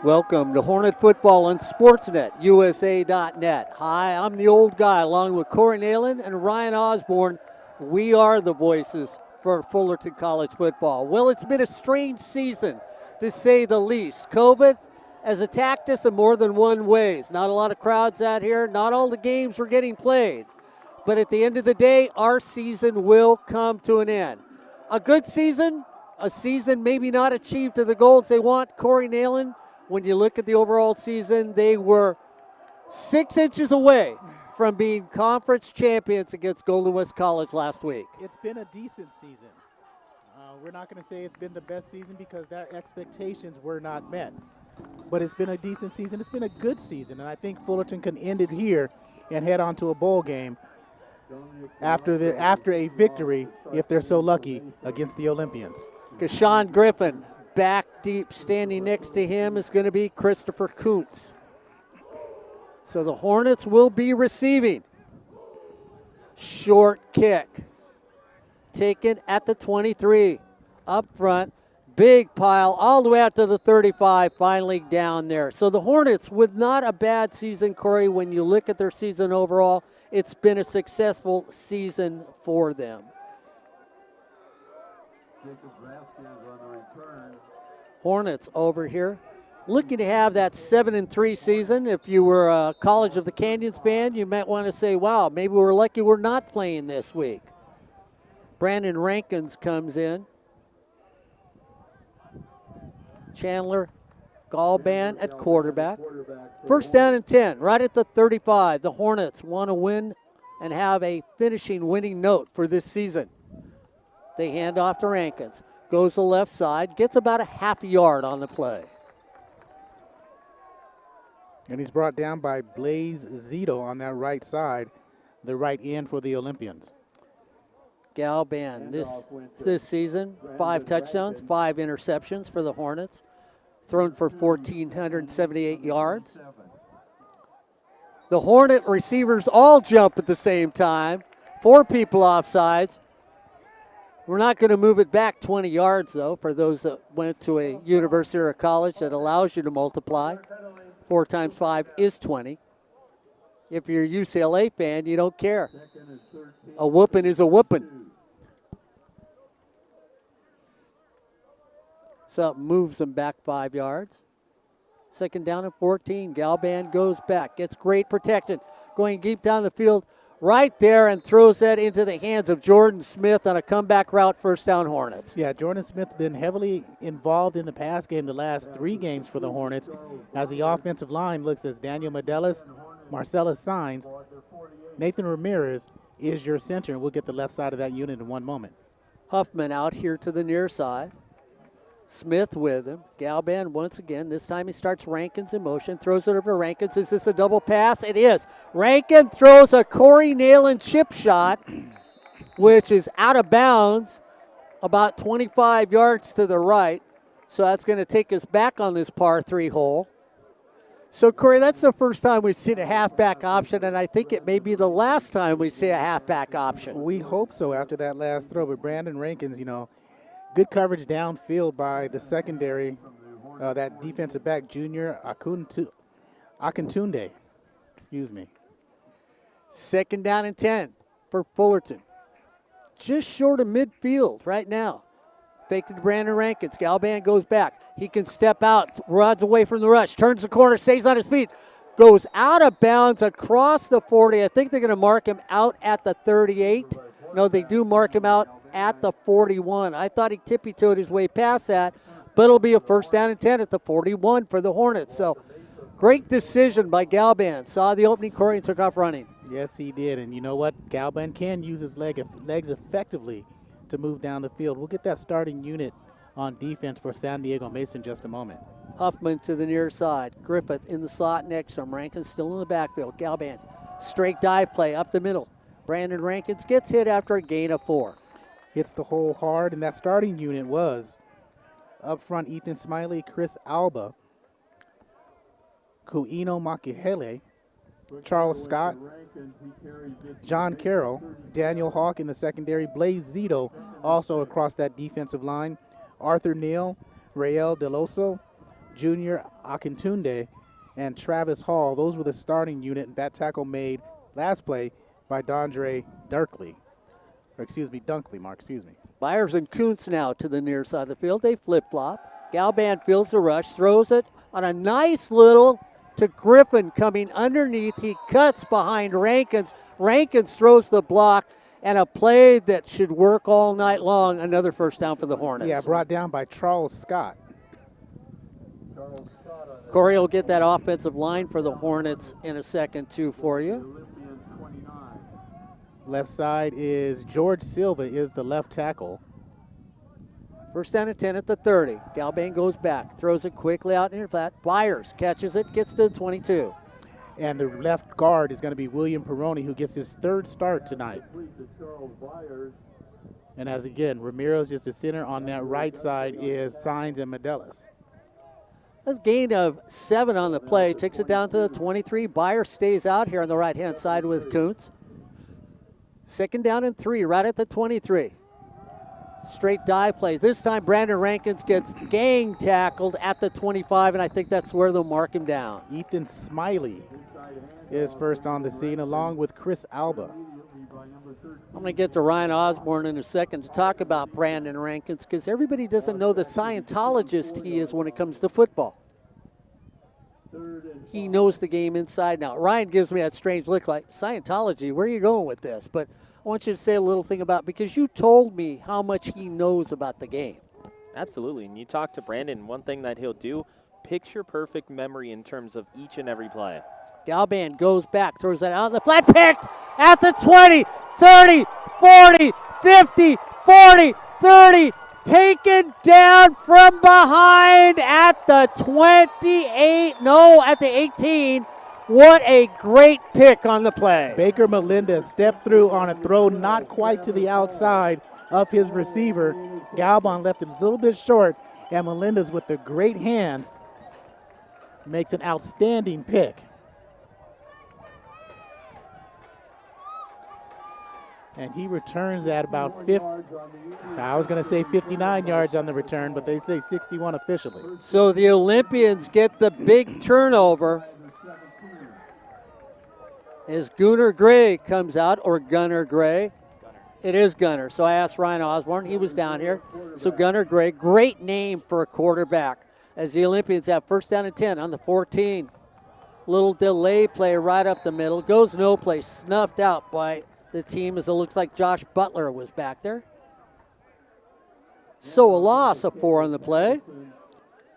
Welcome to Hornet Football on Sportsnet, USA.net. Hi, I'm the old guy along with Corey Neyland and Ryan Osborne. We are the voices for Fullerton College football. Well, it's been a strange season, to say the least. COVID has attacked us in more than one ways. Not a lot of crowds out here. Not all the games were getting played. But at the end of the day, our season will come to an end. A good season, a season maybe not achieved to the goals they want. Corey Neyland, when you look at the overall season, they were 6 inches away from being conference champions against Golden West College last week. It's been a decent season. We're not going to say it's been the best season because their expectations were not met. But it's been a decent season. It's been a good season, and I think Fullerton can end it here and head on to a bowl game after a victory, if they're so lucky, against the Olympians. Kashawn Griffin, back deep, standing next to him is going to be Christopher Kuntz. So the Hornets will be receiving. Short kick. Taken at the 23. Up front. Big pile all the way out to the 35. Finally down there. So the Hornets, with not a bad season, Corey, when you look at their season overall, it's been a successful season for them. Hornets over here, looking to have that 7-3 season. If you were a College of the Canyons fan, you might want to say, wow, maybe we're lucky we're not playing this week. Brandon Rankins comes in. Chandler Galban at quarterback. First down and 10, right at the 35. The Hornets want to win and have a finishing winning note for this season. They hand off to Rankins. Goes to the left side, gets about a half a yard on the play. And he's brought down by Blaze Zito on that right side, the right end for the Olympians. Galban this season, 5 touchdowns, 5 interceptions for the Hornets. Thrown for 1,478 yards. The Hornet receivers all jump at the same time. 4 people offsides. We're not going to move it back 20 yards, though, for those that went to a university or a college that allows you to multiply. 4 times 5 is 20. If you're a UCLA fan, you don't care. A whooping is a whooping. So it moves them back 5 yards. Second down and 14. Galban goes back, gets great protection. Going deep down the field. Right there, and throws that into the hands of Jordan Smith on a comeback route, first down Hornets. Yeah, Jordan Smith been heavily involved in the pass game the last 3 games for the Hornets as the offensive line looks as Daniel Medelis, Marcellus Sines, Nathan Ramirez is your center, and we'll get the left side of that unit in one moment. Huffman out here to the near side. Smith with him. Galban once again. This time he starts Rankins in motion. Throws it over to Rankins. Is this a double pass? It is. Rankin throws a Corey Neyland chip shot, which is out of bounds about 25 yards to the right. So that's going to take us back on this par 3 hole. So, Corey, that's the first time we've seen a halfback option, and I think it may be the last time we see a halfback option. We hope so after that last throw. But Brandon Rankins, good coverage downfield by the secondary, that defensive back, Junior Akintunde. Excuse me. Second down and 10 for Fullerton. Just short of midfield right now. Fake it to Brandon Rankins. Galban goes back. He can step out, rods away from the rush, turns the corner, stays on his feet, goes out of bounds across the 40. I think they're going to mark him out at the 38. No, they do mark him out at the 41. I thought he tippy-toed his way past that, but it'll be a first down and 10 at the 41 for the Hornets. So great decision by Galban. Saw the opening, Corey, and took off running. Yes, he did. And you know what? Galban can use his legs effectively to move down the field. We'll get that starting unit on defense for San Diego Mesa in just a moment. Huffman to the near side. Griffith in the slot next to him. Rankins still in the backfield. Galban, straight dive play up the middle. Brandon Rankins gets hit after a gain of 4. Hits the hole hard, and that starting unit was up front Ethan Smiley, Chris Alba, Kuino Makihele, Charles Scott, John Carroll, Daniel Hawk in the secondary, Blaze Zito also across that defensive line, Arthur Neal, Rael Deloso, Junior Akintunde, and Travis Hall. Those were the starting unit, and that tackle made last play by Dunkley, Mark. Byers and Kuntz now to the near side of the field. They flip-flop. Galban fields the rush, throws it on a nice little to Griffin coming underneath. He cuts behind Rankins. Rankins throws the block, and a play that should work all night long. Another first down for the Hornets. Yeah, brought down by Charles Scott. Corey will get that offensive line for the Hornets in a second, too, for you. Left side is George Silva is the left tackle. First down and 10 at the 30. Galban goes back, throws it quickly out near flat. Byers catches it, gets to the 22. And the left guard is going to be William Peroni, who gets his third start tonight. And as again, Ramirez is the center. On that right side is Signs and Medelis. That's a gain of 7 on the play. Takes it down to the 23. Byers stays out here on the right-hand side with Kuntz. Second down and 3 right at the 23. Straight dive plays. This time Brandon Rankins gets gang tackled at the 25, and I think that's where they'll mark him down. Ethan Smiley is first on the scene, along with Chris Alba. I'm going to get to Ryan Osborne in a second to talk about Brandon Rankins, because everybody doesn't know the Scientologist he is when it comes to football. He knows the game inside now. Ryan gives me that strange look like, Scientology, where are you going with this? But I want you to say a little thing about, because you told me how much he knows about the game. Absolutely. And you talk to Brandon, one thing that he'll do, picture perfect memory in terms of each and every play. Galban goes back, throws that out in the flat, picked at the 20, 30, 40, 50, 40, 30, taken down from behind at the 28, no, at the 18. What a great pick on the play. Baker Melendez stepped through on a throw not quite to the outside of his receiver. Galban left it a little bit short, and Melendez with the great hands makes an outstanding pick. And he returns at about 50. I was going to say 59 yards on the return, but they say 61 officially. So the Olympians get the big turnover as Gunnar Gray comes out, or Gunnar Gray. It is Gunnar. So I asked Ryan Osborne. He was down here. So Gunnar Gray, great name for a quarterback. As the Olympians have first down and 10 on the 14. Little delay play right up the middle. Goes no play. Snuffed out by the team as it looks like Josh Butler was back there. So a loss of 4 on the play.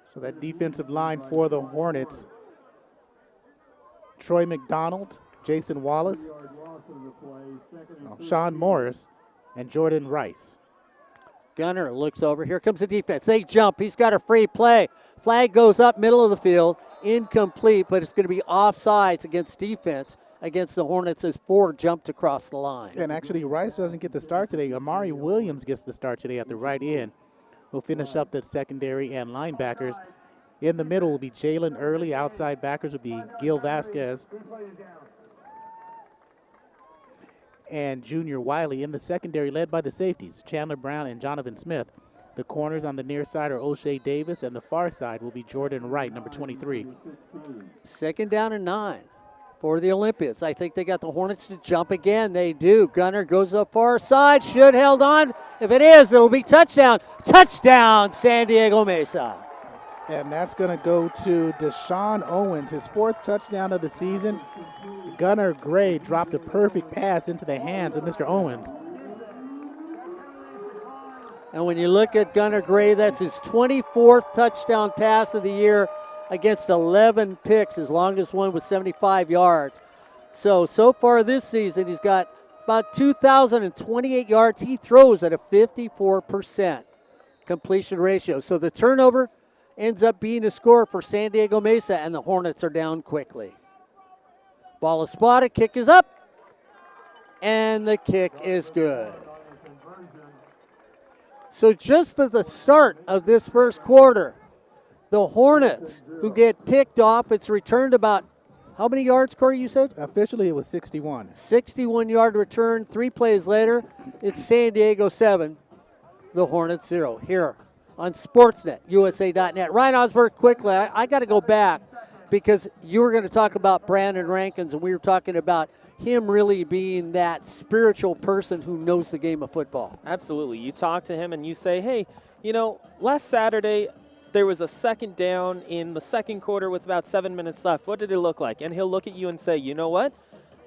So that defensive line for the Hornets, Troy McDonald, Jason Wallace, Sean Morris, and Jordan Rice. Gunner looks over. Here comes the defense. They jump. He's got a free play. Flag goes up middle of the field. Incomplete, but it's going to be offsides against defense against the Hornets as 4 jumped across the line. And actually, Rice doesn't get the start today. Amari Williams gets the start today at the right end. We'll finish up the secondary and linebackers. In the middle will be Jalen Early. Outside backers will be Gil Vasquez and Junior Wiley. In the secondary, led by the safeties, Chandler Brown and Jonathan Smith. The corners on the near side are O'Shea Davis, and the far side will be Jordan Wright, number 23. Second down and 9 for the Olympians. I think they got the Hornets to jump again. They do. Gunner goes to the far side. Should held on. If it is, it'll be touchdown. Touchdown, San Diego Mesa. And that's going to go to Deshaun Owens, his 4th touchdown of the season. Gunnar Gray dropped a perfect pass into the hands of Mr. Owens. And when you look at Gunnar Gray, that's his 24th touchdown pass of the year against 11 picks. His longest one was 75 yards. So far this season, he's got about 2,028 yards. He throws at a 54% completion ratio. So the turnover ends up being a score for San Diego Mesa, and the Hornets are down quickly. Ball is spotted, kick is up, and the kick is good. So just at the start of this first quarter, the Hornets, who get picked off, it's returned about, how many yards, Corey, you said? Officially, it was 61. 61-yard return. 3 plays later, it's San Diego 7, the Hornets 0. Here on Sportsnet, USA.net. Ryan Osborne, quickly, I got to go back because you were going to talk about Brandon Rankins, and we were talking about him really being that spiritual person who knows the game of football. Absolutely. You talk to him and you say, hey, you know, last Saturday there was a second down in the second quarter with about 7 minutes left. What did it look like? And he'll look at you and say, you know what?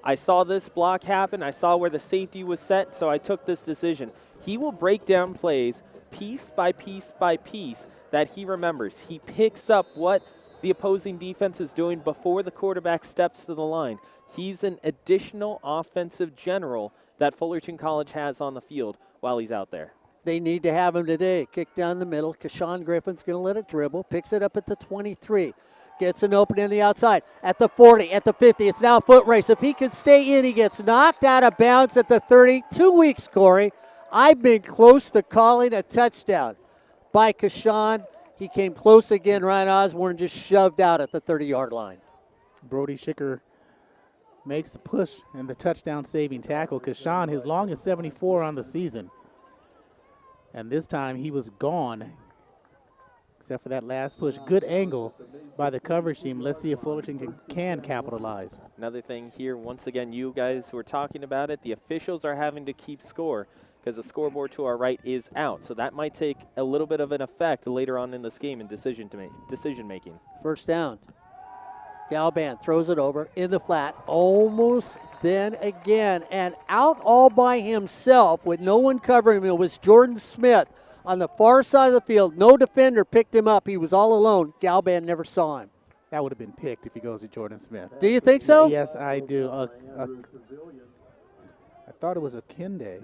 I saw this block happen. I saw where the safety was set, so I took this decision. He will break down plays piece by piece by piece that he remembers. He picks up what the opposing defense is doing before the quarterback steps to the line. He's an additional offensive general that Fullerton College has on the field while he's out there. They need to have him today. Kick down the middle. Kashawn Griffin's going to let it dribble. Picks it up at the 23. Gets an opening on the outside. At the 40, at the 50. It's now a foot race. If he can stay in, he gets knocked out of bounds at the 30. 2 weeks, Corey. I've been close to calling a touchdown by Kashawn. He came close again. Ryan Osborne just shoved out at the 30-yard line. Brody Schicker makes the push and the touchdown-saving tackle. Kashawn, his longest 74 on the season. And this time he was gone, except for that last push. Good angle by the coverage team. Let's see if Fullerton can capitalize. Another thing here, once again, you guys were talking about it, the officials are having to keep score because the scoreboard to our right is out. So that might take a little bit of an effect later on in this game in decision making. First down. Galban throws it over in the flat, almost then again, and out all by himself with no one covering him. It was Jordan Smith on the far side of the field. No defender picked him up. He was all alone. Galban never saw him. That would have been picked if he goes to Jordan Smith. Do you think so? Yes, I do. I thought it was Akintunde,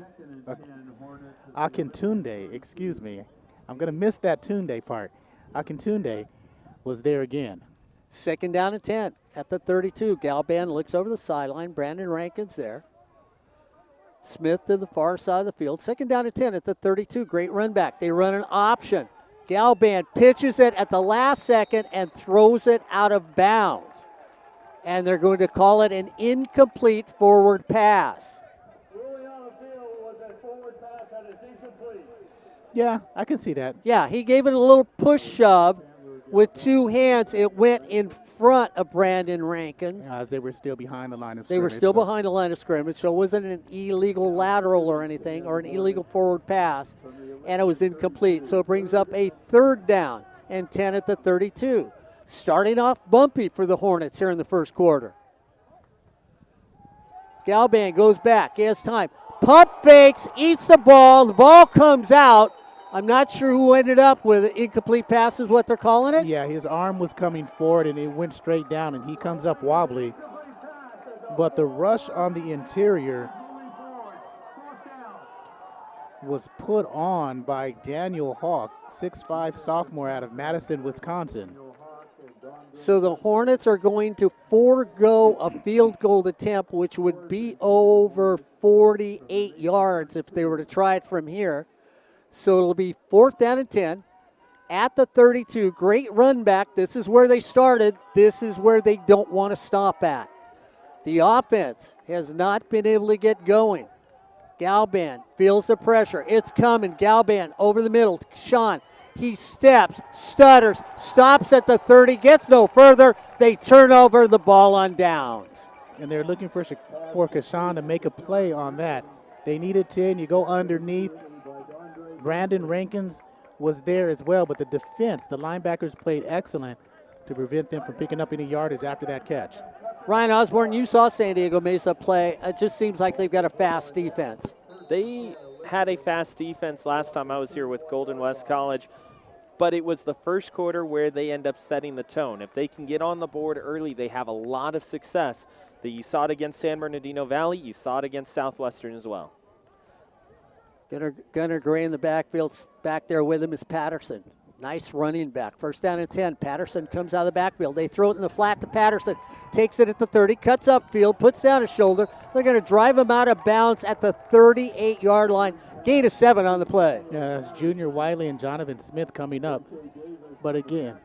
excuse me. I'm going to miss that Tunde part. Akintunde was there again. Second down and 10 at the 32. Galban looks over the sideline. Brandon Rankin's there. Smith to the far side of the field. Second down and 10 at the 32. Great run back. They run an option. Galban pitches it at the last second and throws it out of bounds. And they're going to call it an incomplete forward pass. Yeah, I can see that. Yeah, he gave it a little push shove. With two hands, it went in front of Brandon Rankins. As they were still behind the line of scrimmage. They were still behind the line of scrimmage, so it wasn't an illegal lateral or anything, or an illegal forward pass, and it was incomplete. So it brings up a third down and 10 at the 32. Starting off bumpy for the Hornets here in the first quarter. Galban goes back. He has time. Pump fakes, eats the ball. The ball comes out. I'm not sure who ended up with it. Incomplete pass is what they're calling it? Yeah, his arm was coming forward, and it went straight down, and he comes up wobbly. But the rush on the interior was put on by Daniel Hawk, 6'5" sophomore out of Madison, Wisconsin. So the Hornets are going to forego a field goal attempt, which would be over 48 yards if they were to try it from here. So it'll be fourth down and 10 at the 32. Great run back. This is where they started. This is where they don't want to stop at. The offense has not been able to get going. Galban feels the pressure. It's coming. Galban over the middle. Sean, he steps, stutters, stops at the 30, gets no further. They turn over the ball on downs. And they're looking for Kashawn to make a play on that. They needed 10. You go underneath. Brandon Rankins was there as well, but the defense, the linebackers played excellent to prevent them from picking up any yardage after that catch. Ryan Osborne, you saw San Diego Mesa play. It just seems like they've got a fast defense. They had a fast defense last time I was here with Golden West College, but it was the first quarter where they end up setting the tone. If they can get on the board early, they have a lot of success. You saw it against San Bernardino Valley. You saw it against Southwestern as well. Gunnar Gray in the backfield. Back there with him is Patterson. Nice running back. First down and 10. Patterson comes out of the backfield. They throw it in the flat to Patterson. Takes it at the 30. Cuts upfield. Puts down his shoulder. They're going to drive him out of bounds at the 38-yard line. Gain of 7 on the play. Yeah, that's Junior Wiley and Jonathan Smith coming up. But again,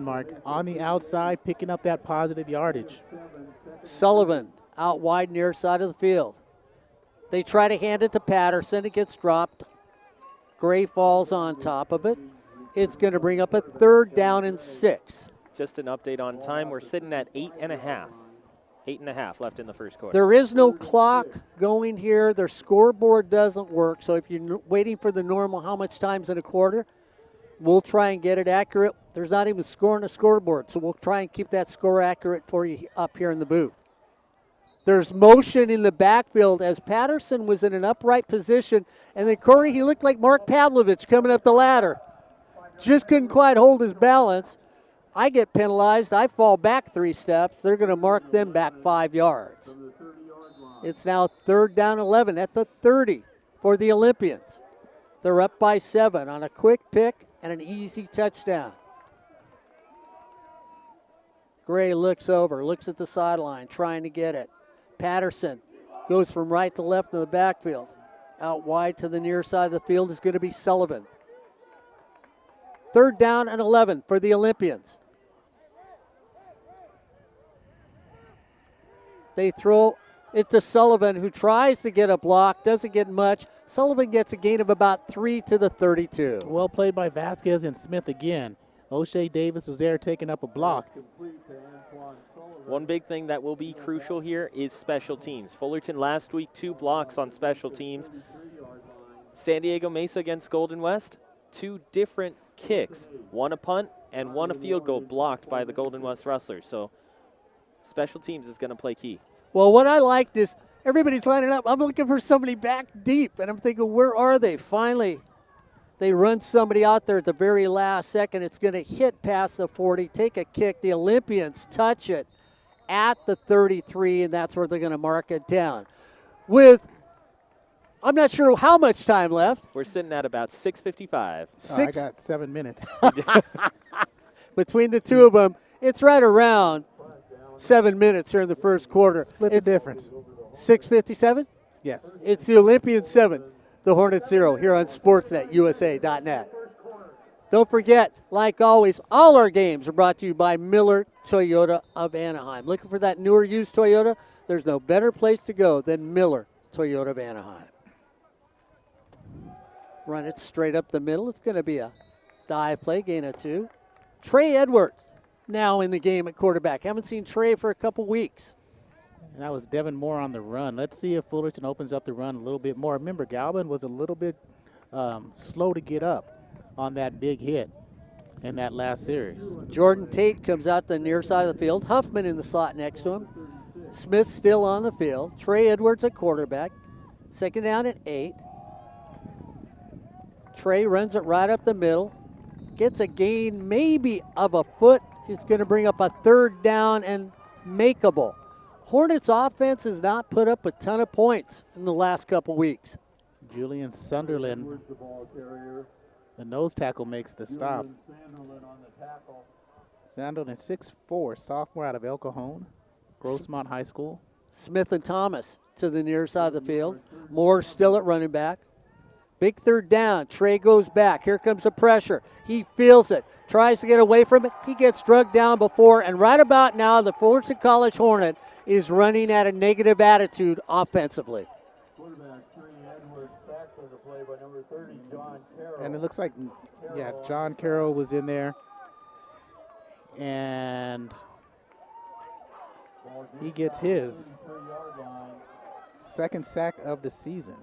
Mark, on the outside, picking up that positive yardage. Sullivan out wide near side of the field. They try to hand it to Patterson. It gets dropped. Gray falls on top of it. It's going to bring up a 3rd down and 6. Just an update on time. We're sitting at 8.5. 8.5 left in the first quarter. There is no clock going here. Their scoreboard doesn't work. So if you're waiting for the normal how much time's in a quarter, we'll try and get it accurate. There's not even score on a scoreboard, so we'll try and keep that score accurate for you up here in the booth. There's motion in the backfield as Patterson was in an upright position. And then Corey, he looked like Mark Pavlovich coming up the ladder. Just couldn't quite hold his balance. I get penalized. I fall back 3 steps. They're going to mark them back 5 yards. It's now 3rd down 11 at the 30 for the Olympians. They're up by 7 on a quick pick and an easy touchdown. Gray looks over, looks at the sideline, trying to get it. Patterson goes from right to left in the backfield. Out wide to the near side of the field is going to be Sullivan. 3rd down and 11 for the Olympians. They throw it to Sullivan, who tries to get a block, doesn't get much. Sullivan gets a gain of about 3 to the 32. Well played by Vasquez and Smith again. O'Shea Davis was there taking up a block. One big thing that will be crucial here is special teams. Fullerton last week, 2 blocks on special teams. San Diego Mesa against Golden West, 2 different kicks. 1 a punt and 1 a field goal blocked by the Golden West Rustlers. So special teams is going to play key. Well, what I liked is everybody's lining up. I'm looking for somebody back deep, and I'm thinking, where are they? Finally, they run somebody out there at the very last second. It's going to hit past the 40, take a kick. The Olympians touch it at the 33, and that's where they're going to mark it down. With, I'm not sure how much time left. We're sitting at about 6:55. I got 7 minutes. Between the two of them, it's right around 7 minutes here in the first quarter. Split the difference. 6:57? Yes. It's the Olympians 7, the Hornets 0 here on SportsNetUSA.net. Don't forget, like always, all our games are brought to you by Miller Toyota of Anaheim. Looking for that newer used Toyota? There's no better place to go than Miller Toyota of Anaheim. Run it straight up the middle. It's going to be a dive play, gain of 2. Trey Edwards now in the game at quarterback. Haven't seen Trey for a couple weeks. And that was Devin Moore on the run. Let's see if Fullerton opens up the run a little bit more. Remember, Galvin was a little bit slow to get up on that big hit in that last series. Jordan Tate comes out the near side of the field. Huffman in the slot next to him. Smith still on the field. Trey Edwards at quarterback. 2nd down at 8. Trey runs it right up the middle. Gets a gain maybe of a foot. It's going to bring up a 3rd down and makeable. Hornets offense has not put up a ton of points in the last couple weeks. Julian Sunderland, the nose tackle, makes the stop. Sunderland, 6'4", sophomore out of El Cajon, Grossmont High School. Smith and Thomas to the near side of the field. Moore still at running back. Big 3rd down. Trey goes back. Here comes the pressure. He feels it. Tries to get away from it. He gets drugged down before. And right about now, the Fullerton College Hornet is running at a negative attitude offensively. And it looks like, John Carroll was in there. And he gets his 2nd sack of the season.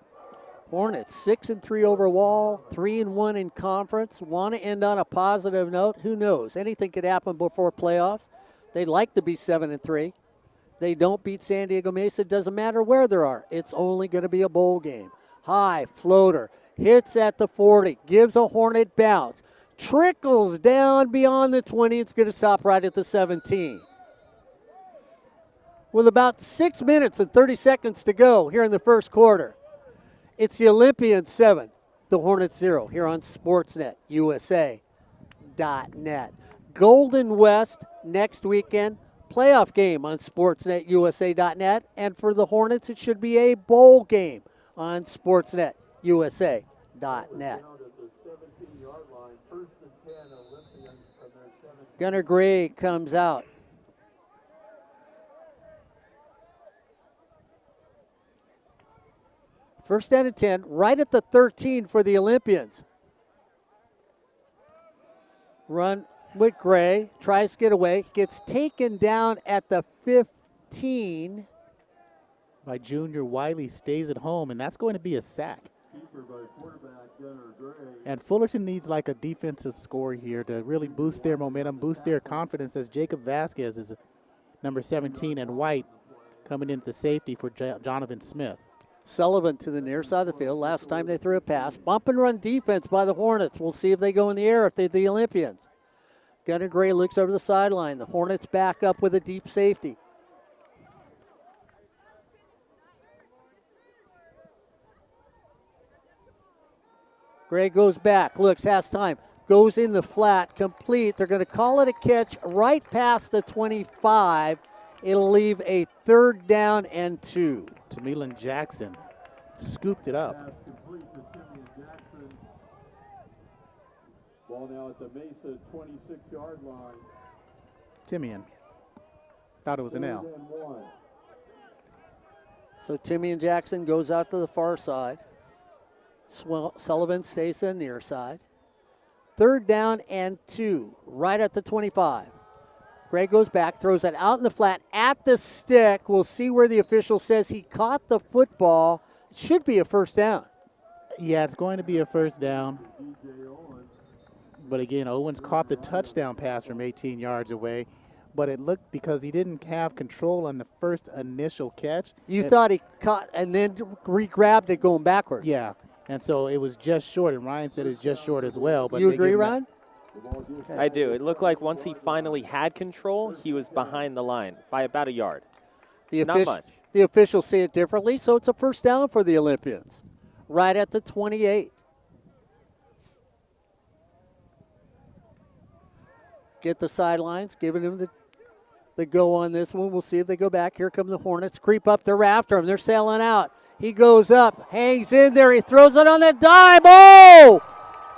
Hornets 6-3 overall, 3-1 in conference. Want to end on a positive note? Who knows? Anything could happen before playoffs. They'd like to be 7-3. They don't beat San Diego Mesa. It doesn't matter where they are. It's only going to be a bowl game. High floater, hits at the 40, gives a Hornet bounce, trickles down beyond the 20. It's going to stop right at the 17. With about 6 minutes and 30 seconds to go here in the first quarter, it's the Olympians 7, the Hornets 0 here on SportsNetUSA.net. Golden West next weekend, playoff game on SportsNetUSA.net. And for the Hornets, it should be a bowl game on SportsNetUSA.net. Gunnar Gray comes out. First down and 10, right at the 13 for the Olympians. Run with Gray, tries to get away, gets taken down at the 15. By Junior Wiley, stays at home, and that's going to be a sack. And Fullerton needs like a defensive score here to really boost their momentum, boost their confidence, as Jacob Vasquez is number 17 and White coming into the safety for Jonathan Smith. Sullivan to the near side of the field. Last time they threw a pass. Bump and run defense by the Hornets. We'll see if they go in the air if they're the Olympians. Gunnar Gray looks over the sideline. The Hornets back up with a deep safety. Gray goes back, looks, has time, goes in the flat, complete. They're going to call it a catch right past the 25. It'll leave a 3rd down and 2. Tamilan Jackson scooped it up. Ball now at the Mesa 26-yard line. Timian. Thought it was an L. So Timian Jackson goes out to the far side. Sullivan stays to the near side. 3rd down and 2, right at the 25. Gray goes back, throws it out in the flat at the stick. We'll see where the official says he caught the football. It should be a 1st down. Yeah, it's going to be a 1st down. But again, Owens caught the touchdown pass from 18 yards away. But it looked, because he didn't have control on the first initial catch. You thought he caught and then re-grabbed it going backwards. Yeah. And so it was just short, and Ryan said it's just short as well. But you agree, Ryan? I do. It looked like once he finally had control, he was behind the line by about a yard. Not much. The officials say it differently, so it's a 1st down for the Olympians. Right at the 28. Get the sidelines, giving him the go on this one. We'll see if they go back. Here come the Hornets. Creep up. They're after him. They're sailing out. He goes up, hangs in there. He throws it on the dime. Oh,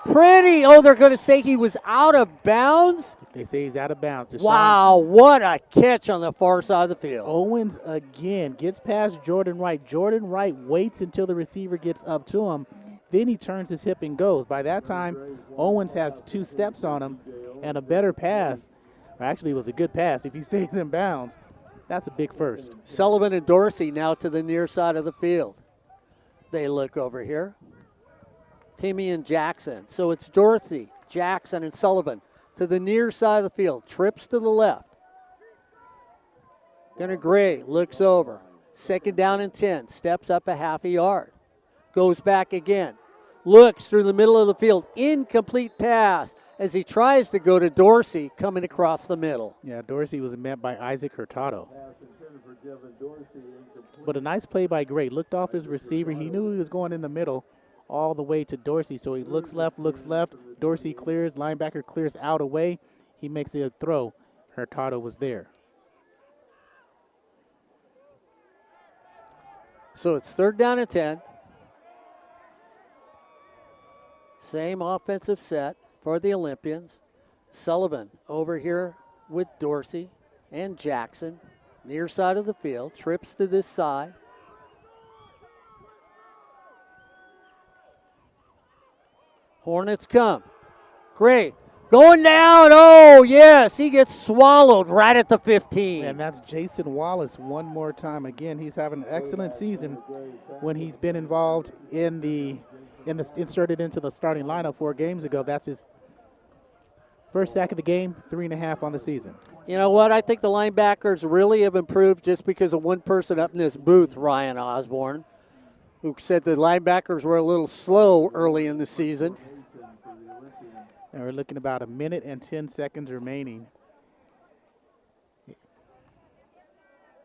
pretty. Oh, they're going to say he was out of bounds? They say he's out of bounds. Wow, what a catch on the far side of the field. Owens again gets past Jordan Wright. Jordan Wright waits until the receiver gets up to him. Then he turns his hip and goes. By that time, Owens has 2 steps on him and a better pass. Or actually, it was a good pass. If he stays in bounds, that's a big 1st. Sullivan and Dorsey now to the near side of the field. They look over here. Timmy and Jackson. So it's Dorsey, Jackson, and Sullivan to the near side of the field. Trips to the left. Gunnar Gray looks over. 2nd down and 10. Steps up a half a yard. Goes back again. Looks through the middle of the field. Incomplete pass as he tries to go to Dorsey coming across the middle. Yeah, Dorsey was met by Isaac Hurtado. But a nice play by Gray. Looked off his receiver. He knew he was going in the middle all the way to Dorsey. So he looks left. Dorsey clears. Linebacker clears out away. He makes a throw. Hurtado was there. So it's 3rd down and 10. Same offensive set for the Olympians. Sullivan over here with Dorsey and Jackson. Near side of the field. Trips to this side. Hornets come. Great. Going down. Oh, yes. He gets swallowed right at the 15. And that's Jason Wallace one more time. Again, he's having an excellent season when he's been involved inserted into the starting lineup 4 games ago. That's his 1st sack of the game, 3.5 on the season. You know what? I think the linebackers really have improved just because of one person up in this booth, Ryan Osborne, who said the linebackers were a little slow early in the season. And we're looking about 1 minute and 10 seconds remaining.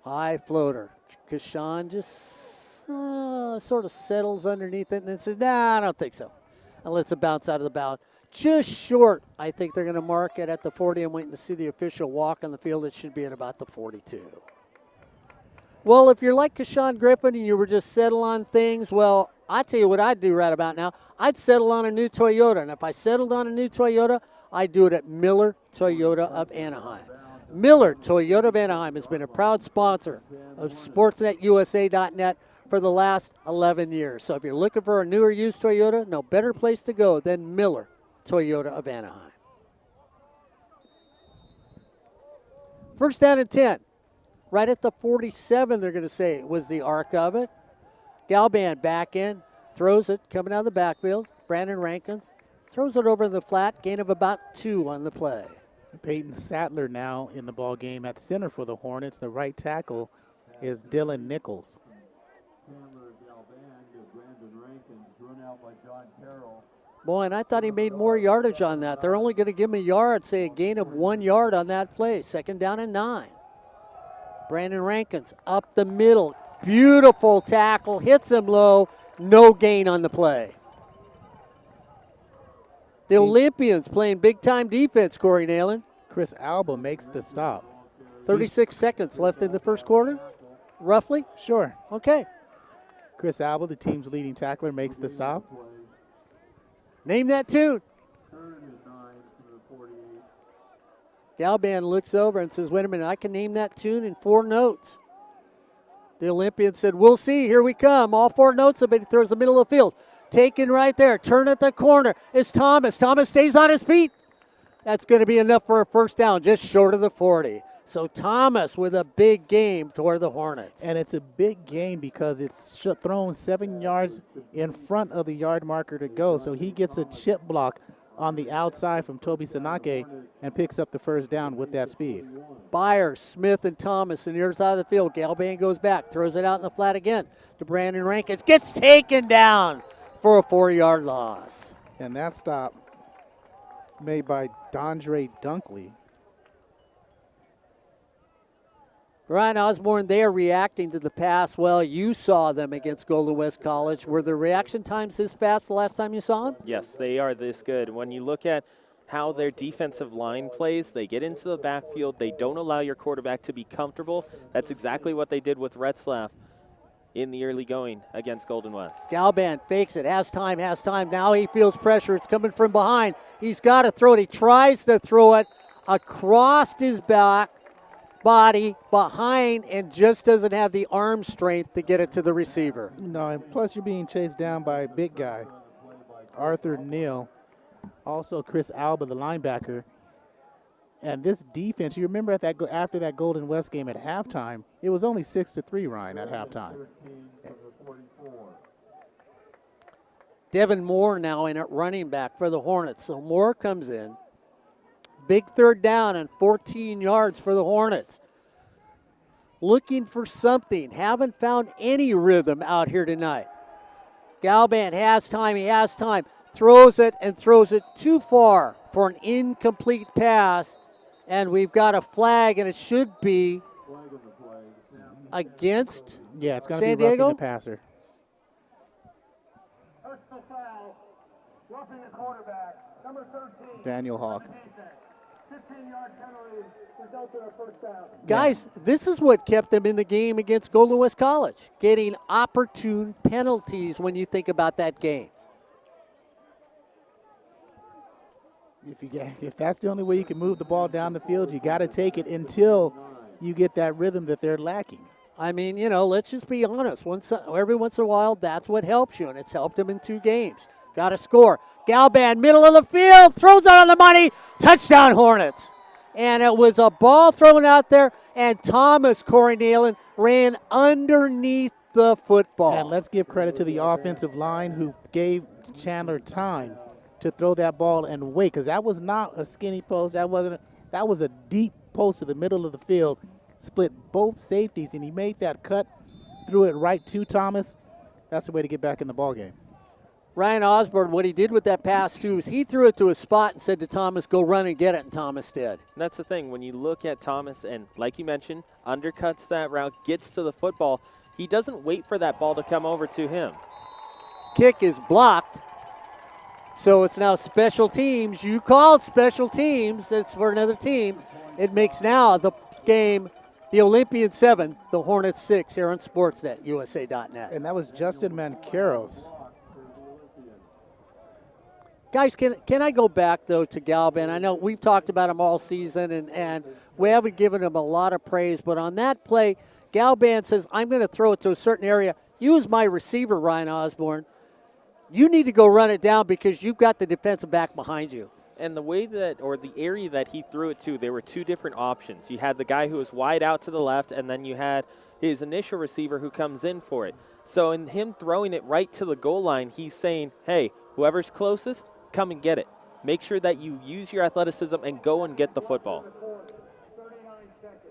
High floater. Kashan just sort of settles underneath it and then says, nah, I don't think so. And lets it bounce out of the bound. Just short. I think they're going to mark it at the 40. I'm waiting to see the official walk on the field. It should be at about the 42. Well, if you're like Kashawn Griffin and you were just settle on things, well, I tell you what I'd do right about now. I'd settle on a new Toyota. And if I settled on a new Toyota, I'd do it at Miller Toyota of Anaheim. Miller Toyota of Anaheim has been a proud sponsor of SportsNetUSA.net for the last 11 years. So if you're looking for a new or used Toyota, no better place to go than Miller Toyota of Anaheim. First down and 10. Right at the 47, they're going to say was the arc of it. Galban back in, throws it, coming out of the backfield. Brandon Rankins throws it over in the flat, gain of about 2 on the play. Peyton Sattler now in the ball game at center for the Hornets. The right tackle is Dylan Nichols. Boy, and I thought he made more yardage on that. They're only going to give him a yard, say a gain of 1 yard on that play. Second down and 9. Brandon Rankins up the middle. Beautiful tackle, hits him low, no gain on the play. The Olympians playing big-time defense, Corey Neyland. Chris Alba makes the stop. 36 seconds left in the first quarter, roughly? Sure. Okay. Chris Alba, the team's leading tackler, makes the stop. Name that tune. Galban looks over and says, wait a minute, I can name that tune in 4 notes. The Olympian said, we'll see, here we come. All 4 notes of it, he throws the middle of the field. Taken right there, turn at the corner. It's Thomas. Thomas stays on his feet. That's going to be enough for a first down, just short of the 40. So Thomas with a big game for the Hornets. And it's a big game because it's thrown 7 yards in front of the yard marker to go. So he gets a chip block on the outside from Toby Sanake and picks up the first down with that speed. Byers, Smith, and Thomas in the other side of the field. Galban goes back, throws it out in the flat again to Brandon Rankins. Gets taken down for a 4-yard loss. And that stop made by Dondre Dunkley. Ryan Osborne, they are reacting to the pass well. You saw them against Golden West College. Were the reaction times this fast the last time you saw them? Yes, they are this good. When you look at how their defensive line plays, they get into the backfield. They don't allow your quarterback to be comfortable. That's exactly what they did with Retzlaff in the early going against Golden West. Galban fakes it, has time. Now he feels pressure. It's coming from behind. He's got to throw it. He tries to throw it across his body behind and just doesn't have the arm strength to get it to the receiver. No, and plus you're being chased down by a big guy, Arthur Neal, also Chris Alba, the linebacker. And this defense, you remember after that Golden West game at halftime, it was only 6-3, Ryan, at halftime. Devin Moore now in at running back for the Hornets. So Moore comes in. Big third down and 14 yards for the Hornets. Looking for something. Haven't found any rhythm out here tonight. Galban has time. He has time. Throws it and throws it too far for an incomplete pass. And we've got a flag, and it should be against Yeah, it's going San to be roughing Diego? the passer. Personal foul, roughing the quarterback, number 13. Daniel Hawk. 15-yard penalty results in a first down. Guys, this is what kept them in the game against Golden West College, getting opportune penalties when you think about that game. If that's the only way you can move the ball down the field, you got to take it until you get that rhythm that they're lacking. I mean, let's just be honest. Every once in a while, that's what helps you, and it's helped them in 2 games. Got to score. Galban, middle of the field, throws it on the money. Touchdown, Hornets. And it was a ball thrown out there, and Thomas, Corey Neyland, ran underneath the football. And let's give credit to the offensive line who gave Chandler time to throw that ball and wait, because that was not a skinny post. That was a deep post to the middle of the field. Split both safeties, and he made that cut, threw it right to Thomas. That's the way to get back in the ball game. Ryan Osborne, what he did with that pass, too, is he threw it to a spot and said to Thomas, go run and get it, and Thomas did. And that's the thing. When you look at Thomas and, like you mentioned, undercuts that route, gets to the football, he doesn't wait for that ball to come over to him. Kick is blocked. So it's now special teams. You called special teams. It's for another team. It makes now the game the Olympian 7, the Hornets 6 here on Sportsnet, USA.net. And that was Justin Mancaros. Guys, can I go back, though, to Galban? I know we've talked about him all season, and we haven't given him a lot of praise. But on that play, Galban says, I'm going to throw it to a certain area. Use my receiver, Ryan Osborne. You need to go run it down because you've got the defensive back behind you. And the way that, or the area that he threw it to, there were two different options. You had the guy who was wide out to the left, and then you had his initial receiver who comes in for it. So in him throwing it right to the goal line, he's saying, hey, whoever's closest, come and get it. Make sure that you use your athleticism and go and get the football.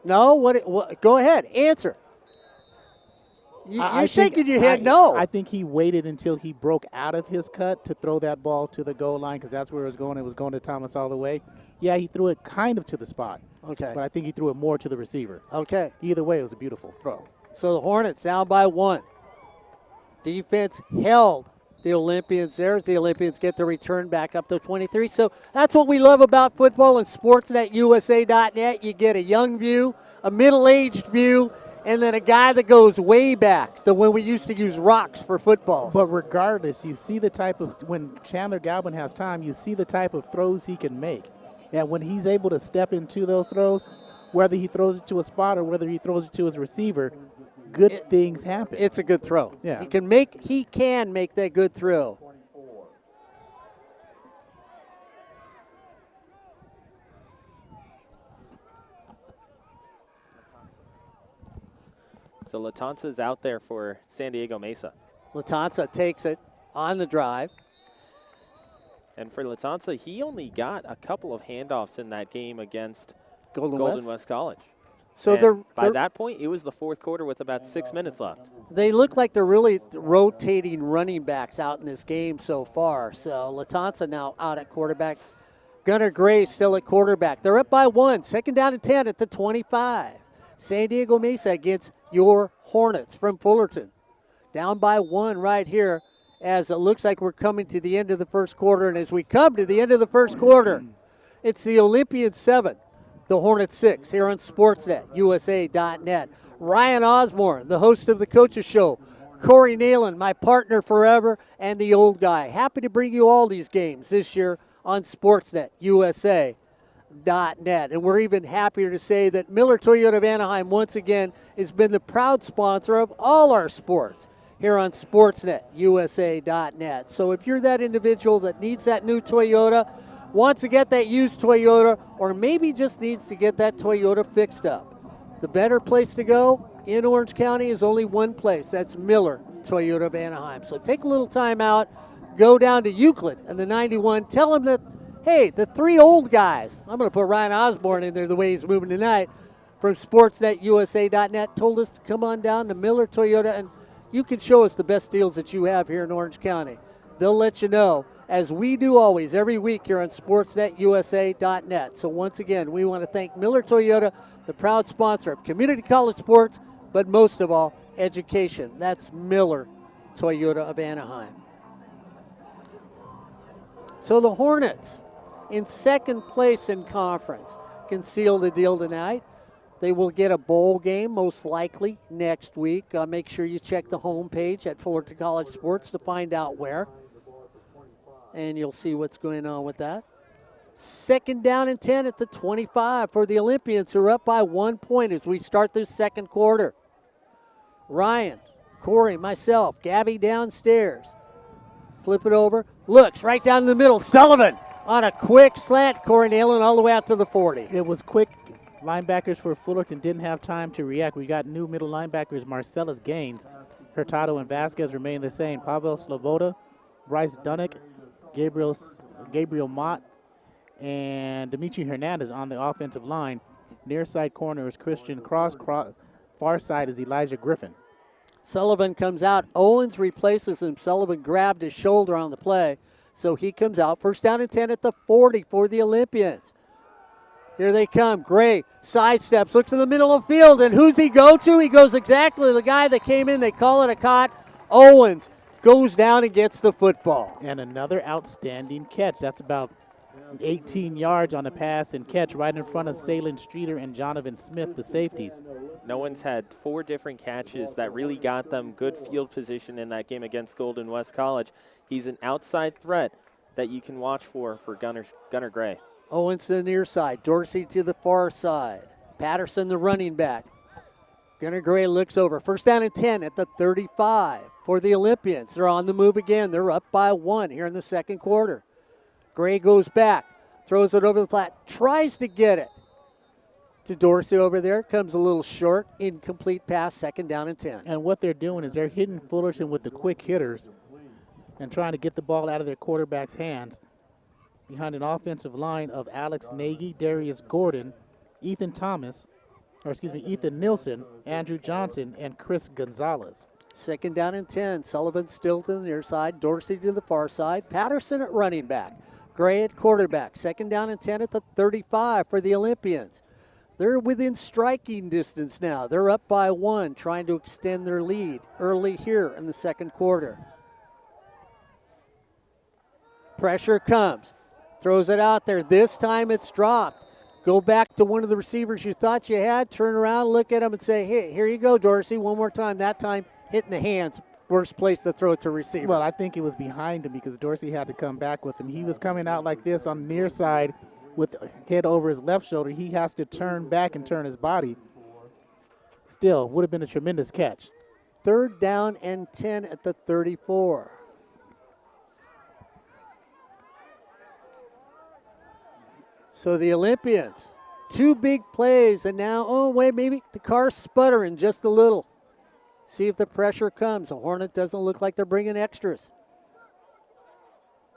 No, what go ahead, answer. You're shaking your head no. I think he waited until he broke out of his cut to throw that ball to the goal line because that's where it was going. It was going to Thomas all the way. Yeah, he threw it kind of to the spot. Okay. But I think he threw it more to the receiver. Okay. Either way, it was a beautiful throw. So the Hornets down by 1. Defense held the Olympians there as the Olympians get the return back up to 23. So that's what we love about football and SportsNetUSA.net. You get a young view, a middle-aged view, and then a guy that goes way back to when we used to use rocks for football. But regardless, you see the type of, when Chandler Galvin has time, you see the type of throws he can make. And when he's able to step into those throws, whether he throws it to a spot or whether he throws it to his receiver, good things happen. It's a good throw. Yeah. He can make that good throw. So Latanza is out there for San Diego Mesa. Latanza takes it on the drive. And for Latanza, he only got a couple of handoffs in that game against Golden West College. So by that point, it was the fourth quarter with about 6 minutes left. They look like they're really rotating running backs out in this game so far. So Latanza now out at quarterback. Gunnar Gray still at quarterback. They're up by 1. Second down and 10 at the 25. San Diego Mesa against your Hornets from Fullerton. Down by 1 right here as it looks like we're coming to the end of the first quarter. And as we come to the end of the first quarter, it's the Olympians 7, the Hornets 6 here on SportsNetUSA.net. Ryan Osborne, the host of the Coaches Show. Corey Neyland, my partner forever, and the old guy. Happy to bring you all these games this year on SportsNetUSA.net. And we're even happier to say that Miller Toyota of Anaheim once again has been the proud sponsor of all our sports here on SportsNetUSA.net. So if you're that individual that needs that new Toyota, wants to get that used Toyota, or maybe just needs to get that Toyota fixed up, the better place to go in Orange County is only one place. That's Miller Toyota of Anaheim. So take a little time out, go down to Euclid and the 91, tell them that, hey, the 3 old guys, I'm going to put Ryan Osborne in there the way he's moving tonight, from SportsNetUSA.net, told us to come on down to Miller Toyota, and you can show us the best deals that you have here in Orange County. They'll let you know, as we do always, every week here on SportsNetUSA.net. So once again, we want to thank Miller Toyota, the proud sponsor of community college sports, but most of all, education. That's Miller Toyota of Anaheim. So the Hornets, in second place in conference, can seal the deal tonight. They will get a bowl game most likely next week. Make sure you check the homepage at Fullerton College Sports to find out where. And you'll see what's going on with that. Second down and 10 at the 25 for the Olympians, who are up by 1 point as we start this second quarter. Ryan, Corey, myself, Gabby downstairs. Flip it over. Looks right down the middle. Sullivan on a quick slant. Corey Neyland all the way out to the 40. It was quick. Linebackers for Fullerton didn't have time to react. We got new middle linebackers, Marcellus Gaines. Hurtado and Vasquez remain the same. Pavel Sloboda, Bryce Dunnick, Gabriel Mott, and Dimitri Hernandez on the offensive line. Near side corner is Christian Cross. Far side is Elijah Griffin. Sullivan comes out. Owens replaces him. Sullivan grabbed his shoulder on the play, so he comes out. First down and 10 at the 40 for the Olympians. Here they come. Gray sidesteps, looks in the middle of the field, and who's he go to? He goes exactly to the guy that came in. They call it a caught. Owens goes down and gets the football. And another outstanding catch. That's about 18 yards on a pass and catch right in front of Salen Streeter and Jonathan Smith, the safeties. No one's had 4 different catches that really got them good field position in that game against Golden West College. He's an outside threat that you can watch for Gunnar Gray. Owens to the near side. Dorsey to the far side. Patterson, the running back. Gunnar Gray looks over. First down and 10 at the 35 for the Olympians. They're on the move again. They're up by 1 here in the second quarter. Gray goes back. throws it over the flat, tries to get it to Dorsey over there, comes a little short, incomplete pass, 2nd down and 10. And what they're doing is they're hitting Fullerton with the quick hitters and trying to get the ball out of their quarterback's hands behind an offensive line of Alex Nagy, Darius Gordon, Ethan Nilsson, Andrew Johnson, and Chris Gonzalez. 2nd down and 10. Sullivan still to the near side, Dorsey to the far side, Patterson at running back, Gray at quarterback. 2nd down and 10 at the 35 for the Olympians. They're within striking distance now. They're up by 1, trying to extend their lead early here in the 2nd quarter. Pressure comes. Throws it out there. This time it's dropped. Go back to one of the receivers you thought you had. Turn around, look at him, and say, hey, here you go, Dorsey. One more time. That time, hitting the hands. Worst place to throw it to receiver. Well, I think it was behind him because Dorsey had to come back with him. He was coming out like this on the near side with head over his left shoulder. He has to turn back and turn his body. Still, would have been a tremendous catch. 3rd down and 10 at the 34. So the Olympians, 2 big plays, and now, oh, wait, maybe the car's sputtering just a little. See if the pressure comes. The Hornet doesn't look like they're bringing extras.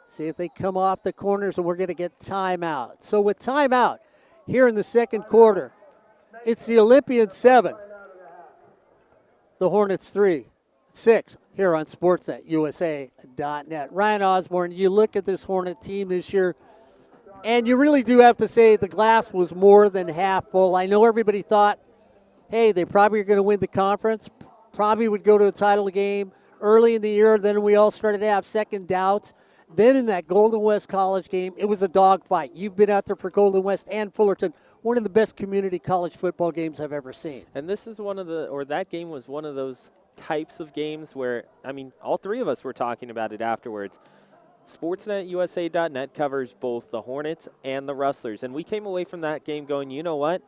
See if they come off the corners, and we're going to get timeout. So with timeout here in the 2nd quarter, it's the Olympians 7, the Hornets 3-6 here on SportsNetUSA.net. Ryan Osborne, you look at this Hornet team this year, and you really do have to say the glass was more than half full. I know everybody thought, hey, they probably are going to win the conference, probably would go to a title game early in the year. Then we all started to have second doubts. Then in that Golden West College game, it was a dogfight. You've been out there for Golden West and Fullerton, one of the best community college football games I've ever seen. And this is that game was one of those types of games where, I mean, all 3 of us were talking about it afterwards. SportsNetUSA.net covers both the Hornets and the Rustlers. And we came away from that game going, you know what?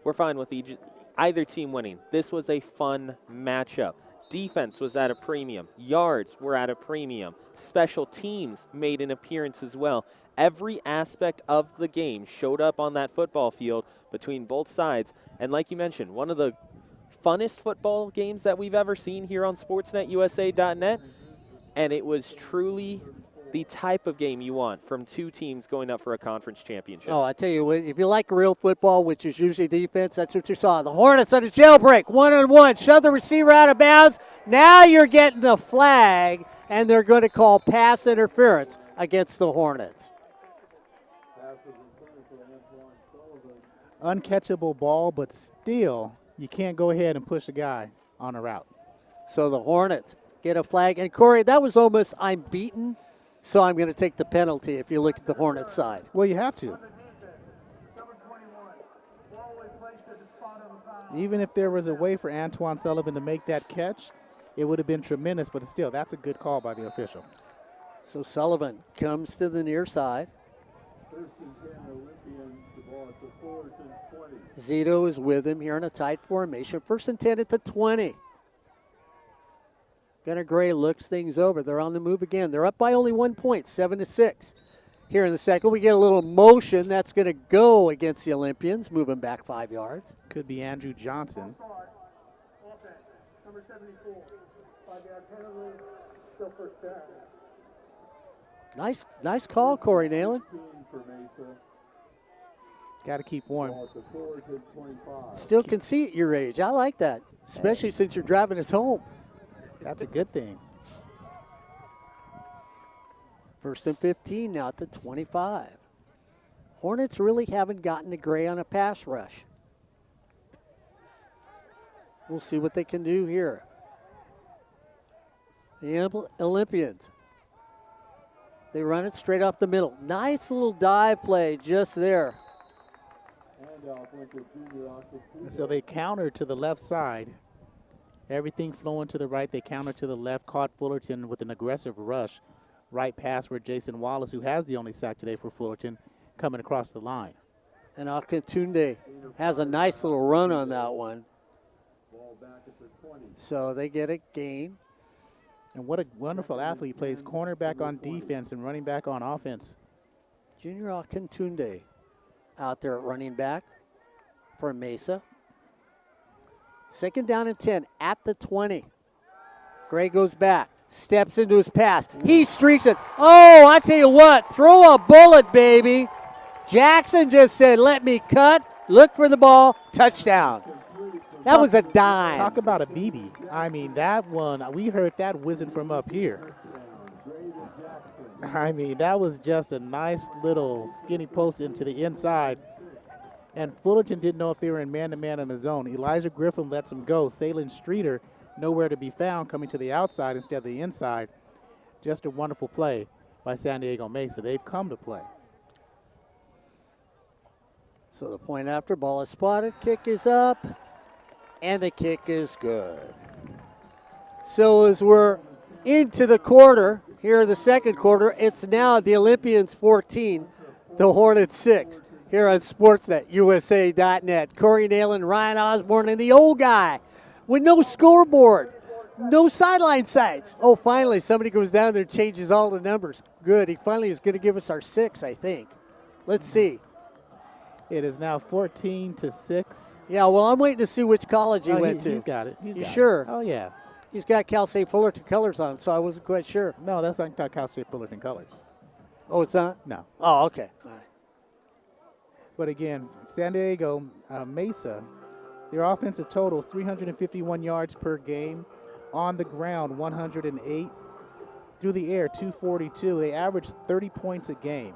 We're fine with either team winning. This was a fun matchup. Defense was at a premium. Yards were at a premium. Special teams made an appearance as well. Every aspect of the game showed up on that football field between both sides. And like you mentioned, one of the funnest football games that we've ever seen here on SportsNetUSA.net. And it was truly the type of game you want from 2 teams going up for a conference championship. Oh, I tell you what, if you like real football, which is usually defense, that's what you saw. The Hornets on a jailbreak, 1-on-1, shove the receiver out of bounds. Now you're getting the flag, and they're going to call pass interference against the Hornets. Uncatchable ball, but still, you can't go ahead and push a guy on a route. So the Hornets get a flag. And, Corey, that was almost I'm beaten, so I'm going to take the penalty if you look at the Hornets side. Well, you have to. Even if there was a way for Antoine Sullivan to make that catch, it would have been tremendous, but still, that's a good call by the official. So Sullivan comes to the near side. Zito is with him here in a tight formation. 1st and 10 at the 20. Gunnar Gray looks things over. They're on the move again. They're up by only 1 point, 7-6. Here in the 2nd, we get a little motion that's going to go against the Olympians, moving back 5 yards. Could be Andrew Johnson. Number 74. 5-yard penalty. Still 1st down. Nice call, Corey Neyland. Got to keep warm. Still concede your age. I like that, especially since you're driving us home. That's a good thing. 1st and 15 now at the 25. Hornets really haven't gotten to Gray on a pass rush. We'll see what they can do here. The Olympians, they run it straight off the middle. Nice little dive play just there. So they counter to the left side. Everything flowing to the right. They counter to the left. Caught Fullerton with an aggressive rush. Right pass where Jason Wallace, who has the only sack today for Fullerton, coming across the line. And Alcantunde has a nice little run on that one. So they get a gain. And what a wonderful athlete. Plays cornerback on defense and running back on offense. Junior Akintunde out there at running back for Mesa. 2nd down and 10 at the 20. Gray goes back, steps into his pass. He streaks it. Oh, I tell you what, throw a bullet, baby. Jackson just said, let me cut, look for the ball, touchdown. That was a dime. Talk about a BB. I mean, that one, we heard that whizzing from up here. I mean, that was just a nice little skinny post into the inside. And Fullerton didn't know if they were in man-to-man in the zone. Elijah Griffin lets him go. Salen Streeter, nowhere to be found, coming to the outside instead of the inside. Just a wonderful play by San Diego Mesa. They've come to play. So the point after, ball is spotted, kick is up, and the kick is good. So as we're into the quarter, here in the second quarter, it's now the Olympians 14, the Hornets 6. Here on Sportsnet, USA.net. Corey Neyland, Ryan Osborne, and the old guy with no scoreboard, no sideline sights. Oh, finally, somebody goes down there and changes all the numbers. Good. He finally is going to give us our 6, I think. Let's see. It is now 14-6. Yeah, well, I'm waiting to see which college he went to. He's got it. You sure? Oh, yeah. He's got Cal State Fullerton colors on, so I wasn't quite sure. No, that's not Cal State Fullerton colors. Oh, it's not? No. Oh, okay. All right. But again, San Diego Mesa, their offensive total is 351 yards per game. On the ground, 108. Through the air, 242. They average 30 points a game.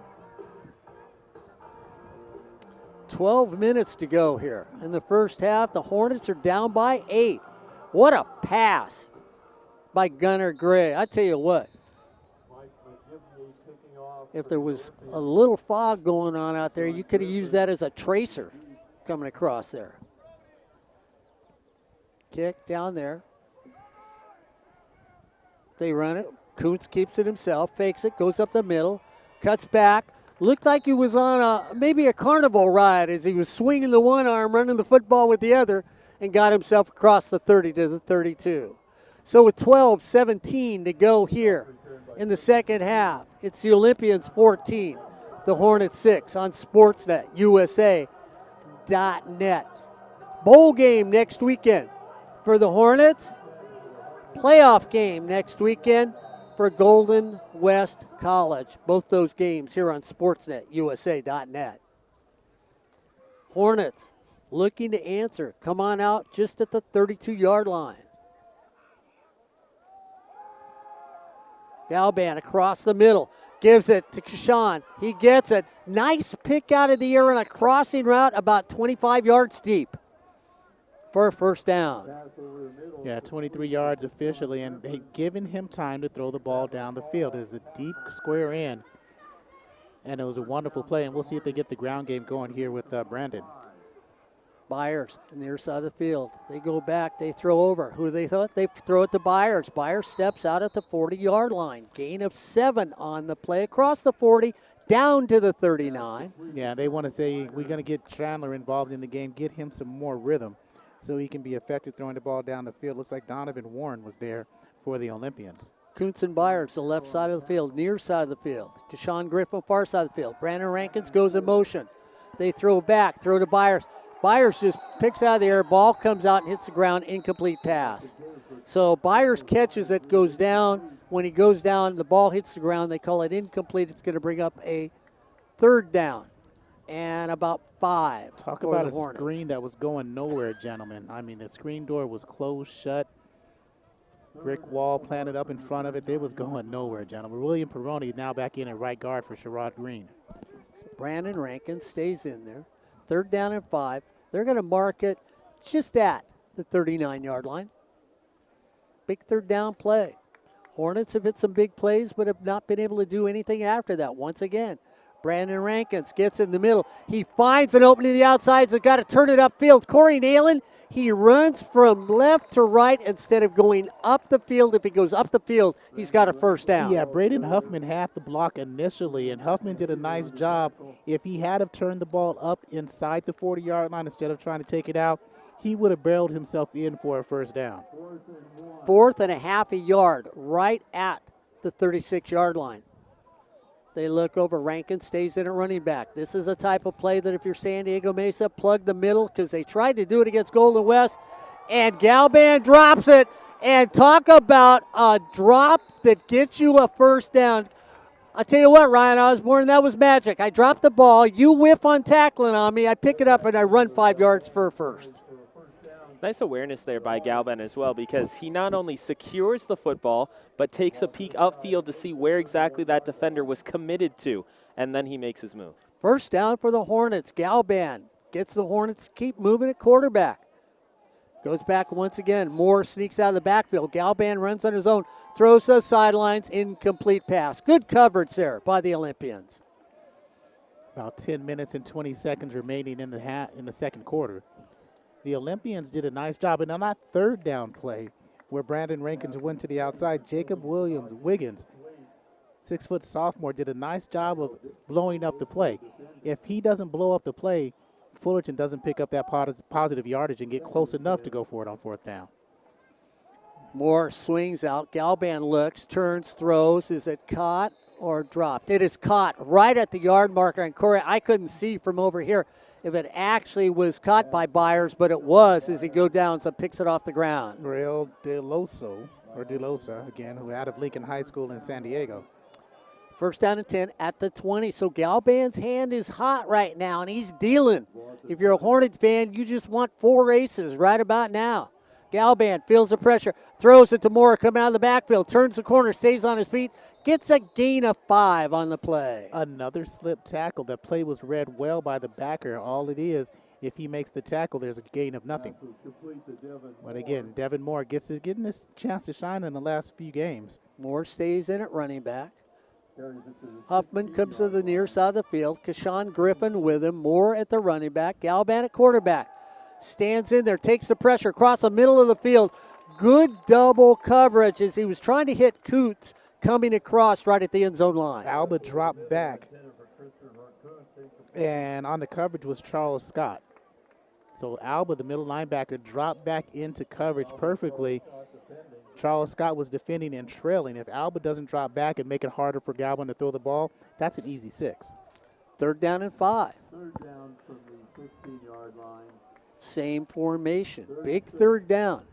12 minutes to go here. In the first half, the Hornets are down by 8. What a pass by Gunnar Gray. I tell you what, if there was a little fog going on out there, you could have used that as a tracer coming across there. Kick down there. They run it. Kuntz keeps it himself, fakes it, goes up the middle, cuts back. Looked like he was on maybe a carnival ride as he was swinging the one arm, running the football with the other, and got himself across the 30 to the 32. So with 12-17 to go here in the second half, it's the Olympians 14, the Hornets 6 on Sportsnet, USA.net. Bowl game next weekend for the Hornets. Playoff game next weekend for Golden West College. Both those games here on Sportsnet, USA.net. Hornets looking to answer. Come on out just at the 32-yard line. Galban across the middle. Gives it to Kashan. He gets it. Nice pick out of the air on a crossing route about 25 yards deep for a first down. Yeah, 23 yards officially, and they given him time to throw the ball down the field. It is a deep square in, and it was a wonderful play, and we'll see if they get the ground game going here with Brandon. Byers on the near side of the field. They go back. They throw over. Who they thought? They throw it to Byers. Byers steps out at the 40-yard line. Gain of 7 on the play across the 40, down to the 39. Yeah, they want to say we're going to get Chandler involved in the game, get him some more rhythm so he can be effective throwing the ball down the field. Looks like Donovan Warren was there for the Olympians. Kuntz and Byers, the left side of the field, near side of the field. Kashawn Griffin, far side of the field. Brandon Rankins goes in motion. They throw back, throw to Byers. Byers just picks out of the air, ball comes out and hits the ground, incomplete pass. So Byers catches it, goes down. When he goes down, the ball hits the ground. They call it incomplete. It's going to bring up a third down and about 5. Talk about a screen that was going nowhere, gentlemen. I mean, the screen door was closed shut. Brick wall planted up in front of it. They was going nowhere, gentlemen. William Peroni now back in at right guard for Sherrod Green. Brandon Rankin stays in there. Third down and 5. They're going to mark it just at the 39-yard line. Big third down play. Hornets have hit some big plays, but have not been able to do anything after that. Once again, Brandon Rankins gets in the middle. He finds an opening to the outside. He's got to turn it upfield. Corey Neyland, he runs from left to right instead of going up the field. If he goes up the field, he's got a first down. Yeah, Braden Huffman had the block initially, and Huffman did a nice job. If he had have turned the ball up inside the 40-yard line instead of trying to take it out, he would have barreled himself in for a first down. 4th and a half a yard right at the 36-yard line. They look over. Rankin stays in at running back. This is a type of play that if you're San Diego Mesa, plug the middle because they tried to do it against Golden West. And Galban drops it. And talk about a drop that gets you a first down. I'll tell you what, Ryan Osborne, that was magic. I dropped the ball. You whiff on tackling on me. I pick it up, and I run 5 yards for a first. Nice awareness there by Galban as well, because he not only secures the football, but takes a peek upfield to see where exactly that defender was committed to, and then he makes his move. First down for the Hornets. Galban gets the Hornets keep moving at quarterback. Goes back once again. Moore sneaks out of the backfield. Galban runs on his own. Throws to the sidelines. Incomplete pass. Good coverage there by the Olympians. About 10 minutes and 20 seconds remaining in the second quarter. The Olympians did a nice job. And on that third down play where Brandon Rankins went to the outside, Jacob Wiggins, 6-foot sophomore, did a nice job of blowing up the play. If he doesn't blow up the play, Fullerton doesn't pick up that positive yardage and get close enough to go for it on fourth down. Moore swings out. Galban looks, turns, throws. Is it caught or dropped? It is caught right at the yard marker. And Corey, I couldn't see from over here if it actually was caught by Byers, but it was as he go down, so picks it off the ground. Rael DeLosa, again, who out of Lincoln High School in San Diego. First down and 10 at the 20. So Galban's hand is hot right now, and he's dealing. If you're a Hornet fan, you just want 4 aces right about now. Galban feels the pressure, throws it to Moore, coming out of the backfield, turns the corner, stays on his feet, gets a gain of 5 on the play. Another slip tackle. That play was read well by the backer. All it is, if he makes the tackle, there's a gain of nothing. But again, Devin Moore getting this chance to shine in the last few games. Moore stays in at running back. Huffman comes to the near side of the field. Kashawn Griffin with him. Moore at the running back. Galban at quarterback. Stands in there, takes the pressure across the middle of the field. Good double coverage as he was trying to hit Coots coming across right at the end zone line. Alba dropped back, and on the coverage was Charles Scott. So Alba, the middle linebacker, dropped back into coverage perfectly. Charles Scott was defending and trailing. If Alba doesn't drop back and make it harder for Galban to throw the ball, that's an easy 6. Third down and 5. Third down from the 15-yard line. Same formation. Big third down.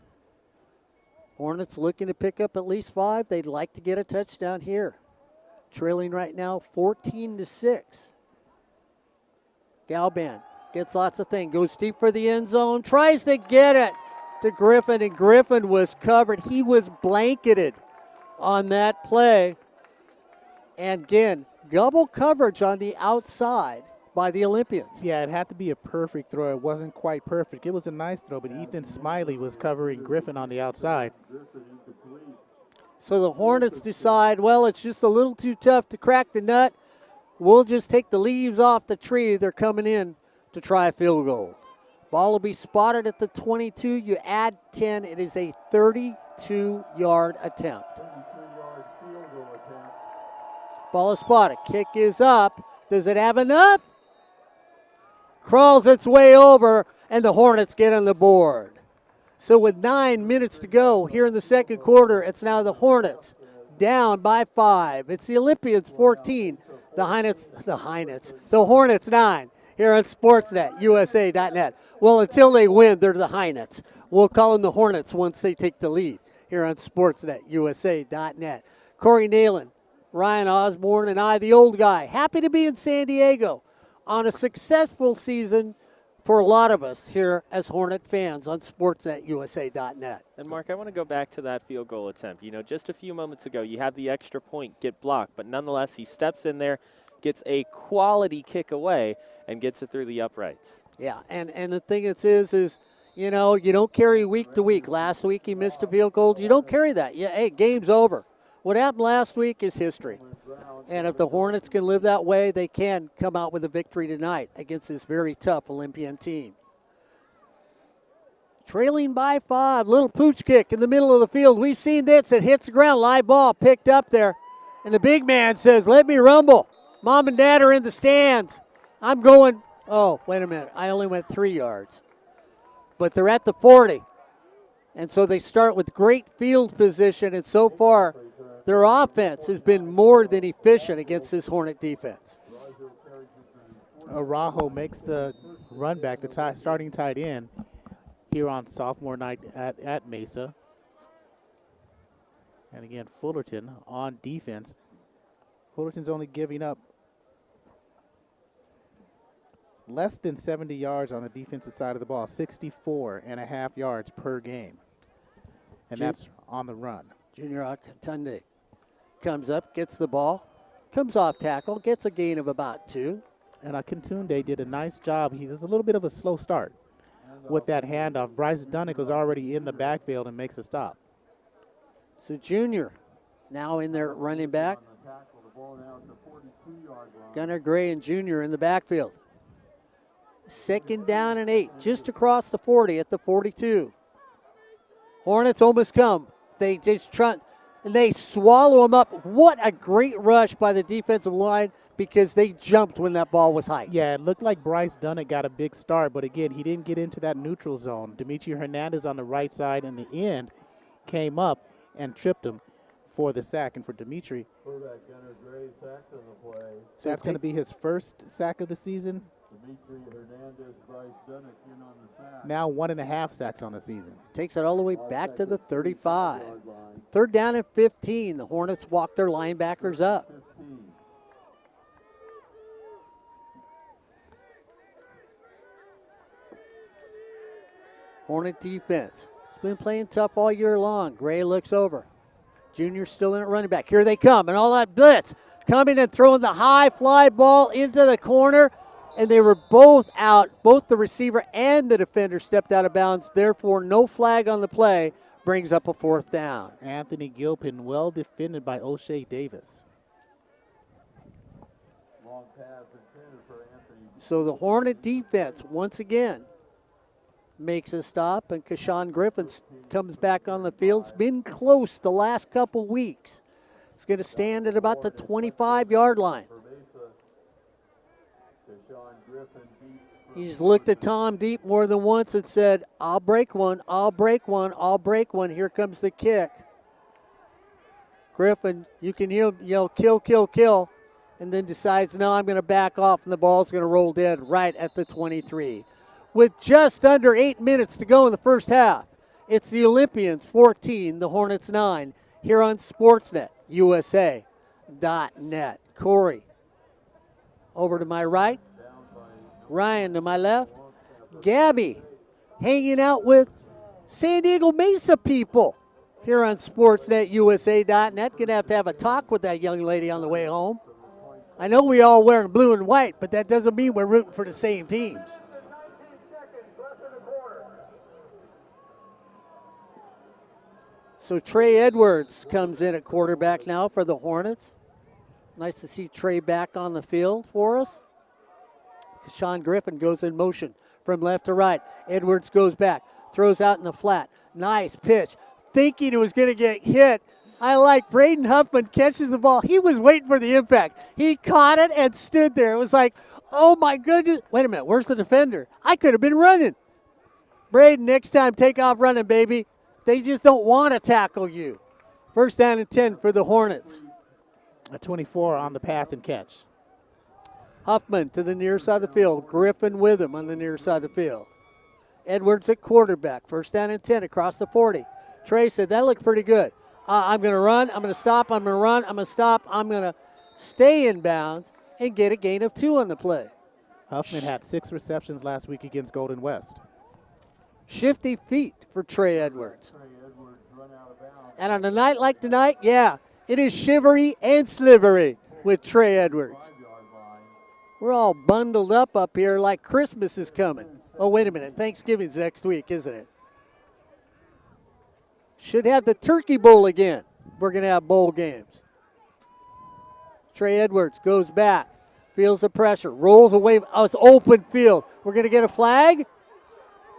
Hornets looking to pick up at least 5. They'd like to get a touchdown here. Trailing right now 14-6. Galban gets lots of things. Goes deep for the end zone. Tries to get it to Griffin, and Griffin was covered. He was blanketed on that play. And again, double coverage on the outside by the Olympians. Yeah, it had to be a perfect throw. It wasn't quite perfect. It was a nice throw, but Ethan Smiley was covering Griffin on the outside. So the Hornets decide, well, it's just a little too tough to crack the nut. We'll just take the leaves off the tree. They're coming in to try a field goal. Ball will be spotted at the 22. You add 10. It is a 32-yard attempt. Ball is spotted. Kick is up. Does it have enough? Crawls its way over, and the Hornets get on the board. So with 9 minutes to go here in the second quarter, it's now the Hornets down by 5. It's the Olympians 14, the Hornets 9 here on Sportsnet, USA.net. Well, until they win, they're the Hornets. We'll call them the Hornets once they take the lead here on Sportsnet, USA.net. Corey Neyland, Ryan Osborne, and I, the old guy, happy to be in San Diego on a successful season for a lot of us here as Hornet fans on SportsNetUSA.net. And, Mark, I want to go back to that field goal attempt. You know, just a few moments ago, you had the extra point get blocked, but nonetheless, he steps in there, gets a quality kick away, and gets it through the uprights. Yeah, and the thing is, you know, you don't carry week to week. Last week he missed a field goal. You don't carry that. Yeah, hey, game's over. What happened last week is history. And if the Hornets can live that way, they can come out with a victory tonight against this very tough Olympian team. Trailing by 5, little pooch kick in the middle of the field. We've seen this. It hits the ground, live ball picked up there. And the big man says, let me rumble. Mom and Dad are in the stands. I'm going, oh, wait a minute. I only went 3 yards. But they're at the 40. And so they start with great field position. And so far, Their offense has been more than efficient against this Hornet defense. Araujo makes the run back, the starting tight end here on sophomore night at Mesa. And again, Fullerton on defense. Fullerton's only giving up less than 70 yards on the defensive side of the ball, 64.5 yards per game. And that's on the run. Junior Akatunde comes up, gets the ball, comes off tackle, gets a gain of about 2. And Akintunde did a nice job. He does a little bit of a slow start with that handoff. Bryce Dunnick was already in the backfield and makes a stop. So Junior now in there running back. Gunnar Gray and Junior in the backfield. 2nd down and 8, just across the 40 at the 42. Hornets almost come. They just try, and they swallow them up. What a great rush by the defensive line because they jumped when that ball was high. Yeah, it looked like Bryce Dunnick got a big start, but again, he didn't get into that neutral zone. Dimitri Hernandez on the right side in the end came up and tripped him for the sack. And for Dimitri, that's going to be his first sack of the season. Dimitri Hernandez, Bryce Dunnick in on the sack. Now 1.5 sacks on the season. Takes it all the way back to the 35. 3rd down and 15. The Hornets walk their linebackers up. Hornet defense. It's been playing tough all year long. Gray looks over. Junior's still in at running back. Here they come, and all that blitz coming and throwing the high fly ball into the corner. And they were both out. Both the receiver and the defender stepped out of bounds. Therefore, no flag on the play. Brings up a 4th down. Anthony Gilpin well defended by O'Shea Davis. Long pass intended for Anthony. So the Hornet defense, once again, makes a stop. And Kashawn Griffin comes back on the field. It's been close the last couple weeks. It's going to stand at about the 25-yard line. He's looked at Tom Deep more than once and said, I'll break one, I'll break one, I'll break one. Here comes the kick. Griffin, you can hear him yell, kill, kill, kill, and then decides, no, I'm going to back off, and the ball's going to roll dead right at the 23. With just under 8 minutes to go in the first half, it's the Olympians 14, the Hornets 9, here on Sportsnet, USA.net. Corey, over to my right. Ryan to my left. Gabby hanging out with San Diego Mesa people here on Sportsnet USA.net. Going to have a talk with that young lady on the way home. I know we all wearing blue and white, but that doesn't mean we're rooting for the same teams. So Trey Edwards comes in at quarterback now for the Hornets. Nice to see Trey back on the field for us. Sean Griffin goes in motion from left to right. Edwards goes back, throws out in the flat. Nice pitch. Thinking it was going to get hit. I like Braden Huffman catches the ball. He was waiting for the impact. He caught it and stood there. It was like, oh my goodness. Wait a minute, where's the defender? I could have been running. Braden, next time take off running, baby. They just don't want to tackle you. 1st down and 10 for the Hornets. A 24 on the pass and catch. Huffman to the near side of the field. Griffin with him on the near side of the field. Edwards at quarterback. 1st down and 10 across the 40. Trey said, that looked pretty good. I'm going to run. I'm going to stop. I'm going to run. I'm going to stop. I'm going to stay in bounds and get a gain of 2 on the play. Huffman had 6 receptions last week against Golden West. Shifty feet for Trey Edwards. And on a night like tonight, yeah, it is shivery and slivery with Trey Edwards. We're all bundled up here like Christmas is coming. Oh, wait a minute. Thanksgiving's next week, isn't it? Should have the Turkey Bowl again. We're going to have bowl games. Trey Edwards goes back, feels the pressure, rolls away. Oh, it's open field. We're going to get a flag.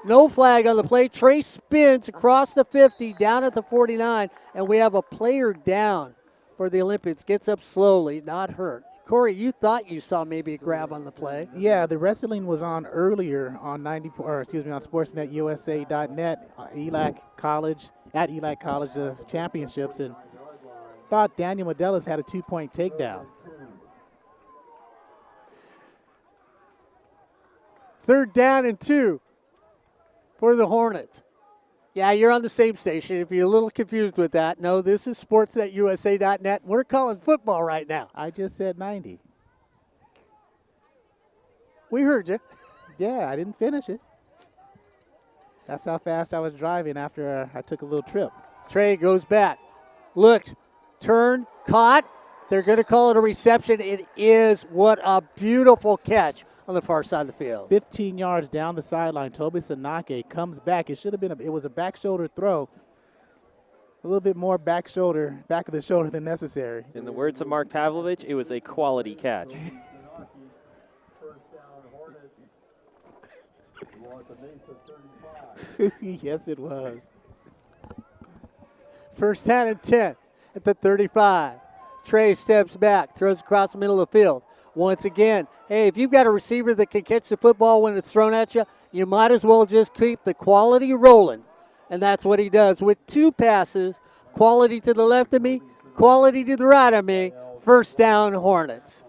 No flag on the play. Trey spins across the 50, down at the 49, and we have a player down for the Olympians. Gets up slowly, not hurt. Corey, you thought you saw maybe a grab on the play. Yeah, the wrestling was on earlier on on SportsNetUSA.net, ELAC College, at ELAC College championships, and thought Daniel Medelis had a 2-point takedown. 3rd down and 2 for the Hornets. Yeah, you're on the same station. If you're a little confused with that, no, this is sportsnetusa.net. We're calling football right now. I just said 90. We heard you. Yeah, I didn't finish it. That's how fast I was driving after I took a little trip. Trey goes back, looks, turn, caught. They're going to call it a reception. It is. What a beautiful catch on the far side of the field. 15 yards down the sideline, Toby Sanake comes back. It should have been it was a back shoulder throw. A little bit more back of the shoulder than necessary. In the words of Mark Pavlovich, it was a quality catch. Yes, it was. 1st down and 10 at the 35. Trey steps back, throws across the middle of the field. Once again, hey, if you've got a receiver that can catch the football when it's thrown at you, you might as well just keep the quality rolling. And that's what he does with 2 passes, quality to the left of me, quality to the right of me. 1st down, Hornets.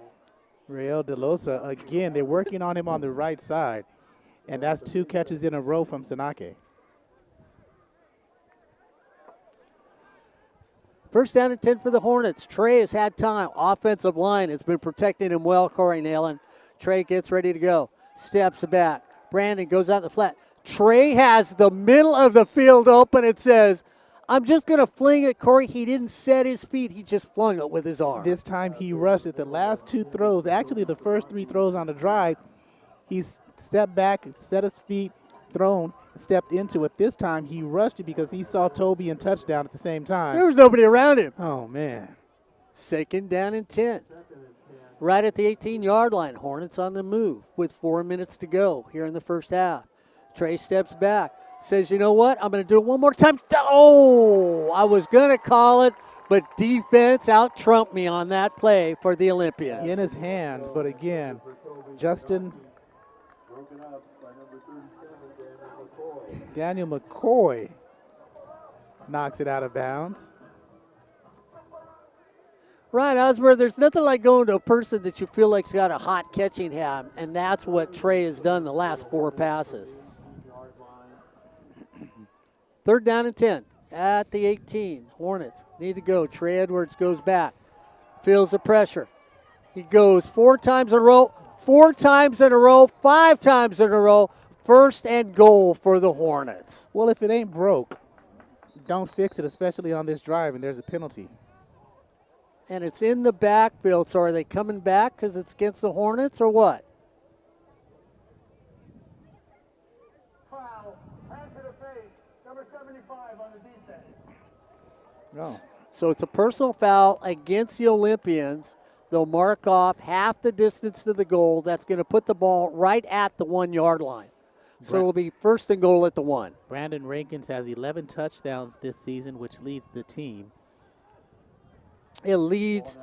Rael DeLosa, again, they're working on him on the right side. And that's 2 catches in a row from Sanake. 1st down and 10 for the Hornets. Trey has had time. Offensive line has been protecting him well, Corey Neyland. Trey gets ready to go. Steps back. Brandon goes out the flat. Trey has the middle of the field open. It says, I'm just going to fling it, Corey. He didn't set his feet. He just flung it with his arm. This time he rushed it. The last 2 throws, actually the first 3 throws on the drive, he stepped back, set his feet, thrown, stepped into it. This time he rushed it because he saw Toby and touchdown at the same time. There was nobody around him. Oh, man. 2nd down and 10. Right at the 18-yard line. Hornets on the move with 4 minutes to go here in the 1st half. Trey steps back, says, you know what? I'm going to do it one more time. Oh, I was going to call it, but defense out-trumped me on that play for the Olympians. In his hands, but again, Justin Daniel McCoy knocks it out of bounds. Ryan Osborne, there's nothing like going to a person that you feel like's got a hot catching hand, and that's what Trey has done the last 4 passes. 3rd down and 10 at the 18. Hornets need to go. Trey Edwards goes back, feels the pressure. He goes 4 times in a row, 4 times in a row, 5 times in a row. 1st and goal for the Hornets. Well, if it ain't broke, don't fix it, especially on this drive, and there's a penalty. And it's in the backfield, so are they coming back because it's against the Hornets or what? Foul. Hands to the face. Number 75 on the defense. Oh. So it's a personal foul against the Olympians. They'll mark off half the distance to the goal. That's going to put the ball right at the 1-yard line. So it'll be 1st and goal at the 1. Brandon Rankins has 11 touchdowns this season, which leads the team. It leads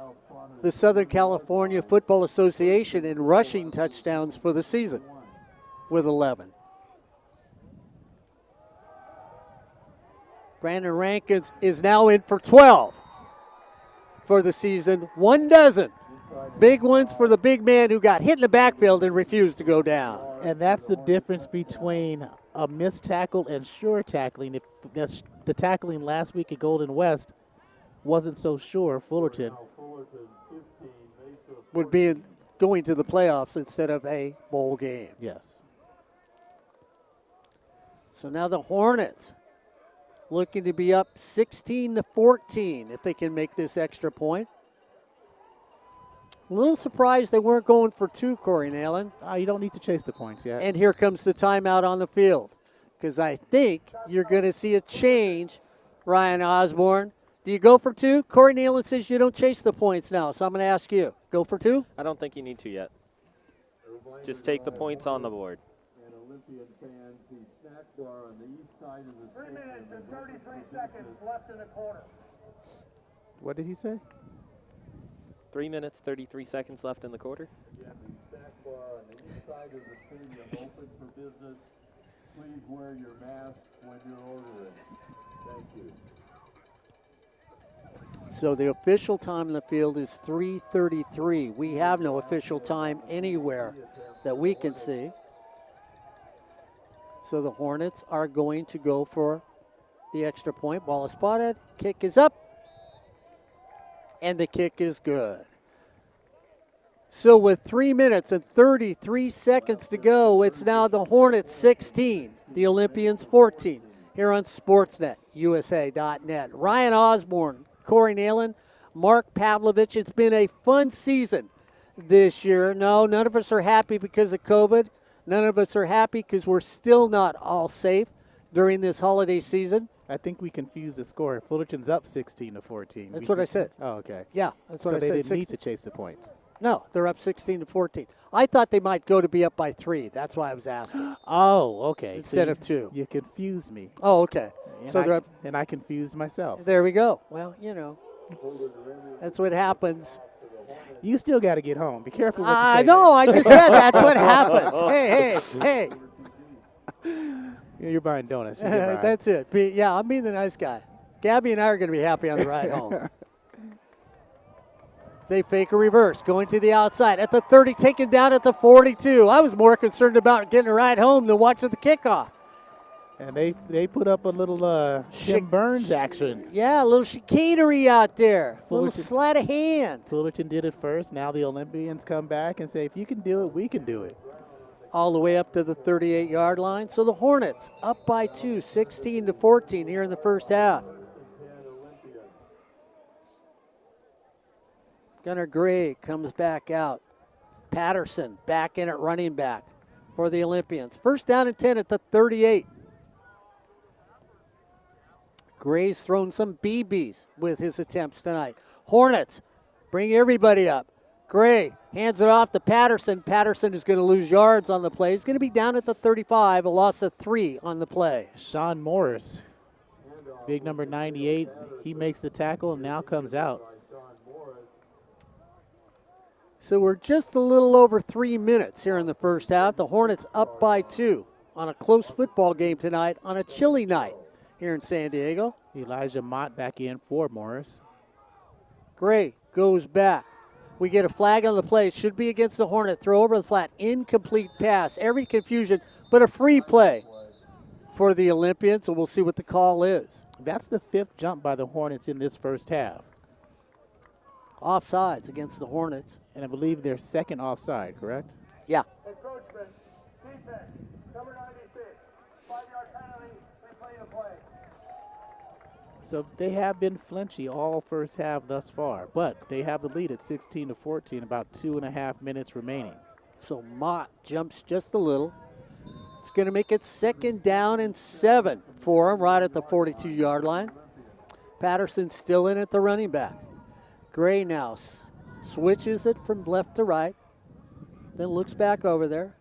the Southern California Football Association in rushing touchdowns for the season with 11. Brandon Rankins is now in for 12 for the season. 1 dozen. Big ones for the big man who got hit in the backfield and refused to go down. And that's the difference between a missed tackle and sure tackling. If the tackling last week at Golden West wasn't so sure, Fullerton would be going to the playoffs instead of a bowl game. Yes. So now the Hornets looking to be up 16-14 if they can make this extra point. A little surprised they weren't going for 2, Corey Neyland. You don't need to chase the points yet. And here comes the timeout on the field because I think you're going to see a change, Ryan Osborne. Do you go for 2? Corey Neyland says you don't chase the points now, so I'm going to ask you. Go for 2? I don't think you need to yet. Just take the points on the board. And Olympian fans, the snack bar on the east side of the 3 minutes and 33 seconds left in the quarter. What did he say? 3 minutes, 33 seconds left in the quarter. Yeah, the snack bar on the east side of the stadium open for business. Please wear your mask when you're ordering. Thank you. So the official time in the field is 3:33. We have no official time anywhere that we can see. So the Hornets are going to go for the extra point. Ball is spotted. Kick is up. And the kick is good. So with 3 minutes and 33 seconds to go, it's now the Hornets 16, the Olympians 14. Here on Sportsnet, USA.net. Ryan Osborne, Corey Neyland, Mark Pavlovich. It's been a fun season this year. No, none of us are happy because of COVID. None of us are happy because we're still not all safe during this holiday season. I think we confused the score. Fullerton's up 16-14. That's what I said. Oh, okay. Yeah, that's what I said. So they didn't need to chase the points. No, they're up 16-14. I thought they might go to be up by 3. That's why I was asking. Oh, okay. Instead So of 2. You confused me. Oh, okay. So they're up. And I confused myself. There we go. Well, you know, that's what happens. You still got to get home. Be careful what you say. I know. I just said that's what happens. Hey. You're buying donuts. You get by. That's it. Yeah, I'm being the nice guy. Gabby and I are going to be happy on the ride home. They fake a reverse, going to the outside at the 30, taken down at the 42. I was more concerned about getting a ride home than watching the kickoff. And they put up a little Jim Burns action. Yeah, a little chicanery out there. A little Fullerton. sleight of hand. Fullerton did it first. Now the Olympians come back and say, if you can do it, we can do it. All the way up to the 38-yard line. So the Hornets up by 2, 16-14 here in the first half. Gunnar Gray comes back out. Patterson back in at running back for the Olympians. First down and 10 at the 38. Gray's thrown some BBs with his attempts tonight. Hornets bring everybody up. Gray hands it off to Patterson. Patterson is going to lose yards on the play. He's going to be down at the 35, a loss of 3 on the play. Sean Morris, big number 98, he makes the tackle and now comes out. So we're just a little over 3 minutes here in the first half. The Hornets up by 2 on a close football game tonight on a chilly night here in San Diego. Elijah Mott back in for Morris. Gray goes back. We get a flag on the play. It should be against the Hornet. Throw over the flat. Incomplete pass. Every confusion, but a free play for the Olympians, so we'll see what the call is. That's the 5th jump by the Hornets in this first half. Offsides against the Hornets. And I believe their second offside, correct? Yeah. Encroachment. Defense. Number 96. 5-yard penalty. Replay the play. So they have been flinchy all first half thus far, but they have the lead at 16-14, about 2.5 minutes remaining. So Mott jumps just a little. It's going to make it 2nd down and 7 for him right at the 42-yard line. Patterson still in at the running back. Gray now switches it from left to right, then looks back over there.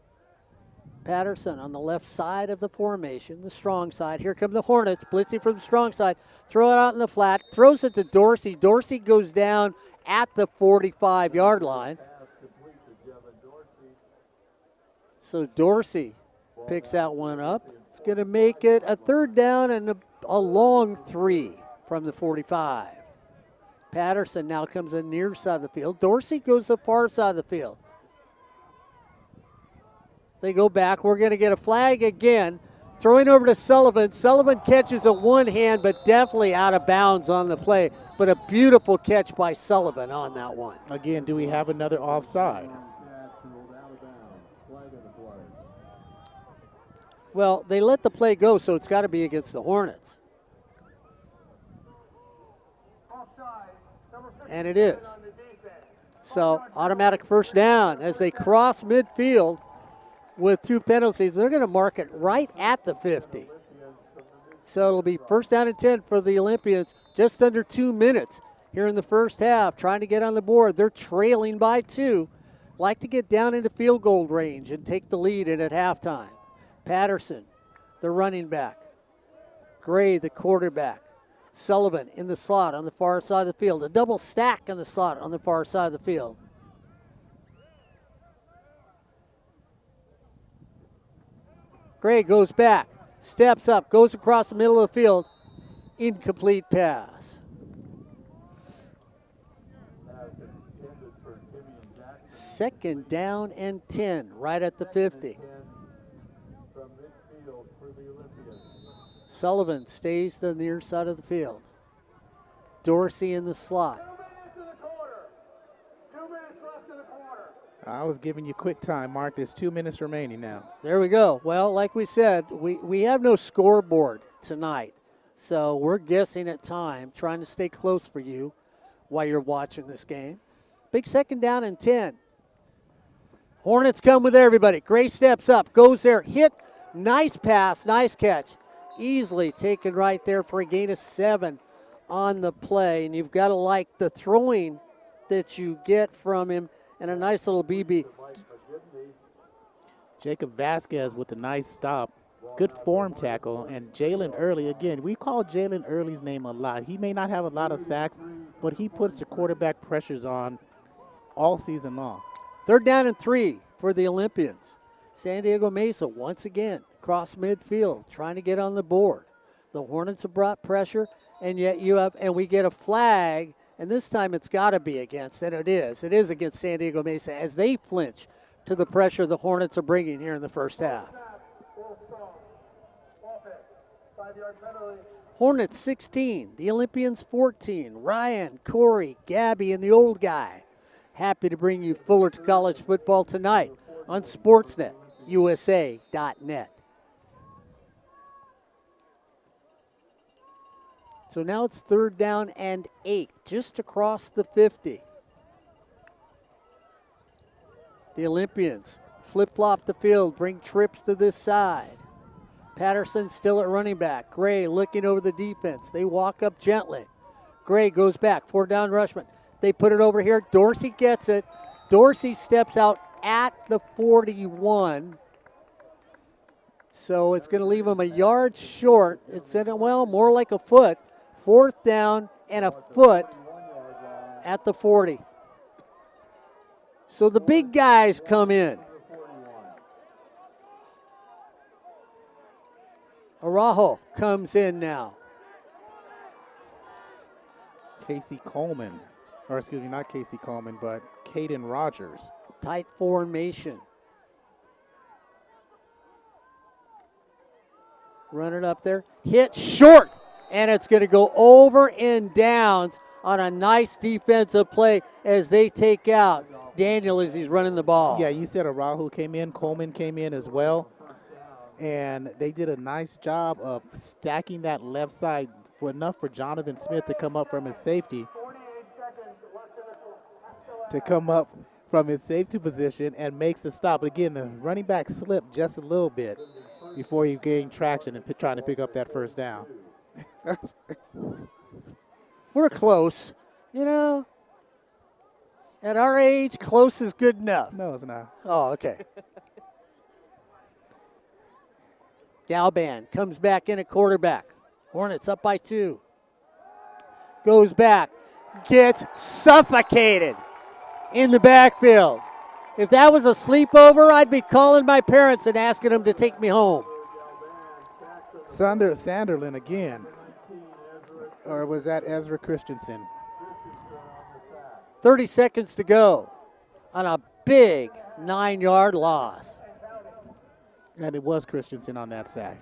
Patterson on the left side of the formation, the strong side. Here come the Hornets, blitzing from the strong side. Throw it out in the flat, throws it to Dorsey. Dorsey goes down at the 45-yard line. So Dorsey picks that one up. It's going to make it a 3rd down and a long 3 from the 45. Patterson now comes in near side of the field. Dorsey goes the far side of the field. They go back. We're going to get a flag again. Throwing over to Sullivan. Sullivan catches it one hand, but definitely out of bounds on the play. But a beautiful catch by Sullivan on that one. Again, do we have another offside? Well, they let the play go, so it's got to be against the Hornets. And it is. So automatic first down as they cross midfield with 2 penalties. They're going to mark it right at the 50. So it'll be first down and 10 for the Olympians. Just under 2 minutes here in the first half, trying to get on the board. They're trailing by 2. Like to get down into field goal range and take the lead in at halftime. Patterson, the running back. Gray, the quarterback. Sullivan in the slot on the far side of the field. A double stack in the slot on the far side of the field. Gray goes back, steps up, goes across the middle of the field. Incomplete pass. for Timmy and Jackson. Second down and 10, right at the 50. From midfield for the Olympians. Sullivan stays to the near side of the field. Dorsey in the slot. 2 minutes in the quarter. 2 minutes left in the quarter. I was giving you quick time, Mark. There's 2 minutes remaining now. There we go. Well, like we said, we have no scoreboard tonight. So we're guessing at time, trying to stay close for you while you're watching this game. Big second down and 10. Hornets come with everybody. Gray steps up, goes there, hit, nice pass, nice catch. Easily taken right there for a gain of 7 on the play. And you've got to like the throwing that you get from him and a nice little BB. Jacob Vasquez with a nice stop. Good form tackle. And Jalen Early, again, we call Jalen Early's name a lot. He may not have a lot of sacks, but he puts the quarterback pressures on all season long. Third down and 3 for the Olympians. San Diego Mesa once again across midfield trying to get on the board. The Hornets have brought pressure, and yet we get a flag, and this time it's got to be against, and it is. It is against San Diego Mesa as they flinch to the pressure the Hornets are bringing here in the first half. Full stop. Offense. 5-yard penalty. Hornets 16, the Olympians 14. Ryan, Corey, Gabby, and the old guy. Happy to bring you Fullerton College football tonight on Sportsnet, USA.net. So now it's third down and 8, just across the 50. The Olympians flip-flop the field, bring trips to this side. Patterson still at running back. Gray looking over the defense. They walk up gently. Gray goes back, 4 down rushman. They put it over here. Dorsey gets it. Dorsey steps out at the 41. So it's going to leave him a yard short. It's more like a foot. 4th down and a foot at the 40. So the big guys come in. Araujo comes in now. Casey Coleman, or excuse me, not Casey Coleman, but Caden Rogers. Tight formation. Run it up there. Hit short. And it's going to go over in downs on a nice defensive play as they take out Daniel as he's running the ball. Yeah, you said Araujo came in. Coleman came in as well. And they did a nice job of stacking that left side for enough for Jonathan Smith to come up from his safety. 48 seconds left in the To come up from his safety position and makes the stop. But again, the running back slipped just a little bit before he gained traction and trying to pick up that first down. We're close. You know, at our age, close is good enough. No, it's not. Oh, okay. Galban comes back in at quarterback. Hornets up by 2. Goes back. Gets suffocated in the backfield. If that was a sleepover, I'd be calling my parents and asking them to take me home. Sanderlin again. Or was that Ezra Christensen? 30 seconds to go on a big 9-yard loss. And it was Christensen on that sack.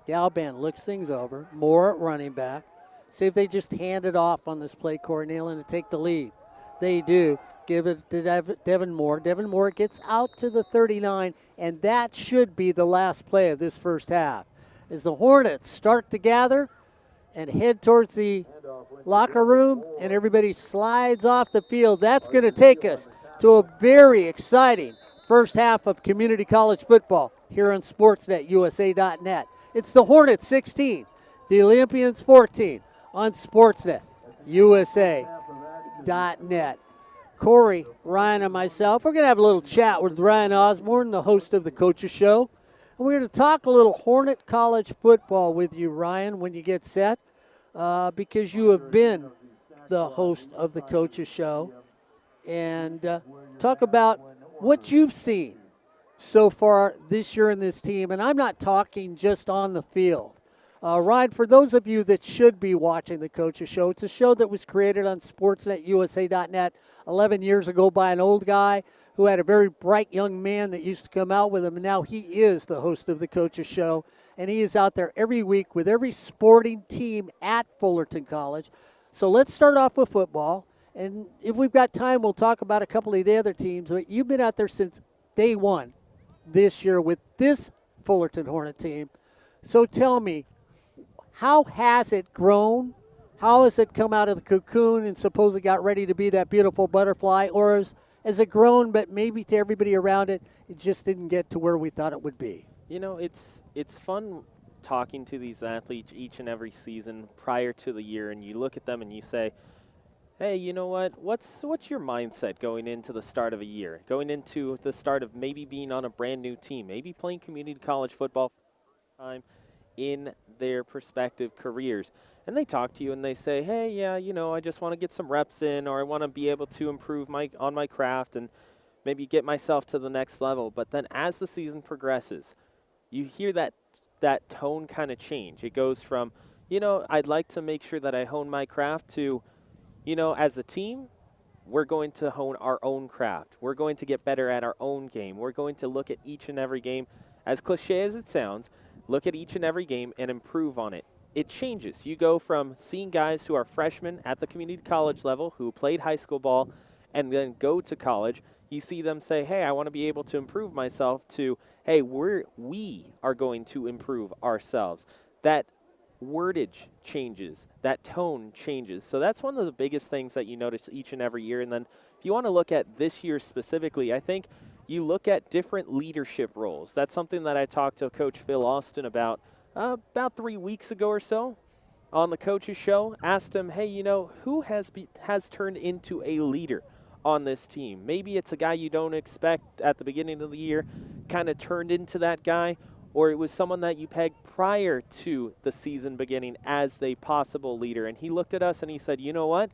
Galban looks things over. Moore at running back. See if they just hand it off on this play, Corey Neyland, to take the lead. They do. Give it to Devin Moore. Devin Moore gets out to the 39, and that should be the last play of this first half. As the Hornets start to gather and head towards the locker room, and everybody slides off the field, that's going to take us to a very exciting first half of community college football here on Sportsnet, USA.net. It's the Hornets 16, the Olympians 14 on Sportsnet, USA.net. Corey, Ryan, and myself, we're going to have a little chat with Ryan Osborne, the host of the Coaches Show. And we're going to talk a little Hornet college football with you, Ryan, when you get set, because you have been the host of the Coaches Show. And talk about what you've seen so far this year in this team. And I'm not talking just on the field. Ryan, for those of you that should be watching the Coaches Show, it's a show that was created on SportsNetUSA.net 11 years ago by an old guy who had a very bright young man that used to come out with him, and now he is the host of the Coaches Show, and he is out there every week with every sporting team at Fullerton College. So let's start off with football, and if we've got time, we'll talk about a couple of the other teams, but you've been out there since day one this year with this Fullerton Hornet team. So tell me, how has it grown? How has it come out of the cocoon and supposedly got ready to be that beautiful butterfly? Or has it grown, but maybe to everybody around it, it just didn't get to where we thought it would be? You know, it's fun talking to these athletes each and every season prior to the year, and you look at them and you say, hey, you know what? What's your mindset going into the start of a year, going into the start of maybe being on a brand new team, maybe playing community college football for the first time in their prospective careers? And they talk to you and they say, hey, yeah, you know, I just want to get some reps in, or I want to be able to improve on my craft and maybe get myself to the next level. But then as the season progresses, you hear that tone kind of change. It goes from, you know, I'd like to make sure that I hone my craft to, you know, as a team, we're going to hone our own craft. We're going to get better at our own game. We're going to look at each and every game, as cliche as it sounds, look at each and every game and improve on it. It changes. You go from seeing guys who are freshmen at the community college level who played high school ball and then go to college. You see them say, hey, I want to be able to improve myself, to, hey, we are going to improve ourselves. That wordage changes, that tone changes. So that's one of the biggest things that you notice each and every year. And then if you want to look at this year specifically, I think you look at different leadership roles. That's something that I talked to Coach Phil Austin about 3 weeks ago or so on the Coaches Show. Asked him, hey, you know, who has turned into a leader on this team? Maybe it's a guy you don't expect at the beginning of the year, kind of turned into that guy, or it was someone that you pegged prior to the season beginning as a possible leader. And he looked at us and he said, you know what?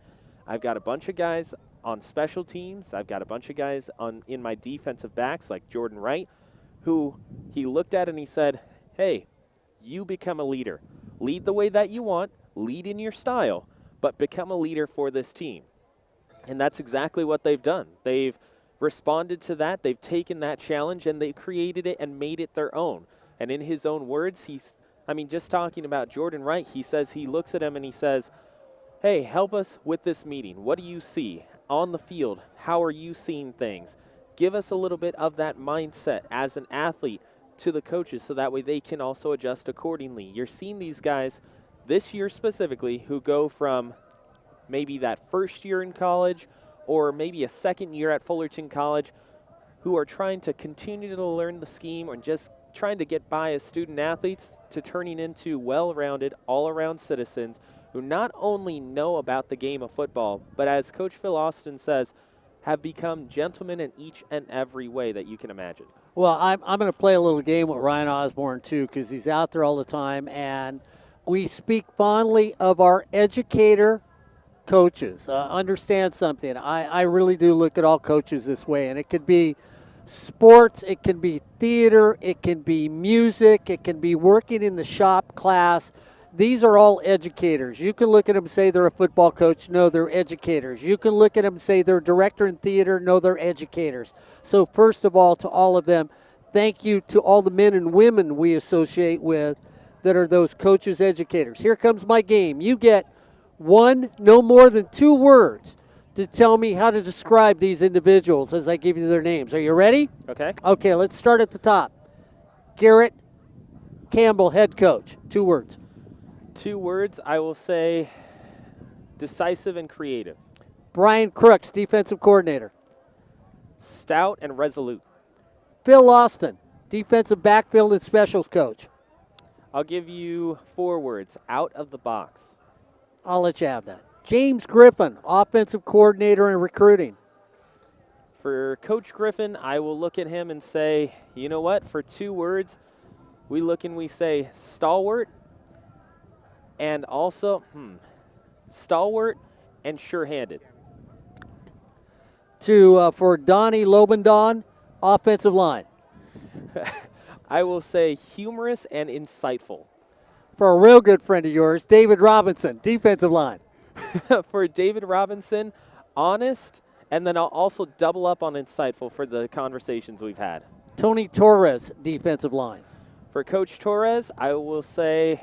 I've got a bunch of guys on special teams. I've got a bunch of guys in my defensive backs like Jordan Wright, who he looked at and he said, hey, you become a leader. Lead the way that you want, lead in your style, but become a leader for this team. And that's exactly what they've done. They've responded to that. They've taken that challenge and they created it and made it their own. And in his own words, just talking about Jordan Wright, he says, he looks at him and he says, hey, help us with this meeting. What do you see on the field? How are you seeing things? Give us a little bit of that mindset as an athlete to the coaches, so that way they can also adjust accordingly. You're seeing these guys this year specifically who go from maybe that first year in college or maybe a second year at Fullerton College, who are trying to continue to learn the scheme or just trying to get by as student athletes, to turning into well-rounded, all-around citizens who not only know about the game of football, but as Coach Phil Austin says, have become gentlemen in each and every way that you can imagine. Well, I'm going to play a little game with Ryan Osborne, too, because he's out there all the time, and we speak fondly of our educator coaches. Understand something. I really do look at all coaches this way, and it could be sports, it can be theater, it can be music, it can be working in the shop class. These are all educators. You can look at them and say they're a football coach. No, they're educators. You can look at them and say they're a director in theater. No, they're educators. So first of all, to all of them, thank you to all the men and women we associate with that are those coaches, educators. Here comes my game. You get no more than 2 words to tell me how to describe these individuals as I give you their names. Are you ready? Okay. Okay, let's start at the top. Garrett Campbell, head coach. 2 words. 2 words, I will say decisive and creative. Brian Crooks, defensive coordinator. Stout and resolute. Phil Austin, defensive backfield and specials coach. I'll give you 4 words, out of the box. I'll let you have that. James Griffin, offensive coordinator and recruiting. For Coach Griffin, I will look at him and say, you know what, for 2 words, we look and we say stalwart and also, stalwart and sure-handed. For Donnie Lobendon, offensive line. I will say humorous and insightful. for a real good friend of yours, David Robinson, defensive line. For David Robinson, honest, and then I'll also double up on insightful for the conversations we've had. Tony Torres, defensive line. For Coach Torres, I will say,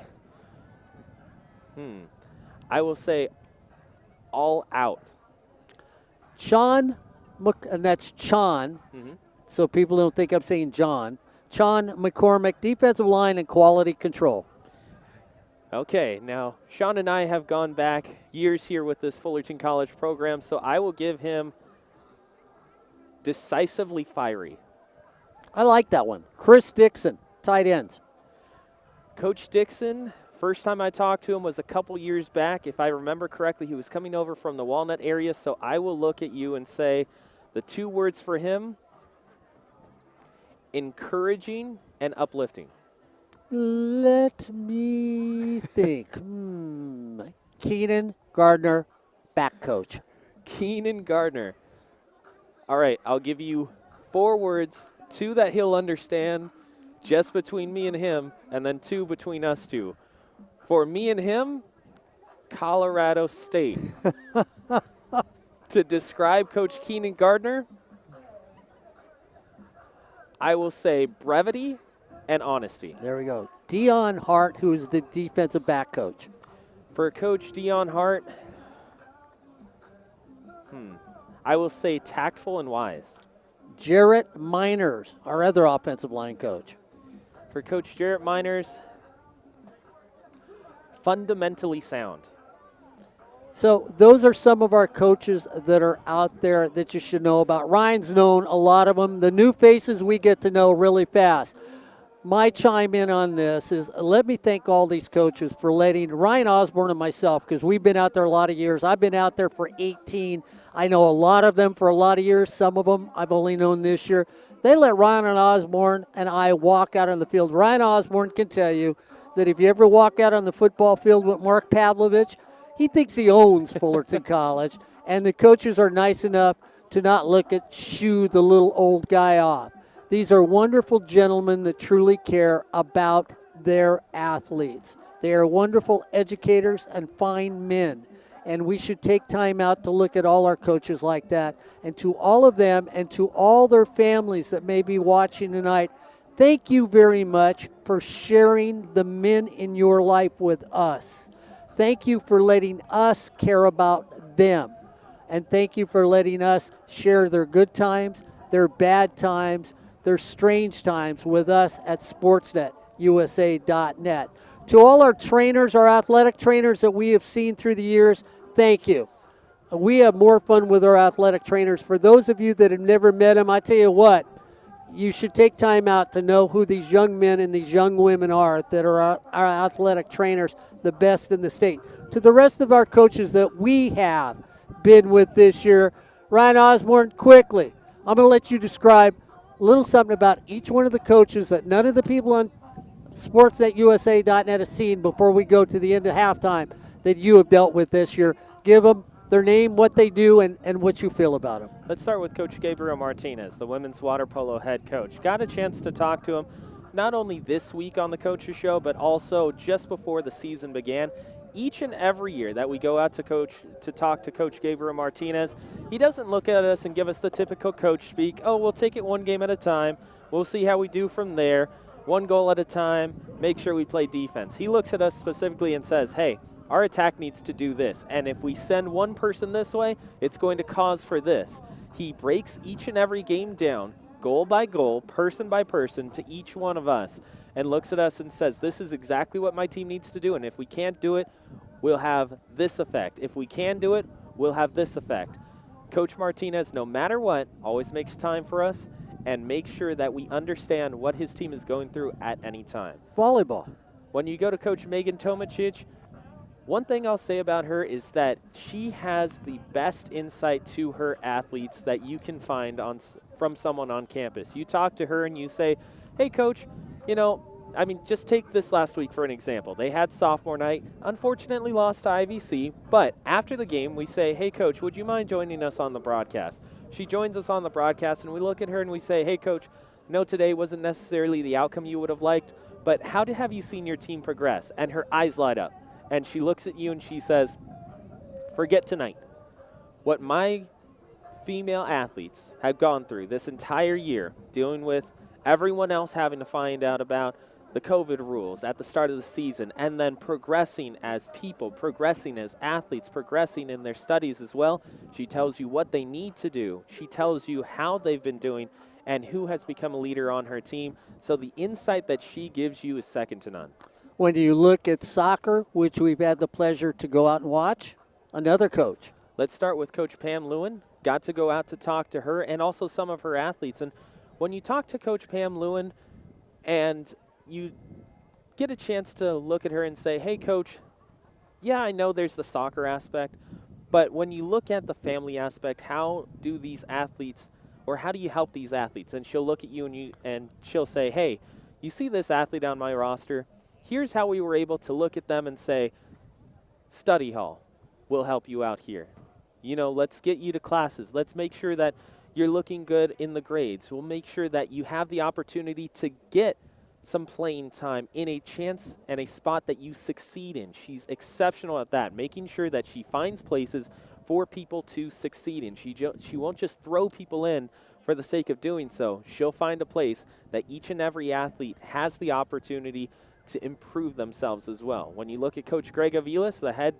all out. Sean, and that's Chon, so people don't think I'm saying John. Chon McCormick, defensive line and quality control. Okay, now Sean and I have gone back years here with this Fullerton College program, so I will give him decisively fiery. I like that one. Chris Dixon, tight ends. Coach Dixon, first time I talked to him was a couple years back. If I remember correctly, he was coming over from the Walnut area, so I will look at you and say the 2 words for him: encouraging and uplifting. Let me think. Keenan Gardner, back coach. Keenan Gardner. All right, I'll give you 4 words, 2 that he'll understand just between me and him, and then 2 between us two. For me and him, Colorado State. To describe Coach Keenan Gardner, I will say brevity and honesty. There we go. Dion Hart, who is the defensive back coach. For Coach Dion Hart, I will say tactful and wise. Jarrett Miners, our other offensive line coach. For Coach Jarrett Miners, fundamentally sound. So those are some of our coaches that are out there that you should know about. Ryan's known a lot of them. The new faces we get to know really fast. My chime in on this is let me thank all these coaches for letting Ryan Osborne and myself, because we've been out there a lot of years. I've been out there for 18. I know a lot of them for a lot of years. Some of them I've only known this year. They let Ryan and Osborne and I walk out on the field. Ryan Osborne can tell you that if you ever walk out on the football field with Mark Pavlovich, he thinks he owns Fullerton College, and the coaches are nice enough to not look at shoo the little old guy off. These are wonderful gentlemen that truly care about their athletes. They are wonderful educators and fine men, and we should take time out to look at all our coaches like that. And to all of them and to all their families that may be watching tonight, thank you very much for sharing the men in your life with us. Thank you for letting us care about them. And thank you for letting us share their good times, their bad times, their strange times with us at sportsnetusa.net. To all our trainers, our athletic trainers that we have seen through the years, thank you. We have more fun with our athletic trainers. For those of you that have never met them, I tell you what, you should take time out to know who these young men and these young women are that are our athletic trainers, the best in the state. To the rest of our coaches that we have been with this year, Ryan Osborne, quickly, I'm going to let you describe a little something about each one of the coaches that none of the people on sportsnetusa.net have seen before we go to the end of halftime that you have dealt with this year. Give them their name, what they do, and what you feel about them. Let's start with Coach Gabriel Martinez, the women's water polo head coach. Got a chance to talk to him not only this week on the Coaches Show, but also just before the season began. Each and every year that we go out to talk to Coach Gabriel Martinez, he doesn't look at us and give us the typical coach speak. Oh, we'll take it one game at a time. We'll see how we do from there. One goal at a time. Make sure we play defense. He looks at us specifically and says, hey, our attack needs to do this. And if we send one person this way, it's going to cause for this. He breaks each and every game down, goal by goal, person by person, to each one of us, and looks at us and says, this is exactly what my team needs to do, and if we can't do it, we'll have this effect. If we can do it, we'll have this effect. Coach Martinez, no matter what, always makes time for us and makes sure that we understand what his team is going through at any time. Volleyball. When you go to Coach Megan Tomacic, one thing I'll say about her is that she has the best insight to her athletes that you can find from someone on campus. You talk to her and you say, hey, Coach, just take this last week for an example. They had sophomore night, unfortunately lost to IVC, but after the game we say, hey, Coach, would you mind joining us on the broadcast? She joins us on the broadcast and we look at her and we say, hey, Coach, no, today wasn't necessarily the outcome you would have liked, but have you seen your team progress? And her eyes light up. And she looks at you and she says, forget tonight. What my female athletes have gone through this entire year, dealing with everyone else having to find out about the COVID rules at the start of the season, and then progressing as people, progressing as athletes, progressing in their studies as well. She tells you what they need to do. She tells you how they've been doing and who has become a leader on her team. So the insight that she gives you is second to none. When you look at soccer, which we've had the pleasure to go out and watch, another coach. Let's start with Coach Pam Lewin. Got to go out to talk to her and also some of her athletes. And when you talk to Coach Pam Lewin and you get a chance to look at her and say, hey, Coach, yeah, I know there's the soccer aspect, but when you look at the family aspect, how do these athletes, or how do you help these athletes? And she'll look at you and she'll say, hey, you see this athlete on my roster? Here's how we were able to look at them and say, study hall will help you out here. You know, let's get you to classes. Let's make sure that you're looking good in the grades. We'll make sure that you have the opportunity to get some playing time in a chance and a spot that you succeed in. She's exceptional at that, making sure that she finds places for people to succeed in. She won't just throw people in for the sake of doing so. She'll find a place that each and every athlete has the opportunity to improve themselves as well. When you look at Coach Greg Aviles, the head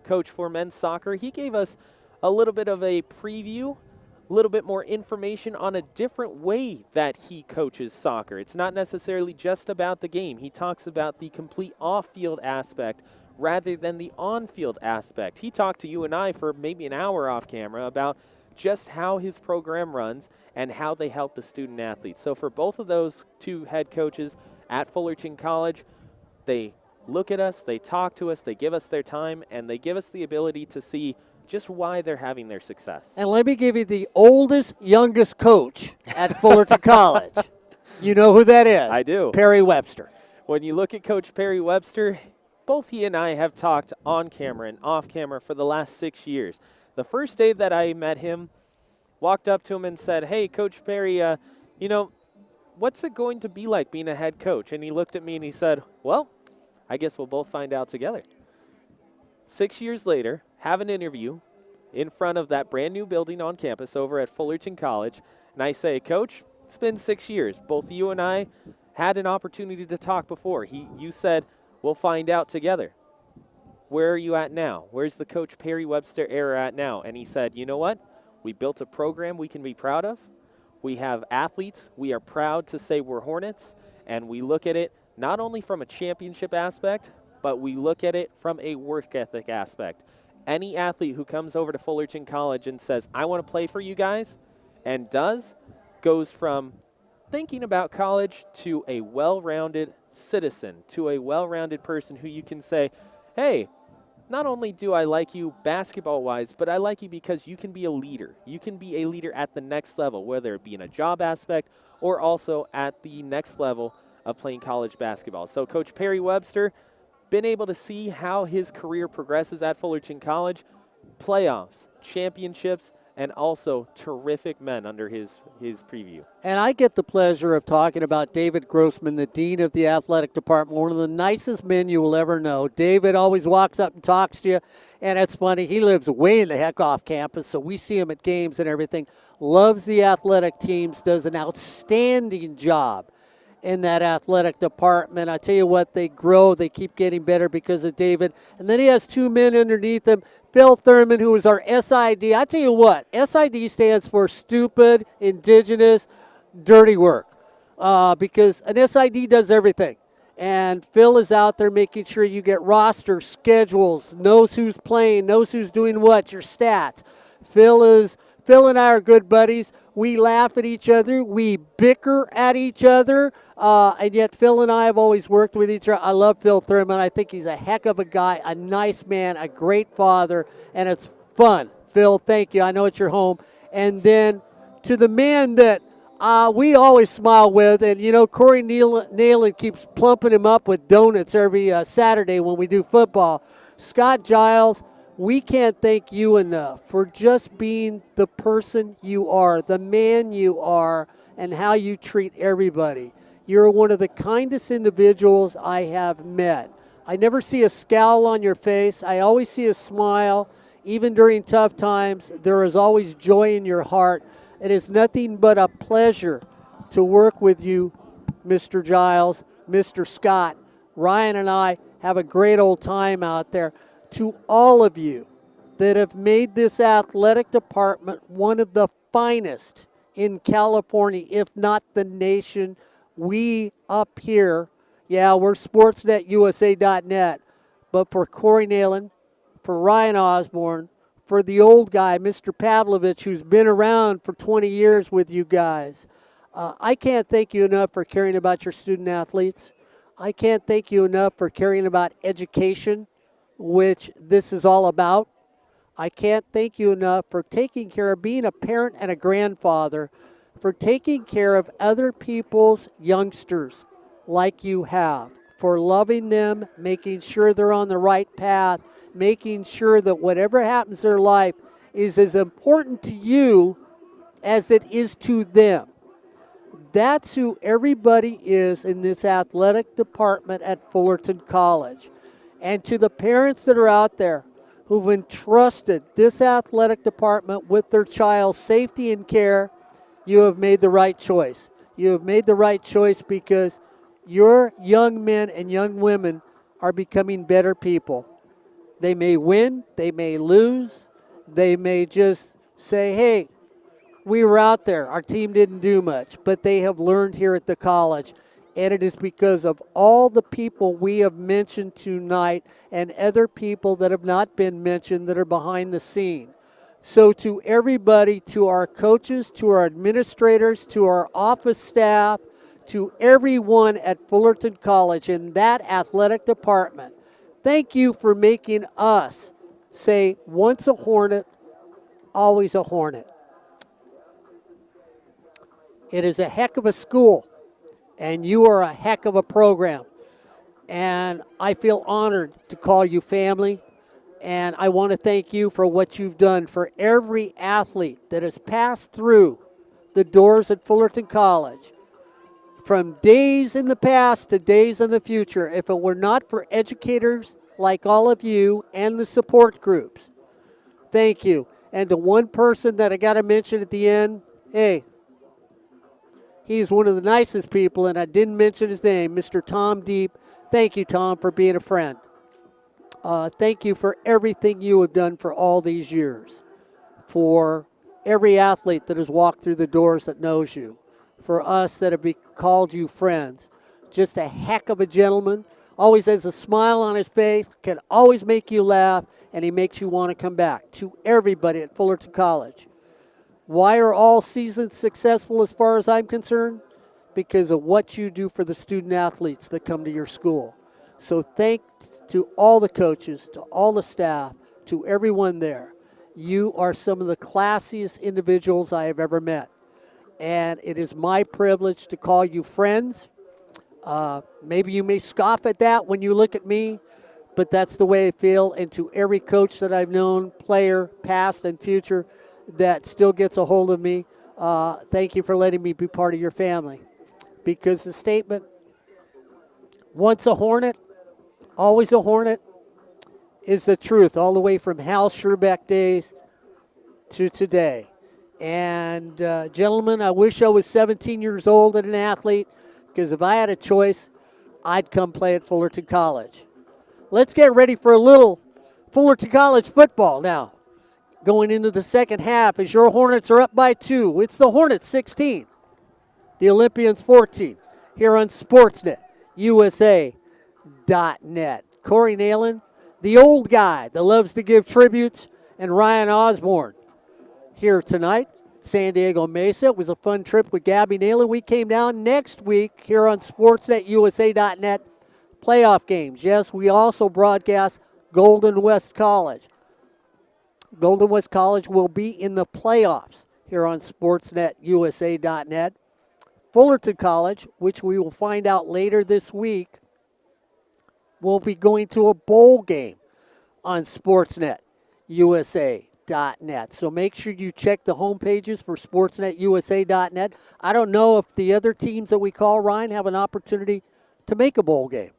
coach for men's soccer, he gave us a little bit of a preview, a little bit more information on a different way that he coaches soccer. It's not necessarily just about the game. He talks about the complete off-field aspect rather than the on-field aspect. He talked to you and I for maybe an hour off camera about just how his program runs and how they help the student athletes. So for both of those two head coaches at Fullerton College, they look at us, they talk to us, they give us their time, and they give us the ability to see just why they're having their success. And let me give you the oldest, youngest coach at Fullerton College. You know who that is? I do. Perry Webster. When you look at Coach Perry Webster, both he and I have talked on camera and off camera for the last 6 years. The first day that I met him, walked up to him and said, hey, Coach Perry, you know, what's it going to be like being a head coach? And he looked at me and he said, well, I guess we'll both find out together. 6 years later, have an interview in front of that brand new building on campus over at Fullerton College. And I say, Coach, it's been 6 years. Both you and I had an opportunity to talk before. You said, we'll find out together. Where are you at now? Where's the Coach Perry Webster era at now? And he said, you know what? We built a program we can be proud of. We have athletes. We are proud to say we're Hornets. And we look at it not only from a championship aspect, but we look at it from a work ethic aspect. Any athlete who comes over to Fullerton College and says, I want to play for you guys, and goes from thinking about college to a well-rounded citizen, to a well-rounded person who you can say, hey, not only do I like you basketball-wise, but I like you because you can be a leader. You can be a leader at the next level, whether it be in a job aspect or also at the next level of playing college basketball. So Coach Perry Webster, been able to see how his career progresses at Fullerton College, playoffs, championships, and also terrific men under his preview. And I get the pleasure of talking about David Grossman, the dean of the athletic department, one of the nicest men you will ever know. David always walks up and talks to you, and it's funny. He lives way the heck off campus, so we see him at games and everything. Loves the athletic teams, does an outstanding job in that athletic department. I tell you what, they grow. They keep getting better because of David. And then he has two men underneath him, Phil Thurman, who is our SID. I tell you what, SID stands for stupid, indigenous, dirty work, because an SID does everything. And Phil is out there making sure you get roster, schedules, knows who's playing, knows who's doing what, your stats. Phil and I are good buddies. We laugh at each other. We bicker at each other. And yet Phil and I have always worked with each other. I love Phil Thurman. I think he's a heck of a guy, a nice man, a great father, and it's fun. Phil, thank you. I know it's your home. And then to the man that we always smile with, and, you know, Corey Neyland keeps plumping him up with donuts every Saturday when we do football. Scott Giles, we can't thank you enough for just being the person you are, the man you are, and how you treat everybody. You're one of the kindest individuals I have met. I never see a scowl on your face. I always see a smile. Even during tough times, there is always joy in your heart. It is nothing but a pleasure to work with you, Mr. Giles, Mr. Scott. Ryan and I have a great old time out there. To all of you that have made this athletic department one of the finest in California, if not the nation, we up here, yeah, we're sportsnetusa.net, but for Corey Neyland, for Ryan Osborne, for the old guy, Mr. Pavlovich, who's been around for 20 years with you guys, I can't thank you enough for caring about your student athletes. I can't thank you enough for caring about education, which this is all about. I can't thank you enough for taking care of being a parent and a grandfather, for taking care of other people's youngsters like you have, for loving them, making sure they're on the right path, making sure that whatever happens in their life is as important to you as it is to them. That's who everybody is in this athletic department at Fullerton College. And to the parents that are out there who've entrusted this athletic department with their child's safety and care, you have made the right choice. You have made the right choice because your young men and young women are becoming better people. They may win, they may lose, they may just say, hey, we were out there, our team didn't do much, but they have learned here at the college. And it is because of all the people we have mentioned tonight and other people that have not been mentioned that are behind the scene. So to everybody, to our coaches, to our administrators, to our office staff, to everyone at Fullerton College in that athletic department, thank you for making us say once a Hornet, always a Hornet. It is a heck of a school, and you are a heck of a program. And I feel honored to call you family. And I want to thank you for what you've done for every athlete that has passed through the doors at Fullerton College. From days in the past to days in the future, if it were not for educators like all of you and the support groups, thank you. And to one person that I got to mention at the end, hey, he's one of the nicest people, and I didn't mention his name, Mr. Tom Deep. Thank you, Tom, for being a friend. Thank you for everything you have done for all these years, for every athlete that has walked through the doors that knows you, for us that have called you friends. Just a heck of a gentleman, always has a smile on his face, can always make you laugh, and he makes you want to come back. To everybody at Fullerton College. Why are all seasons successful as far as I'm concerned? Because of what you do for the student athletes that come to your school. So thanks to all the coaches, to all the staff, to everyone there. You are some of the classiest individuals I have ever met. And it is my privilege to call you friends. Maybe you may scoff at that when you look at me, but that's the way I feel. And to every coach that I've known, player, past and future, that still gets a hold of me, thank you for letting me be part of your family. Because the statement, once a Hornet, always a Hornet, is the truth, all the way from Hal Scherbeck days to today. And gentlemen, I wish I was 17 years old and an athlete, because if I had a choice, I'd come play at Fullerton College. Let's get ready for a little Fullerton College football now. Going into the second half as your Hornets are up by 2. It's the Hornets 16, the Olympians 14, here on Sportsnet USA.net. Corey Neyland, the old guy that loves to give tributes, and Ryan Osborne here tonight, San Diego Mesa. It was a fun trip with Gabby Neyland. We came down next week here on SportsNetUSA.net. Playoff games. Yes, we also broadcast Golden West College. Golden West College will be in the playoffs here on SportsNetUSA.net. Fullerton College, which we will find out later this week, will be going to a bowl game on SportsNetUSA.net. sportsnetusa.net. So make sure you check the home pages for sportsnetusa.net. I don't know if the other teams that we call, Ryan, have an opportunity to make a bowl game.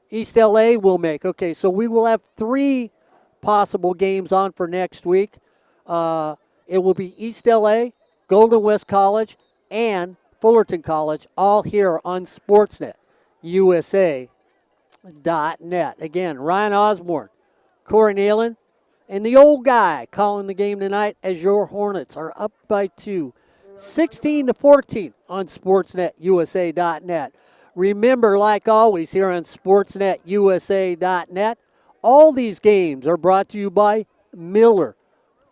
East LA will make. Okay, so we will have 3 possible games on for next week. It will be East LA, Golden West College, and Fullerton College, all here on sportsnetusa.net. Again, Ryan Osborne, Corey Neyland, and the old guy calling the game tonight as your Hornets are up by 2, 16-14 on sportsnetusa.net. Remember, like always, here on sportsnetusa.net, all these games are brought to you by Miller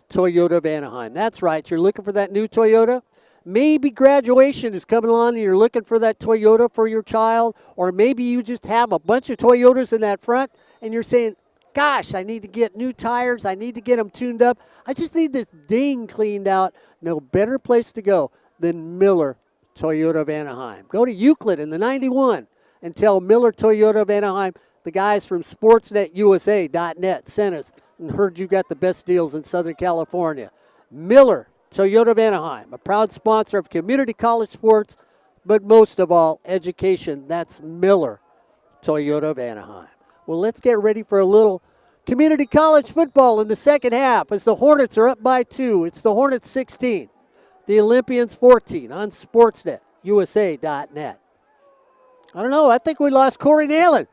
Toyota of Anaheim. That's right. You're looking for that new Toyota? Maybe graduation is coming along and you're looking for that Toyota for your child, or maybe you just have a bunch of Toyotas in that front and you're saying, gosh, I need to get new tires. I need to get them tuned up. I just need this ding cleaned out. No better place to go than Miller Toyota of Anaheim. Go to Euclid in the 91 and tell Miller Toyota of Anaheim the guys from sportsnetusa.net sent us and heard you got the best deals in Southern California. Miller Toyota of Anaheim, a proud sponsor of community college sports, but most of all, education. That's Miller Toyota of Anaheim. Well, let's get ready for a little community college football in the second half as the Hornets are up by 2. It's the Hornets 16, the Olympians 14 on sportsnetusa.net. I don't know. I think we lost Corey Neyland.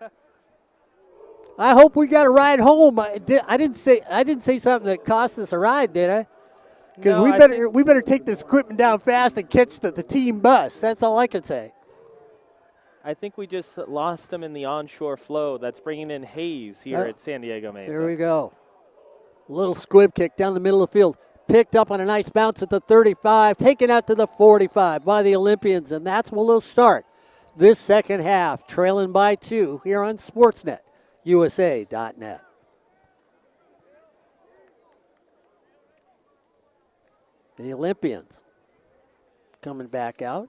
I hope we got a ride home. I didn't say something that cost us a ride, did I? Because No, we better take this equipment down fast and catch the team bus. That's all I can say. I think we just lost him in the onshore flow. That's bringing in Hayes here at San Diego Mesa. There we go. Little squib kick down the middle of the field. Picked up on a nice bounce at the 35. Taken out to the 45 by the Olympians. And that's where we'll start this second half. Trailing by 2 here on sportsnetusa.net. The Olympians coming back out.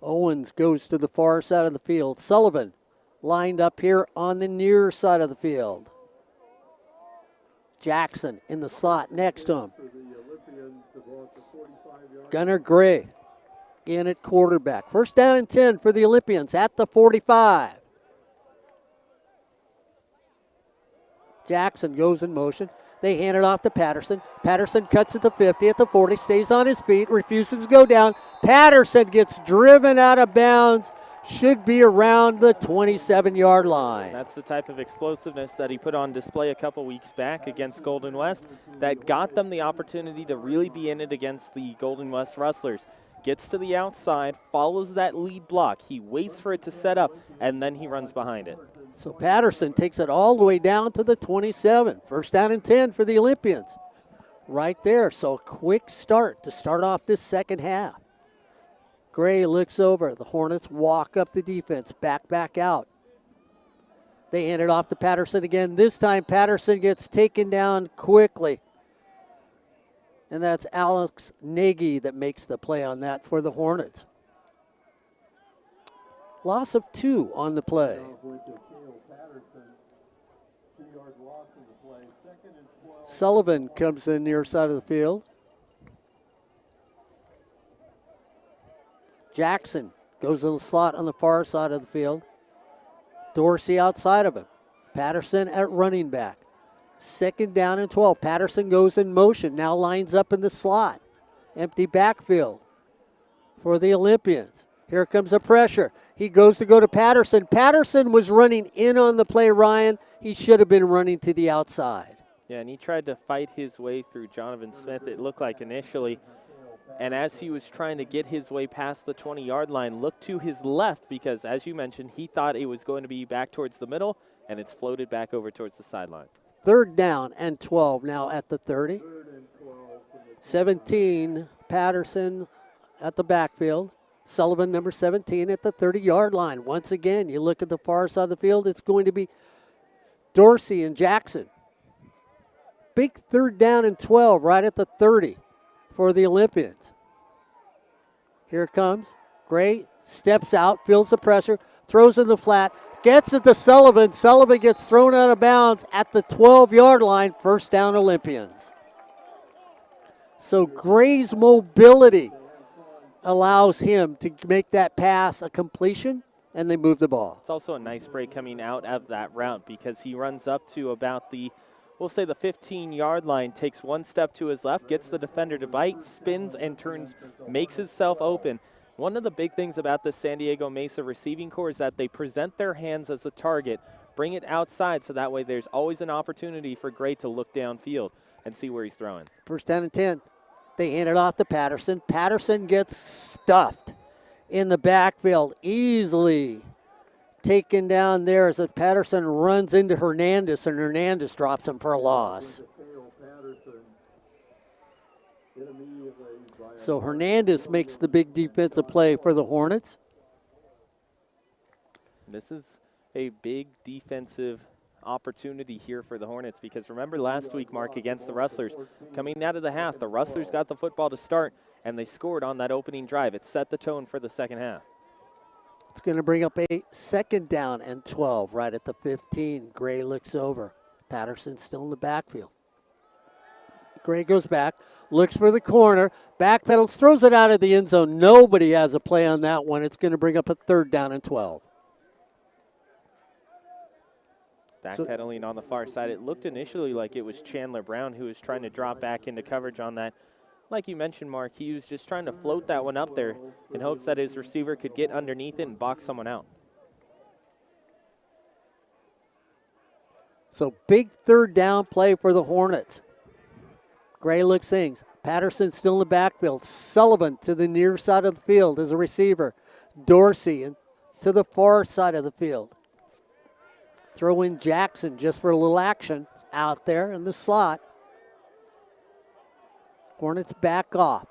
Owens goes to the far side of the field. Sullivan lined up here on the near side of the field. Jackson in the slot next to him. Gunnar Gray in at quarterback. First down and 10 for the Olympians at the 45. Jackson goes in motion. They hand it off to Patterson. Patterson cuts at the 50, at the 40, stays on his feet, refuses to go down. Patterson gets driven out of bounds. Should be around the 27-yard line. That's the type of explosiveness that he put on display a couple weeks back against Golden West that got them the opportunity to really be in it against the Golden West Rustlers. Gets to the outside, follows that lead block. He waits for it to set up, and then he runs behind it. So Patterson takes it all the way down to the 27. First down and 10 for the Olympians. Right there, so a quick start to start off this second half. Gray looks over. The Hornets walk up the defense, back out. They hand it off to Patterson again. This time Patterson gets taken down quickly. And that's Alex Nagy that makes the play on that for the Hornets. Loss of 2 on the play. Sullivan comes to the near side of the field. Jackson goes in the slot on the far side of the field. Dorsey outside of him. Patterson at running back. Second down and 12. Patterson goes in motion. Now lines up in the slot. Empty backfield for the Olympians. Here comes a pressure. He goes to Patterson. Patterson was running in on the play, Ryan. He should have been running to the outside. Yeah, and he tried to fight his way through Jonathan Smith, it looked like initially. And as he was trying to get his way past the 20-yard line, looked to his left because, as you mentioned, he thought it was going to be back towards the middle, and it's floated back over towards the sideline. Third down and 12 now at the 30. 17, Patterson at the backfield. Sullivan, number 17, at the 30-yard line. Once again, you look at the far side of the field, it's going to be Dorsey and Jackson. Big third down and 12 right at the 30 for the Olympians. Here it comes. Gray steps out, feels the pressure, throws in the flat, gets it to Sullivan. Sullivan gets thrown out of bounds at the 12-yard line. First down, Olympians. So Gray's mobility allows him to make that pass a completion, and they move the ball. It's also a nice break coming out of that route because he runs up to about the, we'll say the 15-yard line, takes one step to his left, gets the defender to bite, spins and turns, makes himself open. One of the big things about the San Diego Mesa receiving corps is that they present their hands as a target, bring it outside so that way there's always an opportunity for Gray to look downfield and see where he's throwing. First down and 10. They hand it off to Patterson. Patterson gets stuffed in the backfield, easily taken down there as Patterson runs into Hernandez, and Hernandez drops him for a loss. So Hernandez makes the big defensive play for the Hornets. This is a big defensive opportunity here for the Hornets because remember last week, Mark, against the Rustlers, coming out of the half, the Rustlers got the football to start, and they scored on that opening drive. It set the tone for the second half. It's going to bring up a second down and 12 right at the 15. Gray looks over. Patterson still in the backfield. Gray goes back, looks for the corner, backpedals, throws it out of the end zone. Nobody has a play on that one. It's going to bring up a third down and 12. Backpedaling on the far side. It looked initially like it was Chandler Brown who was trying to drop back into coverage on that. Like you mentioned, Mark, he was just trying to float that one up there in hopes that his receiver could get underneath it and box someone out. So big third down play for the Hornets. Gray looks things. Patterson still in the backfield. Sullivan to the near side of the field as a receiver. Dorsey to the far side of the field. Throw in Jackson just for a little action out there in the slot. Hornets back off.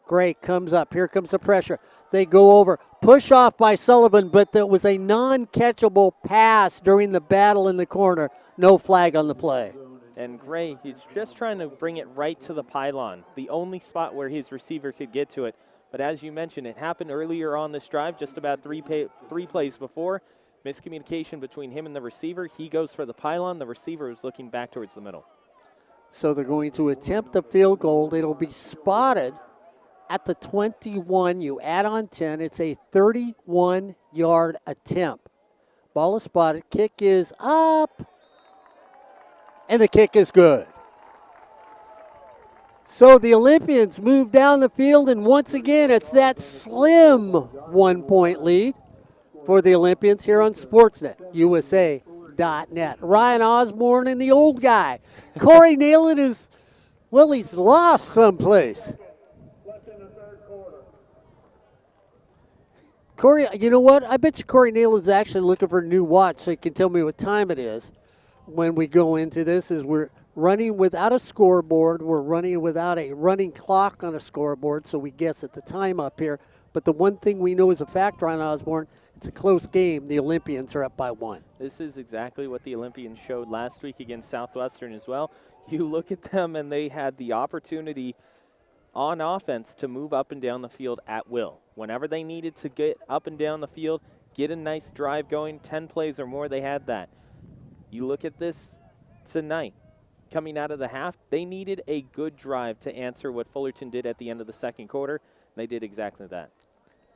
Gray comes up. Here comes the pressure. They go over. Push off by Sullivan, but there was a non-catchable pass during the battle in the corner. No flag on the play. And Gray, he's just trying to bring it right to the pylon, the only spot where his receiver could get to it. But as you mentioned, it happened earlier on this drive, just about three plays before. Miscommunication between him and the receiver. He goes for the pylon. The receiver is looking back towards the middle. So they're going to attempt the field goal. It'll be spotted at the 21. You add on 10. It's a 31-yard attempt. Ball is spotted. Kick is up. And the kick is good. So the Olympians move down the field, and once again, it's that slim 1-point lead for the Olympians here on Sportsnet, USA.net. Ryan Osborne and the old guy. Corey Neyland is, well, he's lost someplace. Corey, you know what? I bet you Corey Neyland's actually looking for a new watch so he can tell me what time it is when we go into this. Is we're running without a scoreboard. We're running without a running clock on a scoreboard, so we guess at the time up here. But the one thing we know is a fact, Ryan Osborne, it's a close game. The Olympians are up by 1. This is exactly what the Olympians showed last week against Southwestern as well. You look at them, and they had the opportunity on offense to move up and down the field at will. Whenever they needed to get up and down the field, get a nice drive going, 10 plays or more, they had that. You look at this tonight. Coming out of the half, they needed a good drive to answer what Fullerton did at the end of the second quarter. They did exactly that.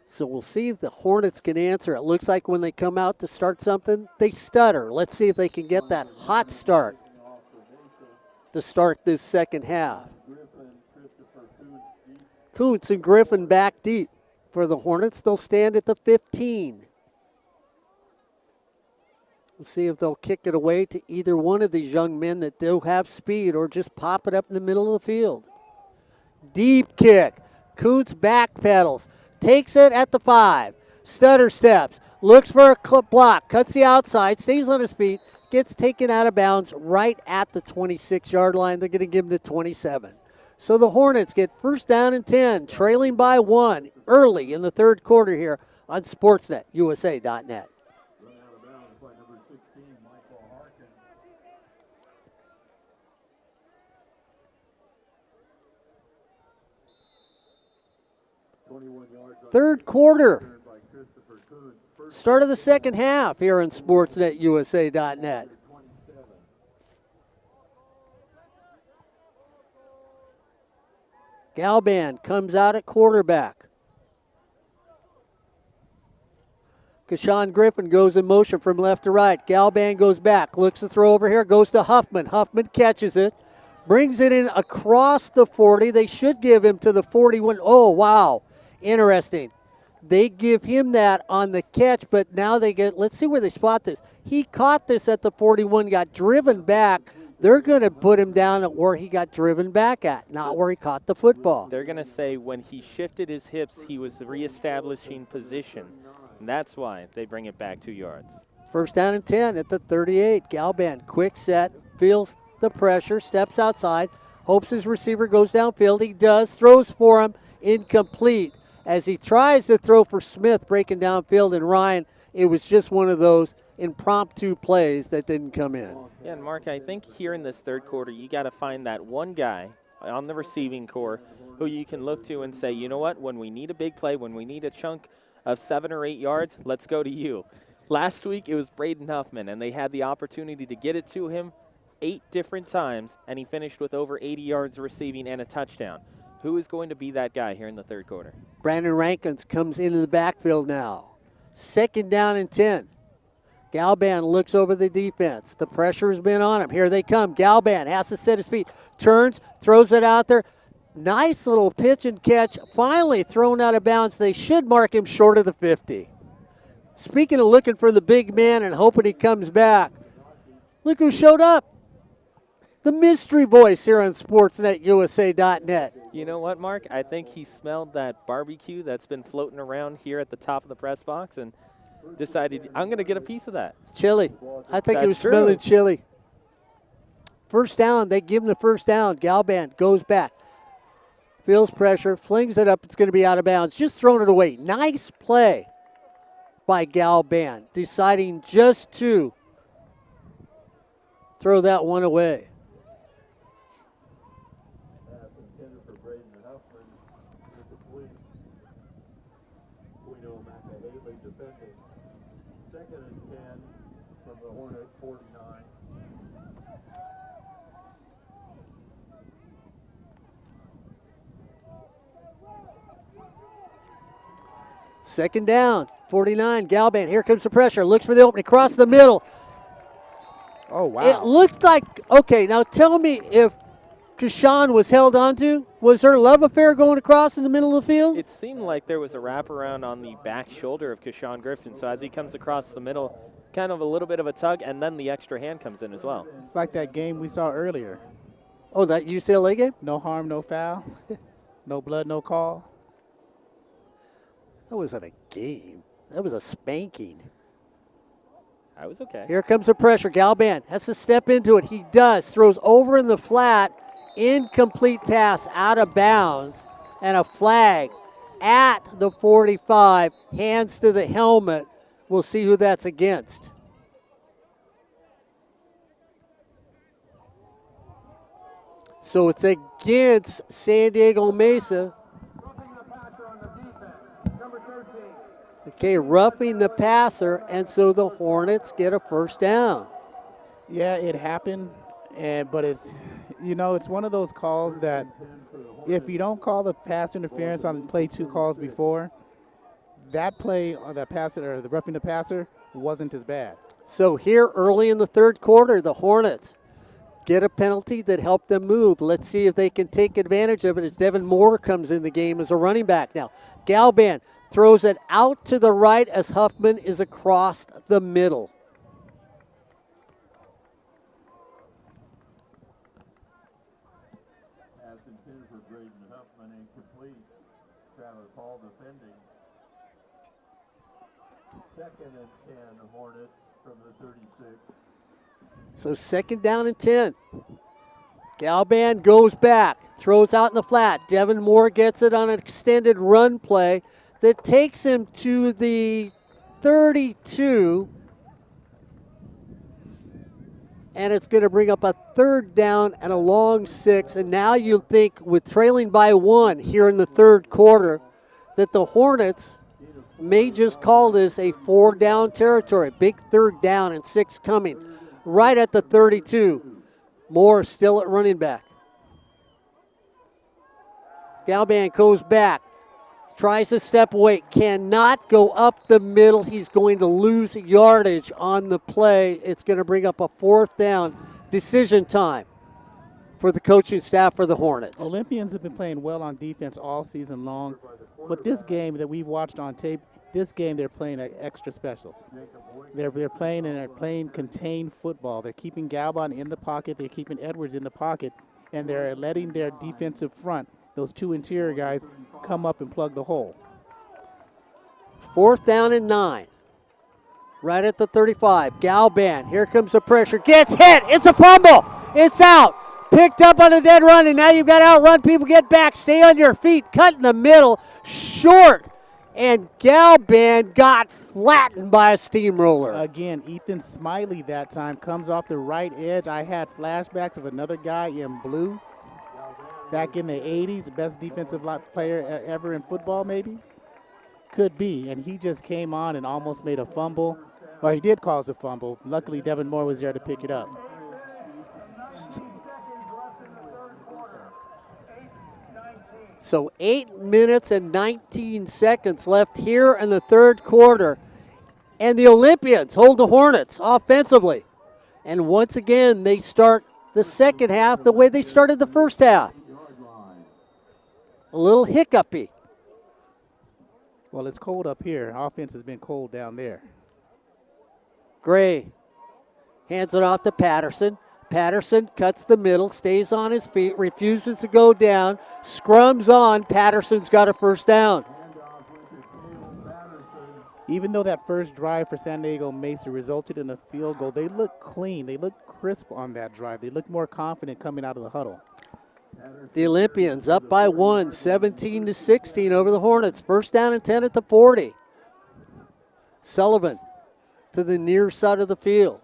So we'll see if the Hornets can answer. It looks like when they come out to start something, they stutter. Let's see if they can get that hot start to start this second half. Kuntz and Griffin back deep for the Hornets. They'll stand at the 15. We'll see if they'll kick it away to either one of these young men that do have speed or just pop it up in the middle of the field. Deep kick. Kuntz backpedals. Takes it at the 5. Stutter steps. Looks for a block. Cuts the outside. Stays on his feet. Gets taken out of bounds right at the 26-yard line. They're going to give him the 27. So the Hornets get first down and 10, trailing by 1 early in the third quarter here on Sportsnet, USA.net. Run out of bounds by number 16, Michael Harkin. Third quarter. Start of the second half here on SportsNetUSA.net. Galban comes out at quarterback. Kashawn Griffin goes in motion from left to right. Galban goes back, looks to throw over here, goes to Huffman. Huffman catches it, brings it in across the 40. They should give him to the 41. Oh, wow. Interesting. They give him that on the catch, but now they get, let's see where they spot this. He caught this at the 41, got driven back. They're going to put him down at where he got driven back at, not where he caught the football. They're going to say when he shifted his hips, he was reestablishing position. And that's why they bring it back 2 yards. First down and 10 at the 38. Galban, quick set, feels the pressure, steps outside, hopes his receiver goes downfield. He does, throws for him, incomplete. As he tries to throw for Smith, breaking downfield, and Ryan, it was just one of those impromptu plays that didn't come in. Yeah, and Mark, I think here in this third quarter, you got to find that one guy on the receiving core who you can look to and say, you know what, when we need a big play, when we need a chunk of 7 or 8 yards, let's go to you. Last week, it was Braden Huffman, and they had the opportunity to get it to him 8 different times, and he finished with over 80 yards receiving and a touchdown. Who is going to be that guy here in the third quarter? Brandon Rankins comes into the backfield now. Second down and 10. Galban looks over the defense. The pressure has been on him. Here they come. Galban has to set his feet. Turns, throws it out there. Nice little pitch and catch. Finally thrown out of bounds. They should mark him short of the 50. Speaking of looking for the big man and hoping he comes back, look who showed up. The mystery voice here on SportsNetUSA.net. You know what, Mark? I think he smelled that barbecue that's been floating around here at the top of the press box and decided, I'm going to get a piece of that. Chili. I think he was That's true. smelling chili. First down. They give him the first down. Galban goes back. Feels pressure. Flings it up. It's going to be out of bounds. Just throwing it away. Nice play by Galban. Deciding just to throw that one away. Second and 10 from the Hornet 49. Second down, 49. Galban, here comes the pressure. Looks for the opening, across the middle. Oh, wow. It looked like, okay, now tell me if Kashawn was held onto. Was there a love affair going across in the middle of the field? It seemed like there was a wraparound on the back shoulder of Kashawn Griffin. So as he comes across the middle, kind of a little bit of a tug, and then the extra hand comes in as well. It's like that game we saw earlier. Oh, that UCLA game? No harm, no foul. No blood, no call. That wasn't a game. That was a spanking. I was okay. Here comes the pressure. Galban has to step into it. He does. Throws over in the flat. Incomplete pass out of bounds. And a flag at the 45. Hands to the helmet. We'll see who that's against. So it's against San Diego Mesa. Roughing the passer on the defense, number 13. Okay, roughing the passer, and so the Hornets get a first down. Yeah, it happened, but it's, it's one of those calls that if you don't call the pass interference on play 2 calls before, that play on that passer or the roughing the passer wasn't as bad. So here early in the third quarter, the Hornets get a penalty that helped them move. Let's see if they can take advantage of it as Devin Moore comes in the game as a running back now. Galban throws it out to the right as Huffman is across the middle. Pass intended for Braden Huffman, incomplete. Travis Hall defending. Second and 10, Hornets from the 36. So second down and 10. Galban goes back, throws out in the flat. Devin Moore gets it on an extended run play that takes him to the 32. And it's going to bring up a third down and a long 6. And now you think with trailing by 1 here in the third quarter that the Hornets may just call this a 4-down territory. Big 3rd down and 6 coming. Right at the 32. Moore still at running back. Galban goes back. Tries to step away. Cannot go up the middle. He's going to lose yardage on the play. It's going to bring up a 4th down. Decision time for the coaching staff for the Hornets. Olympians have been playing well on defense all season long. But this game that we've watched on tape, this game they're playing extra special. They're playing contained football. They're keeping Galban in the pocket. They're keeping Edwards in the pocket. And they're letting their defensive front, those 2 interior guys, come up and plug the hole. 4th down and 9. Right at the 35. Galban, here comes the pressure. Gets hit. It's a fumble. It's out. Picked up on a dead run, and now you've got to outrun people. Get back. Stay on your feet. Cut in the middle. Short. And Galban got flattened by a steamroller. Again, Ethan Smiley that time comes off the right edge. I had flashbacks of another guy in blue back in the 80s, the best defensive player ever in football maybe. Could be, and he just came on and almost made a fumble. Well, he did cause the fumble. Luckily, Devin Moore was there to pick it up. So 8 minutes and 19 seconds left here in the 3rd quarter. And the Olympians hold the Hornets offensively. And once again, they start the second half the way they started the first half. A little hiccupy. Well, it's cold up here. Offense has been cold down there. Gray hands it off to Patterson. Patterson cuts the middle, stays on his feet, refuses to go down, scrums on. Patterson's got a 1st down. Even though that first drive for San Diego Mesa resulted in a field goal, they look clean. They look crisp on that drive. They look more confident coming out of the huddle. The Olympians up by 1, 17-16 over the Hornets. 1st down and 10 at the 40. Sullivan to the near side of the field.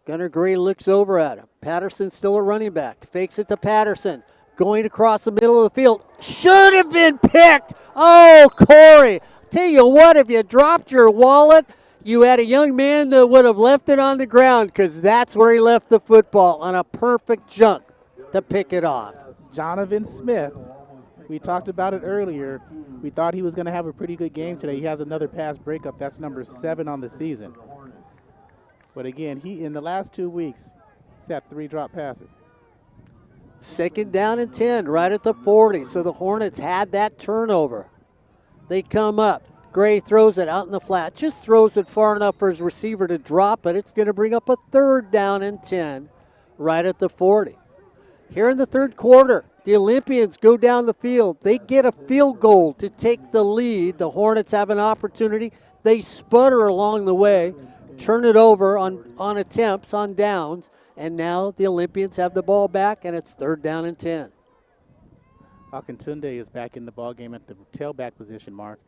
Gunnar Gray looks over at him. Patterson still a running back. Fakes it to Patterson. Going across the middle of the field. Should have been picked. Oh, Corey. Tell you what, if you dropped your wallet, you had a young man that would have left it on the ground, because that's where he left the football, on a perfect jump to pick it off. Jonathan Smith, we talked about it earlier. We thought he was going to have a pretty good game today. He has another pass breakup. That's number 7 on the season. But again, he in the last 2 weeks, he's had 3 drop passes. 2nd down and 10, right at the 40. So the Hornets had that turnover. They come up. Gray throws it out in the flat. Just throws it far enough for his receiver to drop it. It's going to bring up a 3rd down and 10, right at the 40. Here in the 3rd quarter, the Olympians go down the field. They get a field goal to take the lead. The Hornets have an opportunity. They sputter along the way, turn it over on attempts, on downs, and now the Olympians have the ball back, and it's 3rd down and 10. Akintunde is back in the ballgame at the tailback position, Mark.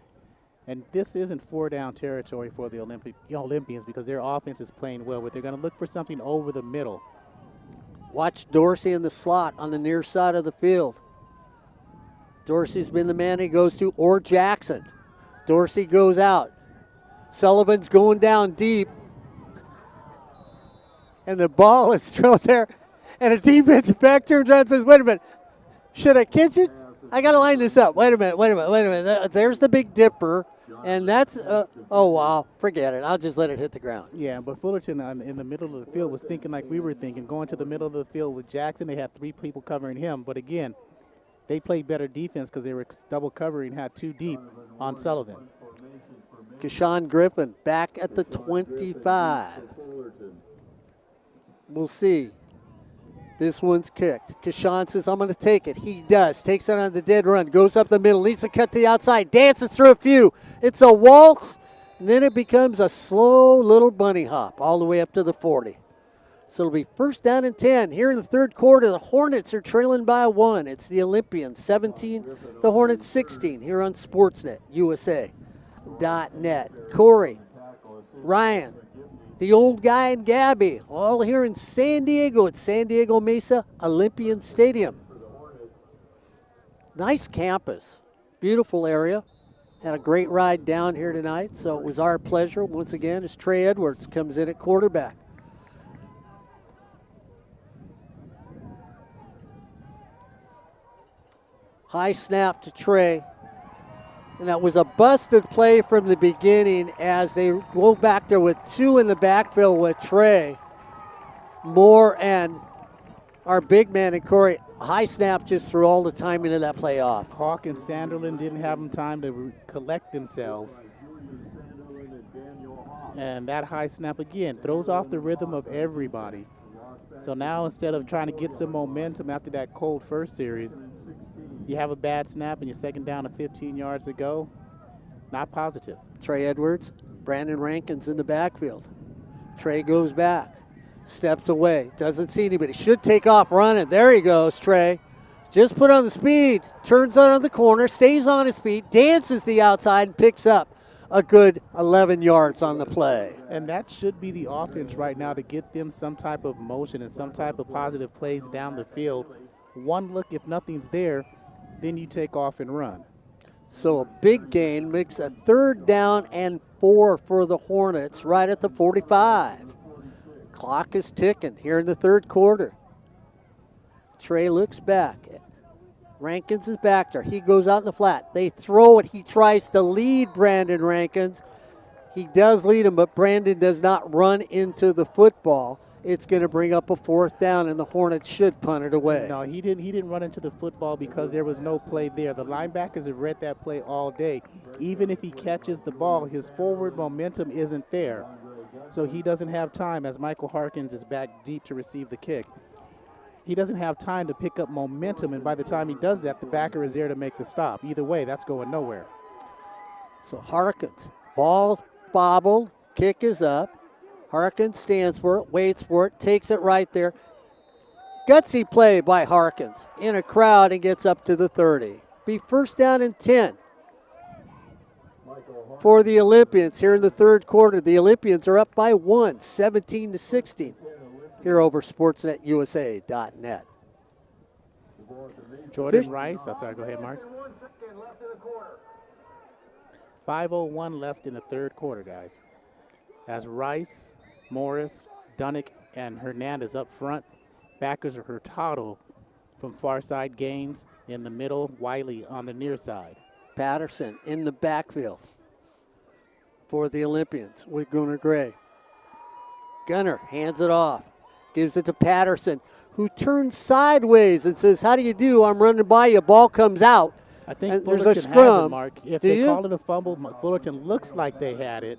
And this isn't 4-down territory for the Olympians, because their offense is playing well, but they're going to look for something over the middle. Watch Dorsey in the slot on the near side of the field. Dorsey's been the man he goes to, or Jackson. Dorsey goes out. Sullivan's going down deep. And the ball is thrown there. And a defensive back turns around and says, wait a minute, should I catch it? I got to line this up. Wait a minute. There's the Big Dipper. And that's, oh, wow, forget it. I'll just let it hit the ground. Yeah, but Fullerton in the middle of the field was thinking like we were thinking, going to the middle of the field with Jackson. They had 3 people covering him. But, again, they played better defense because they were double covering, had 2 deep on Sullivan. Keshawn Griffin back at the 25. We'll see. This one's kicked. Keshawn says, I'm going to take it. He does. Takes it on the dead run. Goes up the middle. Needs to cut to the outside. Dances through a few. It's a waltz. And then it becomes a slow little bunny hop all the way up to the 40. So it'll be 1st down and 10. Here in the 3rd quarter, the Hornets are trailing by 1. It's the Olympians 17, the Hornets 16 here on Sportsnet, USA.net. Corey, Ryan, the old guy, and Gabby, all here in San Diego at San Diego Mesa Olympian Stadium. Nice campus. Beautiful area. Had a great ride down here tonight, so it was our pleasure once again as Trey Edwards comes in at quarterback. High snap to Trey. And that was a busted play from the beginning as they go back there with 2 in the backfield with Trey. Moore and our big man and Corey. High snap just threw all the timing of that play off. Hawk and Sanderlin didn't have them time to collect themselves. And that high snap again throws off the rhythm of everybody. So now instead of trying to get some momentum after that cold first series, you have a bad snap and you're second down and 15 yards to go. Not positive. Trey Edwards, Brandon Rankins in the backfield. Trey goes back, steps away, doesn't see anybody. Should take off running. There he goes, Trey. Just put on the speed, turns out on the corner, stays on his feet, dances the outside, and picks up a good 11 yards on the play. And that should be the offense right now to get them some type of motion and some type of positive plays down the field. One look, if nothing's there, then you take off and run. So a big gain makes a 3rd down and 4 for the Hornets right at the 45. Clock is ticking here in the 3rd quarter. Trey looks back. Rankins is back there. He goes out in the flat. They throw it. He tries to lead Brandon Rankins. He does lead him, but Brandon does not run into the football. It's going to bring up a 4th down, and the Hornets should punt it away. No, he didn't run into the football because there was no play there. The linebackers have read that play all day. Even if he catches the ball, his forward momentum isn't there. So he doesn't have time, as Michael Harkins is back deep to receive the kick. He doesn't have time to pick up momentum, and by the time he does that, the backer is there to make the stop. Either way, that's going nowhere. So Harkins, ball bobbled, kick is up. Harkins stands for it, waits for it, takes it right there. Gutsy play by Harkins in a crowd and gets up to the 30. Be 1st down and 10 for the Olympians here in the 3rd quarter. The Olympians are up by 1, 17-16 here over SportsNetUSA.net. Jordan Rice, sorry, go ahead, Mark. 5:01 left in the 3rd quarter, guys. As Rice, Morris, Dunnick, and Hernandez up front. Backers are Hurtado from far side, Gaines in the middle, Wiley on the near side. Patterson in the backfield for the Olympians with Gunnar Gray. Gunnar hands it off, gives it to Patterson, who turns sideways and says, "How do you do? I'm running by you." Ball comes out. I think and Fullerton there's a has scrum. it, Mark. If Do they you? call it a fumble, Fullerton looks like they had it.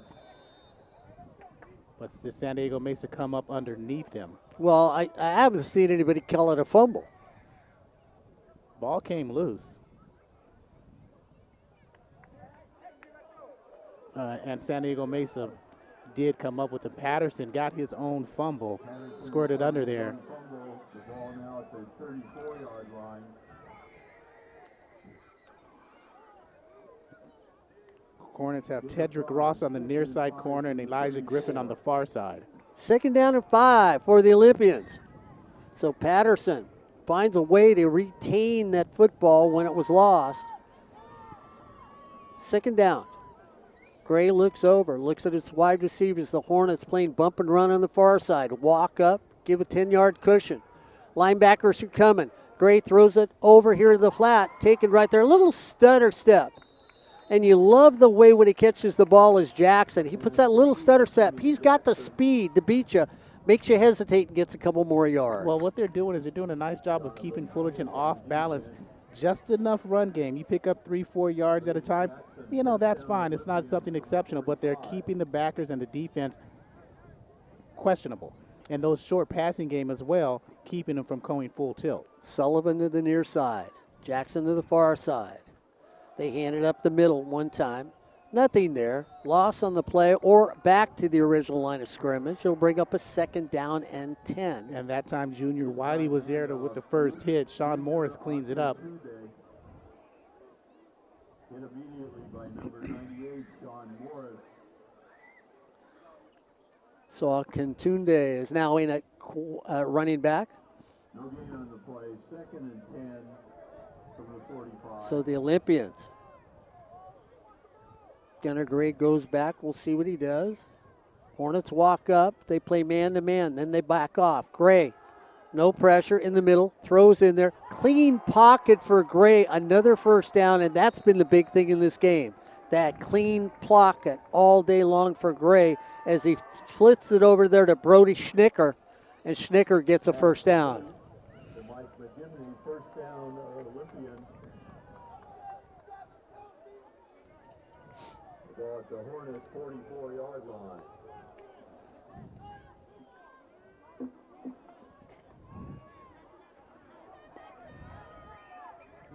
But the San Diego Mesa come up underneath him. Well, I haven't seen anybody call it a fumble. Ball came loose. And San Diego Mesa did come up with it. Patterson got his own fumble, squirted under there. The ball now at the 34-yard line. Hornets have Tedrick Ross on the near side corner and Elijah Griffin on the far side. 2nd down and 5 for the Olympians. So Patterson finds a way to retain that football when it was lost. 2nd down. Gray looks over, looks at his wide receivers. The Hornets playing bump and run on the far side. Walk up, give a 10-yard cushion. Linebackers are coming. Gray throws it over here to the flat, taken right there. A little stutter step. And you love the way when he catches the ball as Jackson. He puts that little stutter step. He's got the speed to beat you, makes you hesitate and gets a couple more yards. Well, what they're doing is they're doing a nice job of keeping Fullerton off balance. Just enough run game. You pick up 3-4 yards at a time, that's fine. It's not something exceptional, but they're keeping the backers and the defense questionable. And those short passing game as well, keeping them from going full tilt. Sullivan to the near side. Jackson to the far side. They hand it up the middle one time. Nothing there. Loss on the play or back to the original line of scrimmage. It'll bring up a 2nd down and 10. And that time Junior Wiley was there with the first hit. Sean Morris cleans it up. Hit immediately by number 98, Sean Morris. So Kantunde is now in at running back. No gain on the play. 2nd and 10 from the 45. So the Olympians Gunnar Gray goes back. We'll see what he does. Hornets walk up. They play man-to-man. Then they back off. Gray, no pressure in the middle. Throws in there. Clean pocket for Gray. Another first down, and that's been the big thing in this game. That clean pocket all day long for Gray as he flits it over there to Brody Schnicker, and Schnicker gets a first down. The Mike McGinley first down Olympian. About the Hornets 44-yard line.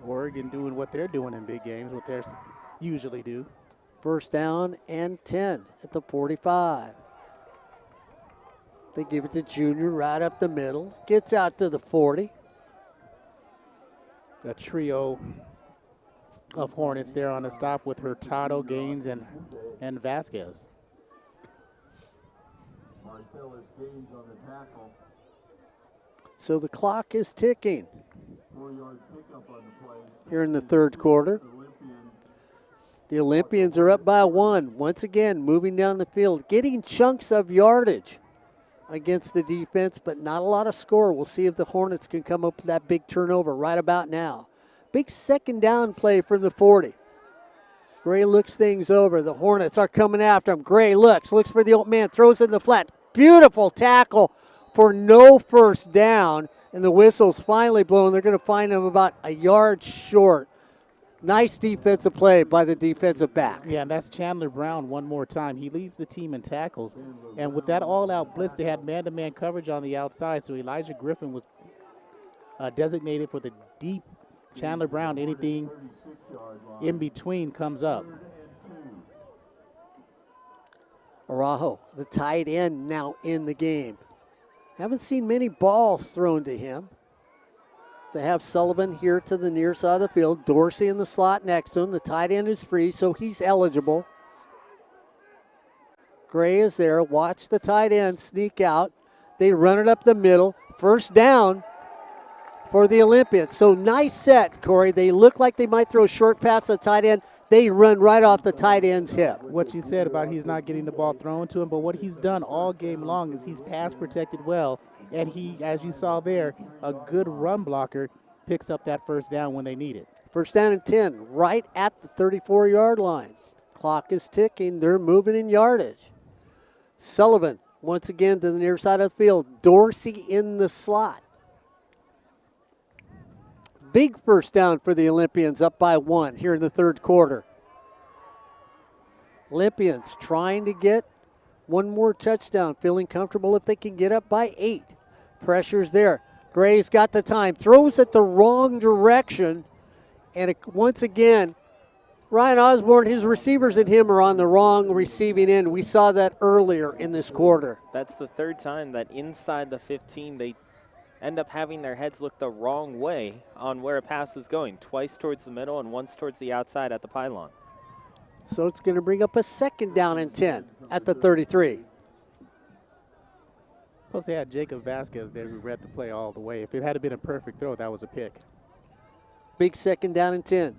Oregon doing what they're doing in big games, what they usually do. First down and 10 at the 45. They give it to Junior right up the middle. Gets out to the 40. A trio of Hornets there on the stop with Hurtado, Gaines, and Vasquez. Marcellus Gaines on the tackle. So the clock is ticking 4-yard pickup on the play. here in the third quarter. The Olympians are up by 1. Once again, moving down the field, getting chunks of yardage against the defense, but not a lot of score. We'll see if the Hornets can come up with that big turnover right about now. Big second down play from the 40. Gray looks things over. The Hornets are coming after him. Gray looks for the old man, throws in the flat. Beautiful tackle for no first down, and the whistle's finally blown. They're going to find him about a yard short. Nice defensive play by the defensive back. Yeah, and that's Chandler Brown one more time. He leads the team in tackles. And with that all-out blitz, they had man-to-man coverage on the outside, so Elijah Griffin was designated for the deep. Chandler Brown, anything in between comes up. Araujo, the tight end, now in the game. Haven't seen many balls thrown to him. They have Sullivan here to the near side of the field. Dorsey in the slot next to him. The tight end is free, so he's eligible. Gray is there. Watch the tight end sneak out. They run it up the middle. First down for the Olympians. So nice set, Corey. They look like they might throw a short pass to the tight end. They run right off the tight end's hip. What you said about he's not getting the ball thrown to him, but what he's done all game long is he's pass protected well. And he, as you saw there, a good run blocker, picks up that first down when they need it. First down and 10, right at the 34-yard line. Clock is ticking. They're moving in yardage. Sullivan, once again, to the near side of the field. Dorsey in the slot. Big first down for the Olympians, up by 1 here in the third quarter. Olympians trying to get one more touchdown, feeling comfortable if they can get up by 8. Pressure's there. Gray's got the time, throws it the wrong direction, and once again, Ryan Osborne, his receivers and him are on the wrong receiving end. We saw that earlier in this quarter. That's the third time that inside the 15 they end up having their heads look the wrong way on where a pass is going. Twice towards the middle and once towards the outside at the pylon. So it's going to bring up a second down and 10 at the 33. Plus they had Jacob Vasquez there who read the play all the way. If it had been a perfect throw, that was a pick. Big second down and 10.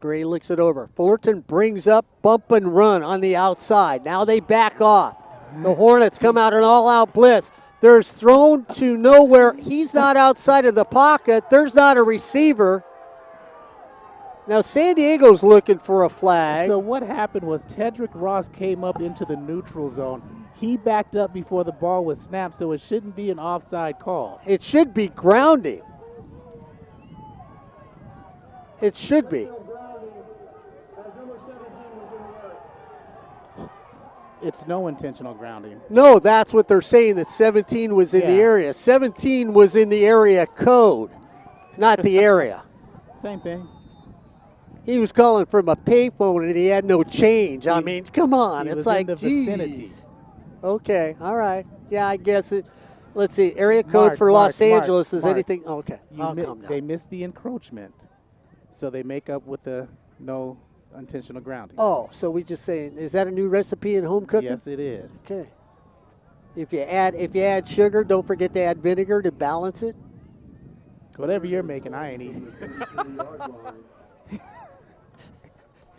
Gray looks it over. Fullerton brings up bump and run on the outside. Now they back off. The Hornets come out an all-out blitz. There's thrown to nowhere. He's not outside of the pocket. There's not a receiver. Now San Diego's looking for a flag. So what happened was Tedrick Ross came up into the neutral zone. He backed up before the ball was snapped, so it shouldn't be an offside call. It should be grounding. It should be. It's no intentional grounding. No, that's what they're saying, that 17 was in the area. 17 was in the area code, not the area. Same thing. He was calling from a payphone and he had no change. I mean, come on. He It's was like, in the vicinity. geez. Okay, all right. Yeah, I guess it. Let's see. Area code for Los Angeles is anything. Okay, I'll come down. They missed the encroachment, so they make up with the no intentional grounding. Oh, so we just saying, is that a new recipe in home cooking? Yes, it is. Okay. If you add sugar, don't forget to add vinegar to balance it. Whatever you're making, I ain't eating.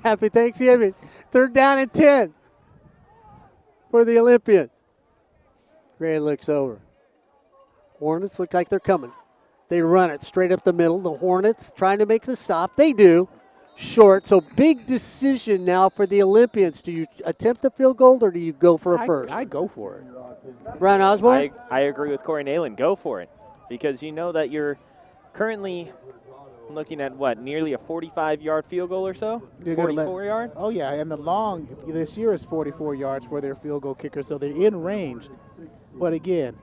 Happy Thanksgiving. 3rd down and 10 for the Olympians. Gray looks over. Hornets look like they're coming. They run it straight up the middle. The Hornets trying to make the stop. They do. Short. So big decision now for the Olympians. Do you attempt the field goal or do you go for a first? I go for it. Brian Osborne? I agree with Corey Neyland. Go for it. Because you know that you're currently looking at, what, nearly a 45-yard field goal or so? 44-yard? Oh, yeah, and the long this year is 44 yards for their field goal kicker, so they're in range. But again,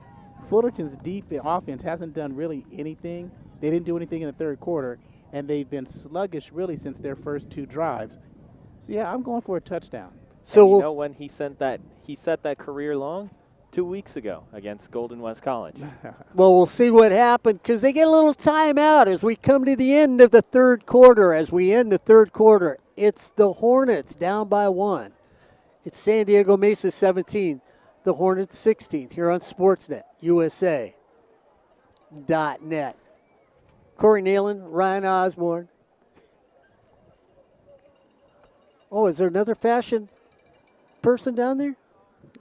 Fullerton's offense hasn't done really anything. They didn't do anything in the 3rd quarter, and they've been sluggish really since their first 2 drives. So, yeah, I'm going for a touchdown. So and you know when he set that career long? 2 weeks ago against Golden West College. Well, we'll see what happened because they get a little timeout as we come to the end of the 3rd quarter. As we end the 3rd quarter, it's the Hornets down by 1. It's San Diego Mesa 17, the Hornets 16 here on Sportsnet, USA.net. Corey Neyland, Ryan Osborne. Oh, is there another fashion person down there?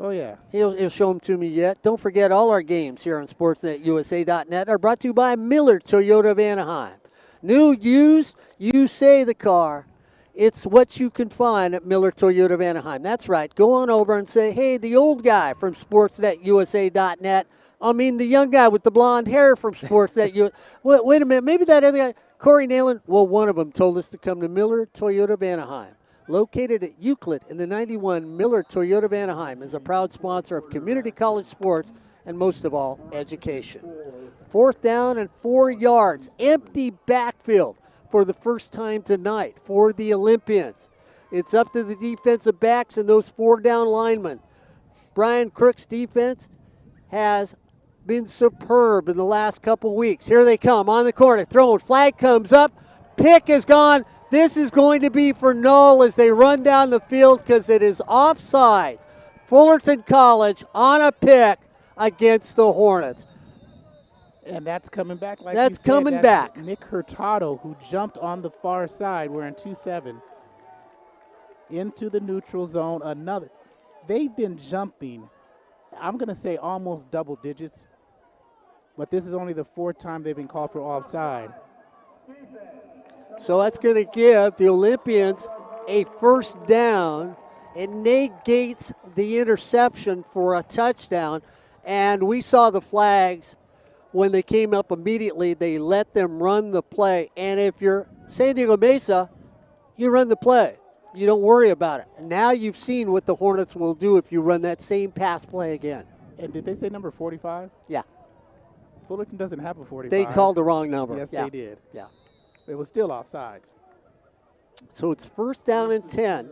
Oh, yeah. He'll show them to me yet. Don't forget, all our games here on SportsNetUSA.net are brought to you by Miller Toyota of Anaheim. New, used, you say the car. It's what you can find at Miller Toyota of Anaheim. That's right. Go on over and say, hey, the old guy from SportsNetUSA.net. I mean, the young guy with the blonde hair from Sportsnet. Wait a minute. Maybe that other guy, Corey Neyland. Well, one of them told us to come to Miller Toyota of Anaheim. Located at Euclid in the 91, Miller Toyota of Anaheim is a proud sponsor of community college sports and, most of all, education. 4th down and 4 yards. Empty backfield for the first time tonight for the Olympians. It's up to the defensive backs and those 4 down linemen. Brian Crook's defense has been superb in the last couple weeks. Here they come on the corner. Throwing. Flag comes up. Pick is gone. This is going to be for null as they run down the field because it is offsides. Fullerton College on a pick against the Hornets. And that's coming back like that's you said. Coming back. Nick Hurtado, who jumped on the far side, wearing 2-7, into the neutral zone. They've been jumping, I'm going to say almost double digits, but this is only the 4th time they've been called for offside. So that's going to give the Olympians a 1st down. It negates the interception for a touchdown. And we saw the flags when they came up immediately. They let them run the play. And if you're San Diego Mesa, you run the play. You don't worry about it. Now you've seen what the Hornets will do if you run that same pass play again. And did they say number 45? Yeah. Fullerton doesn't have a 45. They called the wrong number. Yes, yeah. they did. Yeah. It was still offsides. So it's 1st down and 10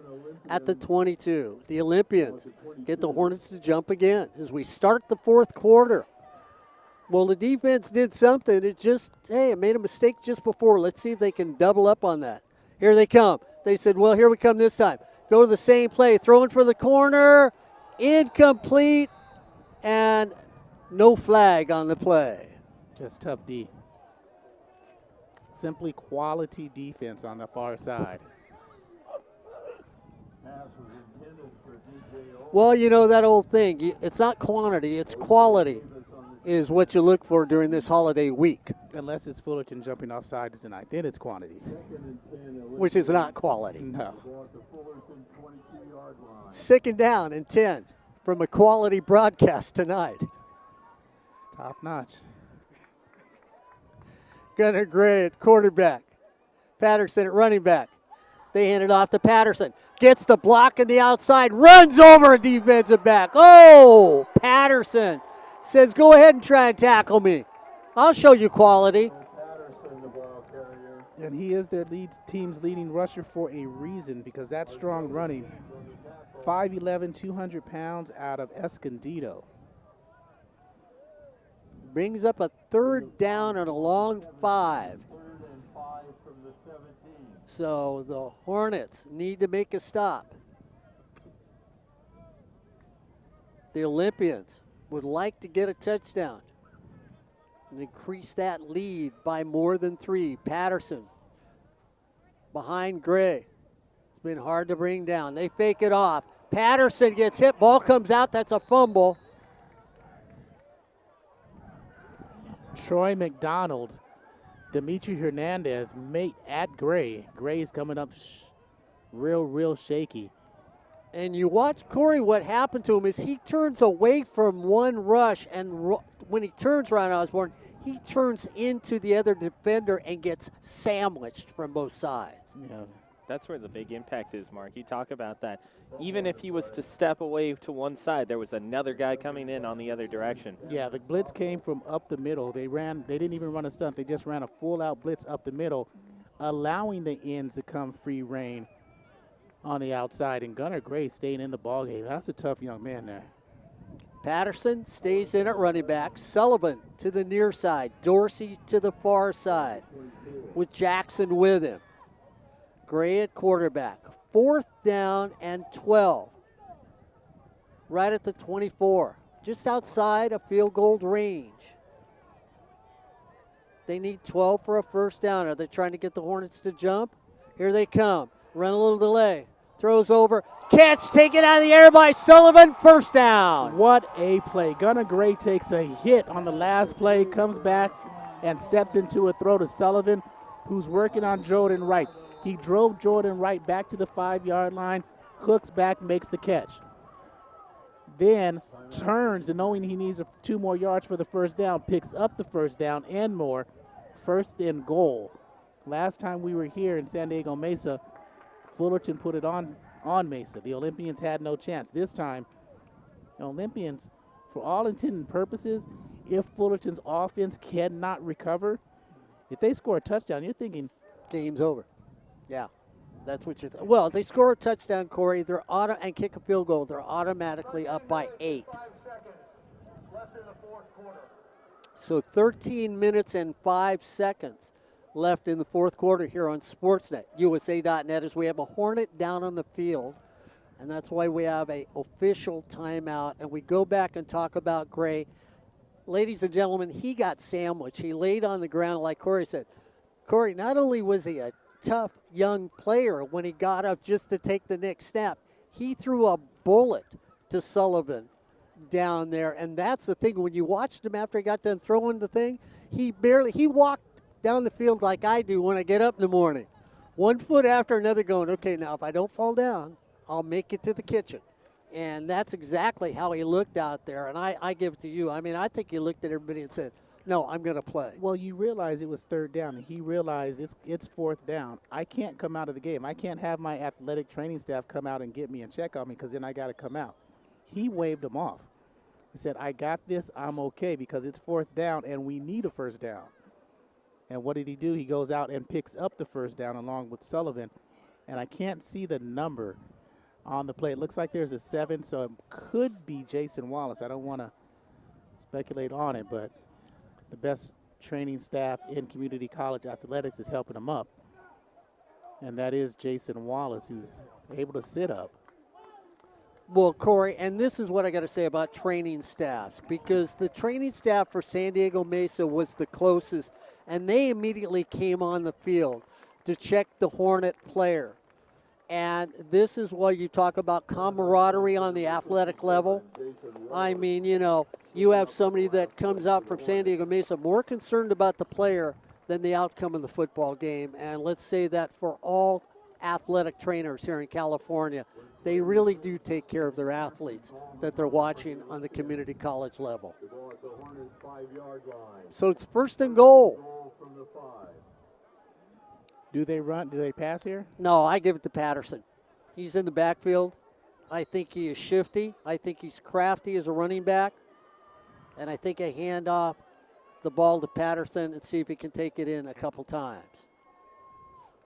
at the 22. The Olympians get the Hornets to jump again as we start the 4th quarter. Well, the defense did something. It made a mistake just before. Let's see if they can double up on that. Here they come. They said, well, here we come this time. Go to the same play. Throwing for the corner. Incomplete. And no flag on the play. Just tough D. Simply quality defense on the far side. Well, you know that old thing. It's not quantity, it's quality is what you look for during this holiday week. Unless it's Fullerton jumping offside tonight, then it's quantity. Which is not quality. No. 2nd down and 10 from a quality broadcast tonight. Top notch. Gunnar Gray at quarterback. Patterson at running back. They hand it off to Patterson. Gets the block on the outside. Runs over a defensive back. Oh, Patterson says, go ahead and try and tackle me. I'll show you quality. And he is their team's leading rusher for a reason because that's strong running. 5'11", 200 pounds out of Escondido. Brings up a 3rd down and a long 5. So the Hornets need to make a stop. The Olympians would like to get a touchdown and increase that lead by more than 3. Patterson behind Gray. It's been hard to bring down. They fake it off. Patterson gets hit. Ball comes out. That's a fumble. Troy McDonald, Dimitri Hernandez, mate at Gray. Gray's coming up real shaky. And you watch Corey, what happened to him is he turns away from one rush, and when he turns, Ryan Osborne, he turns into the other defender and gets sandwiched from both sides. Yeah. That's where the big impact is, Mark. You talk about that. Even if he was to step away to one side, there was another guy coming in on the other direction. Yeah, the blitz came from up the middle. They didn't even run a stunt. They just ran a full-out blitz up the middle, allowing the ends to come free reign on the outside. And Gunnar Gray staying in the ballgame. That's a tough young man there. Patterson stays in at running back. Sullivan to the near side. Dorsey to the far side with Jackson with him. Gray at quarterback. 4th down and 12. Right at the 24. Just outside of field goal range. They need 12 for a first down. Are they trying to get the Hornets to jump? Here they come. Run a little delay. Throws over. Catch taken out of the air by Sullivan. First down. What a play. Gunnar Gray takes a hit on the last play, comes back and steps into a throw to Sullivan, who's working on Jordan Wright. He drove Jordan Wright back to the 5-yard line, hooks back, makes the catch. Then turns, and knowing he needs 2 more yards for the first down, picks up the first down and more. First and goal. Last time we were here in San Diego Mesa, Fullerton put it on Mesa. The Olympians had no chance. This time, the Olympians, for all intent and purposes, if Fullerton's offense cannot recover, if they score a touchdown, you're thinking Game's over. Yeah, that's what you're thinking. Well, they score a touchdown, Corey, and kick a field goal. They're automatically up by 8. 5 seconds left in the 4th quarter. So 13 minutes and 5 seconds left in the 4th quarter here on Sportsnet, USA.net, as we have a Hornet down on the field. And that's why we have a official timeout. And we go back and talk about Gray. Ladies and gentlemen, he got sandwiched. He laid on the ground, like Corey said. Corey, not only was he a tough young player when he got up just to take the next snap, he threw a bullet to Sullivan down there. And that's the thing. When you watched him after he got done throwing the thing, he walked down the field like I do when I get up in the morning. 1 foot after another going, okay, now if I don't fall down, I'll make it to the kitchen. And that's exactly how he looked out there. And I give it to you. I mean, I think he looked at everybody and said, no, I'm going to play. Well, you realize it was 3rd down, and he realized it's 4th down. I can't come out of the game. I can't have my athletic training staff come out and get me and check on me because then I got to come out. He waved them off. He said, I got this. I'm okay because it's 4th down, and we need a first down. And what did he do? He goes out and picks up the first down along with Sullivan. And I can't see the number on the play. It looks like there's a 7, so it could be Jason Wallace. I don't want to speculate on it, but the best training staff in community college athletics is helping him up. And that is Jason Wallace, who's able to sit up. Well, Corey, and this is what I got to say about training staffs, because the training staff for San Diego Mesa was the closest, and they immediately came on the field to check the Hornet player. And this is why you talk about camaraderie on the athletic level. I mean, you have somebody that comes out from San Diego Mesa more concerned about the player than the outcome of the football game. And let's say that for all athletic trainers here in California, they really do take care of their athletes that they're watching on the community college level. So it's 1st and goal. Do they run? Do they pass here? No, I give it to Patterson. He's in the backfield. I think he is shifty. I think he's crafty as a running back. And I think I hand off the ball to Patterson and see if he can take it in a couple times.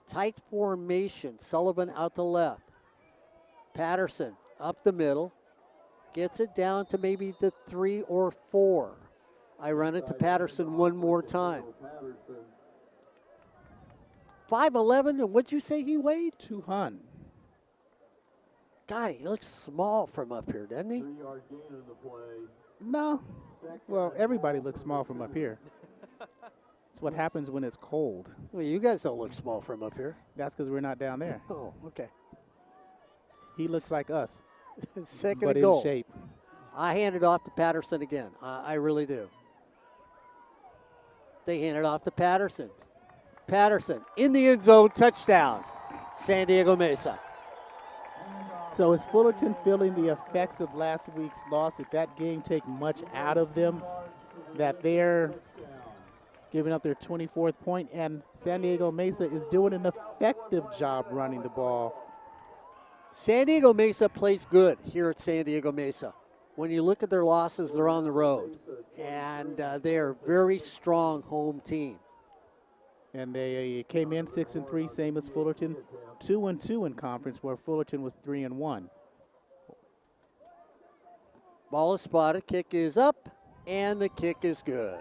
Tight formation. Sullivan out the left. Patterson up the middle. Gets it down to maybe the 3 or 4. I run it to Patterson one more time. 5'11", and what'd you say he weighed? 200. God, he looks small from up here, doesn't he? 3-yard gain in the play. No. Well, everybody looks small from up here. It's what happens when it's cold. Well, you guys don't look small from up here. That's because we're not down there. Oh, okay. He looks like us, Second but and in goal. shape. I hand it off to Patterson again. I really do. They hand it off to Patterson. Patterson in the end zone, touchdown. San Diego Mesa. So is Fullerton feeling the effects of last week's loss? Did that game take much out of them? That they're giving up their 24th point, and San Diego Mesa is doing an effective job running the ball. San Diego Mesa plays good here at San Diego Mesa. When you look at their losses, they're on the road, and they are a very strong home team. And they came in 6-3, same as Fullerton, 2-2 in conference, where Fullerton was 3-1. Ball is spotted, kick is up, and the kick is good.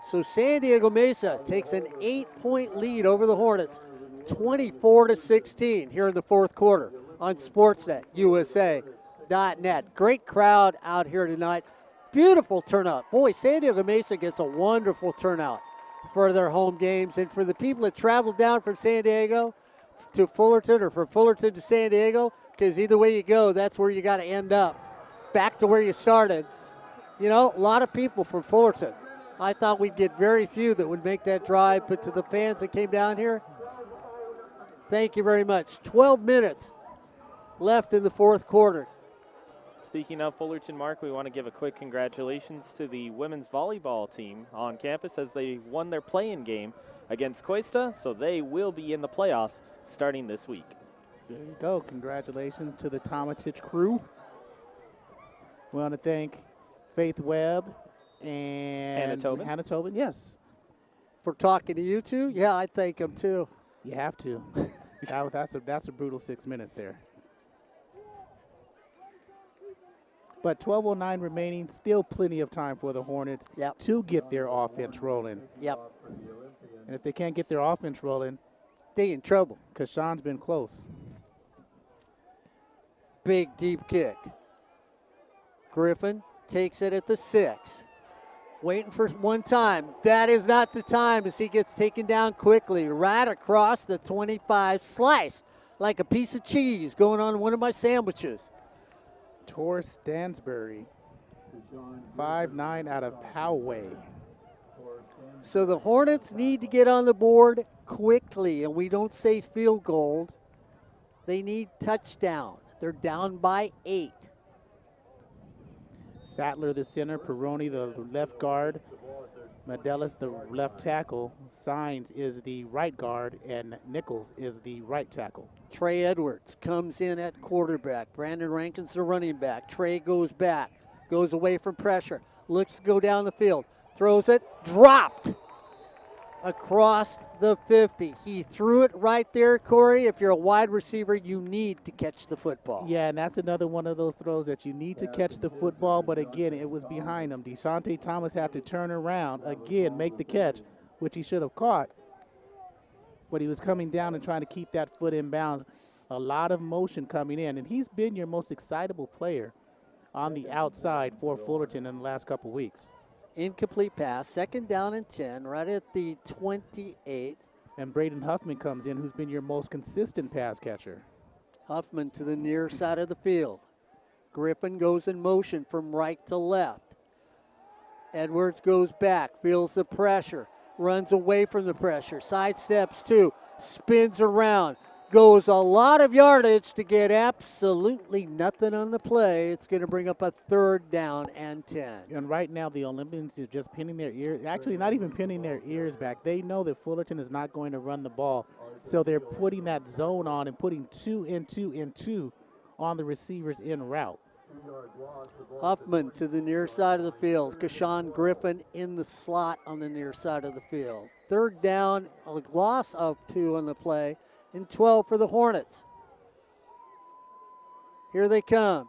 So San Diego Mesa takes an 8-point lead over the Hornets, 24-16 here in the fourth quarter on Sportsnet USA.net. Great crowd out here tonight. Beautiful turnout. Boy, San Diego Mesa gets a wonderful turnout for their home games. And for the people that travel down from San Diego to Fullerton or from Fullerton to San Diego, because either way you go, that's where you got to end up. Back to where you started. You know, a lot of people from Fullerton. I thought we'd get very few that would make that drive, but to the fans that came down here, thank you very much. 12 minutes left in the fourth quarter. Speaking of Fullerton, Mark, we want to give a quick congratulations to the women's volleyball team on campus as they won their play-in game against Coista, so they will be in the playoffs starting this week. There you go. Congratulations to the Tomatich crew. We want to thank Faith Webb and Hannah Tobin. Yes. For talking to you two, yeah, I thank them too. You have to. That's a brutal 6 minutes there. But 12:09 remaining, still plenty of time for the Hornets to get their offense rolling. Yep. And if they can't get their offense rolling, they in trouble. Because Sean's been close. Big deep kick. Griffin takes it at the 6. Waiting for one time. That is not the time as he gets taken down quickly. Right across the 25, sliced like a piece of cheese going on one of my sandwiches. Tor Stansbury, 5'9" out of Poway. So the Hornets need to get on the board quickly, and we don't say field goal. They need touchdown. They're down by 8. Sattler, the center, Peroni, the left guard, Medelis, the left tackle, Sines is the right guard, and Nichols is the right tackle. Trey Edwards comes in at quarterback. Brandon Rankin's the running back. Trey goes back, goes away from pressure, looks to go down the field, throws it, dropped across the 50. He threw it right there, Corey. If you're a wide receiver, you need to catch the football. Yeah, and that's another one of those throws that you need to catch the football, but again, it was behind him. Deshaunte Thomas had to turn around, again, make the catch, which he should have caught. But he was coming down and trying to keep that foot in bounds. A lot of motion coming in, and he's been your most excitable player on the outside for Fullerton in the last couple weeks. Incomplete pass, second down and 10, right at the 28. And Braden Huffman comes in, who's been your most consistent pass catcher. Huffman to the near side of the field. Griffin goes in motion from right to left. Edwards goes back, feels the pressure, runs away from the pressure, sidesteps two, spins around, goes a lot of yardage to get absolutely nothing on the play. It's going to bring up a third down and 10. And right now the Olympians are just pinning their ears, actually not even pinning their ears back. They know that Fullerton is not going to run the ball. So they're putting that zone on and putting 2 and 2 and 2 on the receivers in route. Huffman to the near side of the field. Kashawn Griffin in the slot on the near side of the field. Third down, a loss of 2 on the play, and 12 for the Hornets. Here they come.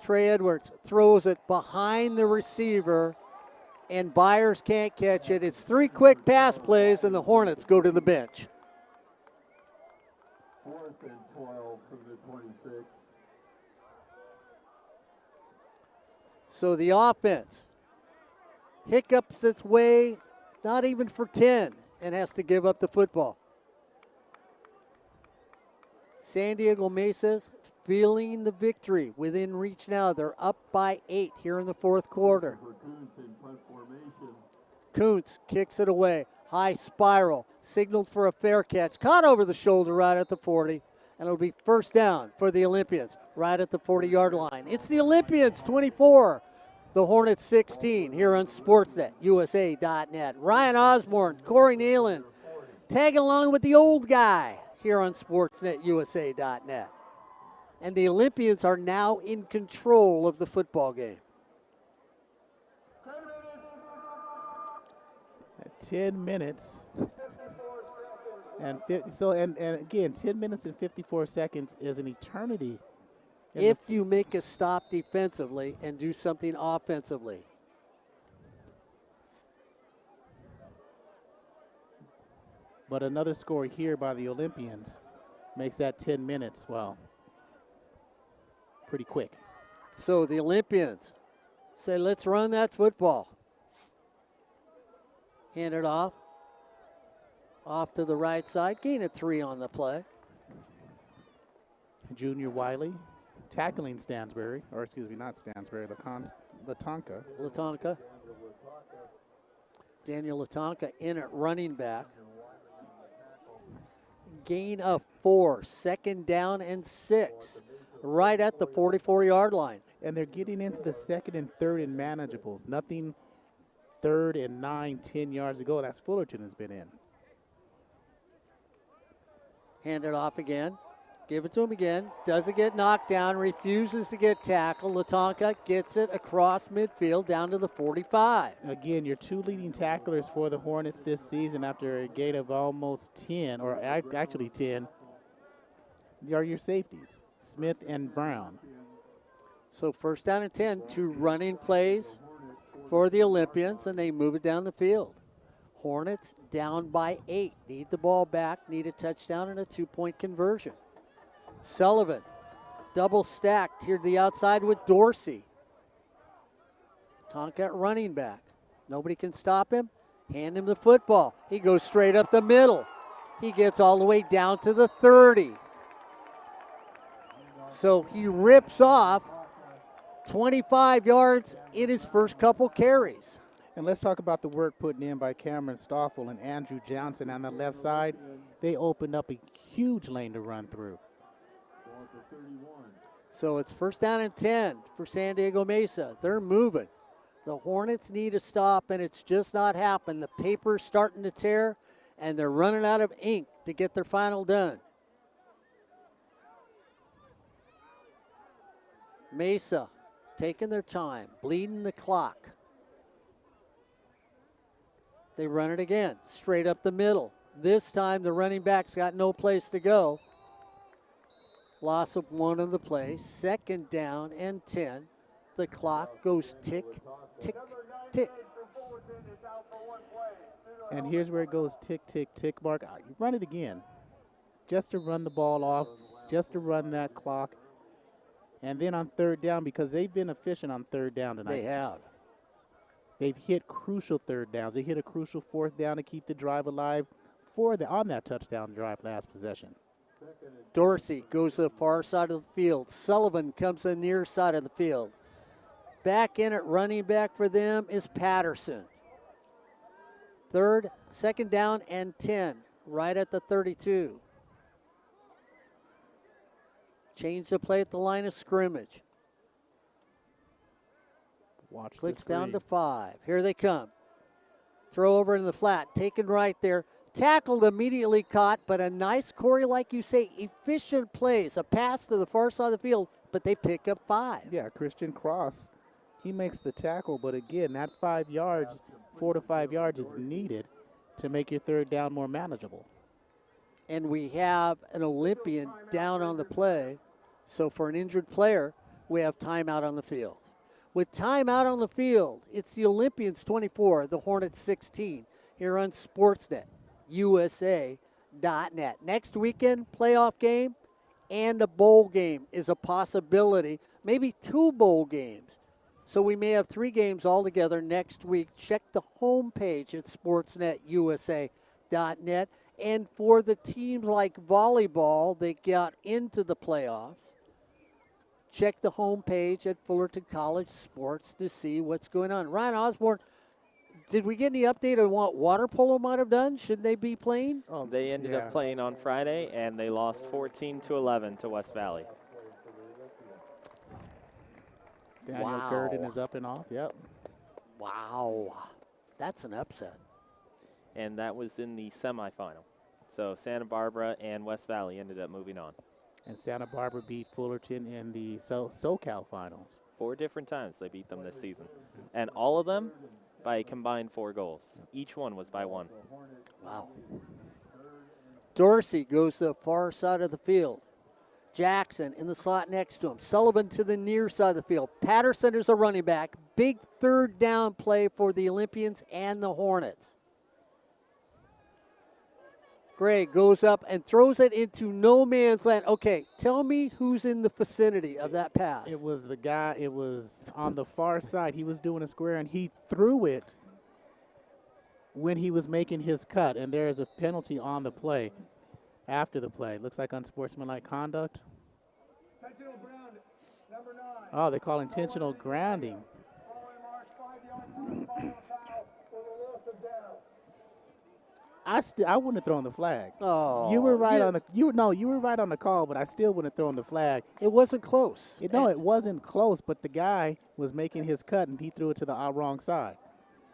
Trey Edwards throws it behind the receiver, and Byers can't catch it. It's 3 quick pass plays, and the Hornets go to the bench. 4th and 12 from the 26. So the offense hiccups its way, not even for 10, and has to give up the football. San Diego Mesa feeling the victory within reach now. They're up by 8 here in the fourth quarter. Kuntz kicks it away. High spiral, signaled for a fair catch. Caught over the shoulder right at the 40. And it'll be first down for the Olympians right at the 40-yard line. It's the Olympians 24, the Hornets 16 here on Sportsnet, USA.net. Ryan Osborne, Corey Neyland, tagging along with the old guy here on Sportsnet, USA.net. And the Olympians are now in control of the football game. 10 minutes. And again, 10 minutes and 54 seconds is an eternity. If you make a stop defensively and do something offensively. But another score here by the Olympians makes that 10 minutes, well, pretty quick. So the Olympians say, let's run that football. Hand it off. Off to the right side. Gain of 3 on the play. Junior Wiley tackling Stansbury, or excuse me, not Stansbury, Latonka. Latonka. Daniel Latonka in at running back. Gain of 4. Second down and 6. Right at the 44-yard line. And they're getting into the second and third and manageables. Nothing third and 9, 10 yards ago. That's Fullerton has been in. Hand it off again. Give it to him again. Doesn't get knocked down. Refuses to get tackled. Latonka gets it across midfield down to the 45. Again, your 2 leading tacklers for the Hornets this season after a gain of almost 10, or actually 10, are your safeties, Smith and Brown. So first down and 10, 2 running plays for the Olympians, and they move it down the field. Hornets down by 8. Need the ball back, need a touchdown and a 2-point conversion. Sullivan, double stacked here to the outside with Dorsey. Tonka at running back. Nobody can stop him. Hand him the football. He goes straight up the middle. He gets all the way down to the 30. So he rips off 25 yards in his first couple carries. And let's talk about the work put in by Cameron Stoffel and Andrew Johnson on the left side. They opened up a huge lane to run through. So it's first down and 10 for San Diego Mesa. They're moving. The Hornets need a stop, and it's just not happened. The paper's starting to tear, and they're running out of ink to get their final done. Mesa taking their time, bleeding the clock. They run it again, straight up the middle. This time the running back's got no place to go. Loss of 1 on the play. Second down and 10. The clock goes tick, tick, tick. And here's where it goes tick, tick, tick, Mark. Run it again. Just to run the ball off, just to run that clock. And then on third down, because they've been efficient on third down tonight. They have. They've hit crucial third downs. They hit a crucial fourth down to keep the drive alive on that touchdown drive last possession. Dorsey goes to the far side of the field. Sullivan comes to the near side of the field. Back in at running back for them is Patterson. Second down and 10, right at the 32. Change the play at the line of scrimmage. Watch Clicks down to 5. Here they come. Throw over in the flat. Taken right there. Tackled, immediately caught, but a nice, Corey, like you say, efficient plays. A pass to the far side of the field, but they pick up 5. Yeah, Christian Cross, he makes the tackle, but again, that 5 yards, 4 to 5 yards is needed to make your third down more manageable. And we have an Olympian down on the play. So for an injured player, we have timeout on the field. With timeout on the field, it's the Olympians 24, the Hornets 16, here on Sportsnet, USA.net. Next weekend, playoff game and a bowl game is a possibility, maybe 2 bowl games. So we may have 3 games altogether next week. Check the homepage at sportsnetusa.net. And for the teams like volleyball that got into the playoffs, check the homepage at Fullerton College Sports to see what's going on. Ryan Osborne, did we get any update on what water polo might have done? Should they be playing? Oh, They ended up playing on Friday, and they lost 14-11 to West Valley. Daniel Wow. Gurdon is up and off. Yep. Wow. That's an upset. And that was in the semifinal. So Santa Barbara and West Valley ended up moving on. And Santa Barbara beat Fullerton in the SoCal finals. 4 different times they beat them this season. And all of them by a combined 4 goals. Each one was by 1. Wow. Dorsey goes to the far side of the field. Jackson in the slot next to him. Sullivan to the near side of the field. Patterson is a running back. Big third down play for the Olympians and the Hornets. Gray goes up and throws it into no man's land. Okay, tell me who's in the vicinity of that pass. It was the guy, it was on the far side. He was doing a square, and he threw it when he was making his cut, and there is a penalty on the play after the play. Looks like unsportsmanlike conduct. Intentional ground, number 9. Oh, they call intentional grounding. Following mark, 5 yards from the final foul with a loss of down. I wouldn't have thrown the flag. Oh, You were right yeah. on the you were right on the call, but I still wouldn't have thrown the flag. It wasn't close. It wasn't close, but the guy was making his cut and he threw it to the wrong side.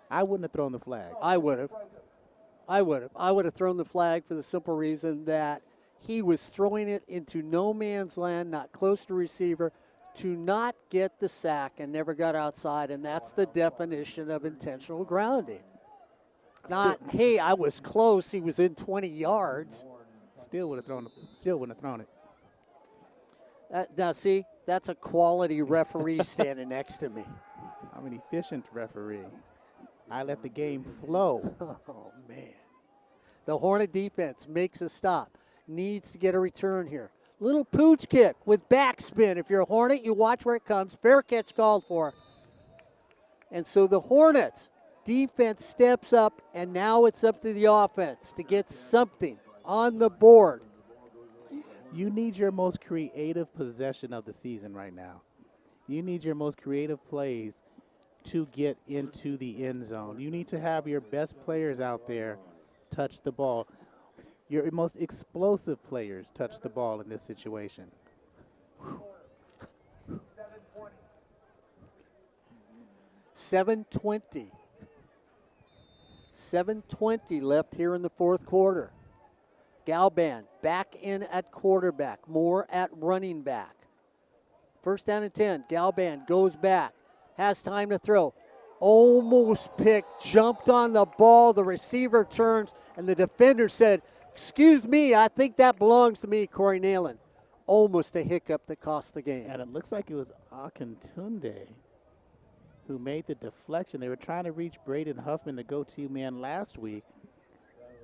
I wouldn't have thrown the flag. I would have. I would have thrown the flag for the simple reason that he was throwing it into no man's land, not close to receiver, to not get the sack and never got outside, and that's the definition of intentional grounding. Not, hey, I was close, he was in 20 yards. Still would have thrown it. Now, see, that's a quality referee standing next to me. I'm an efficient referee. I let the game flow. Oh, man. The Hornet defense makes a stop. Needs to get a return here. Little pooch kick with backspin. If you're a Hornet, you watch where it comes. Fair catch called for. And so the Hornets defense steps up, and now it's up to the offense to get something on the board. You need your most creative possession of the season right now. You need your most creative plays to get into the end zone. You need to have your best players out there touch the ball. Your most explosive players touch the ball in this situation. 7:20. 7:20 left here in the fourth quarter. Galban back in at quarterback, Moore at running back. First down and 10. Galban goes back, has time to throw. Almost picked, jumped on the ball. The receiver turns, and the defender said, "Excuse me, I think that belongs to me," Corey Neyland. Almost a hiccup that cost the game. And it looks like it was Akintunde who made the deflection. They were trying to reach Braden Huffman, the go-to man, last week.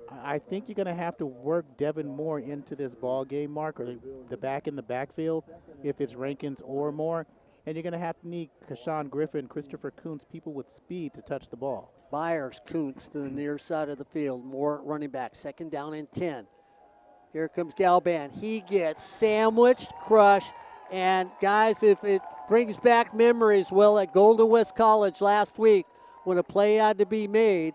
I think you're going to have to work Devin Moore into this ball game, Mark, or the back in the backfield, if it's Rankins or Moore. And you're going to have to need Kashawn Griffin, Christopher Kuntz, people with speed to touch the ball. Byers, Kuntz to the near side of the field. Moore running back. Second down and 10. Here comes Galban. He gets sandwiched, crushed. And, guys, if it brings back memories, well, at Golden West College last week when a play had to be made,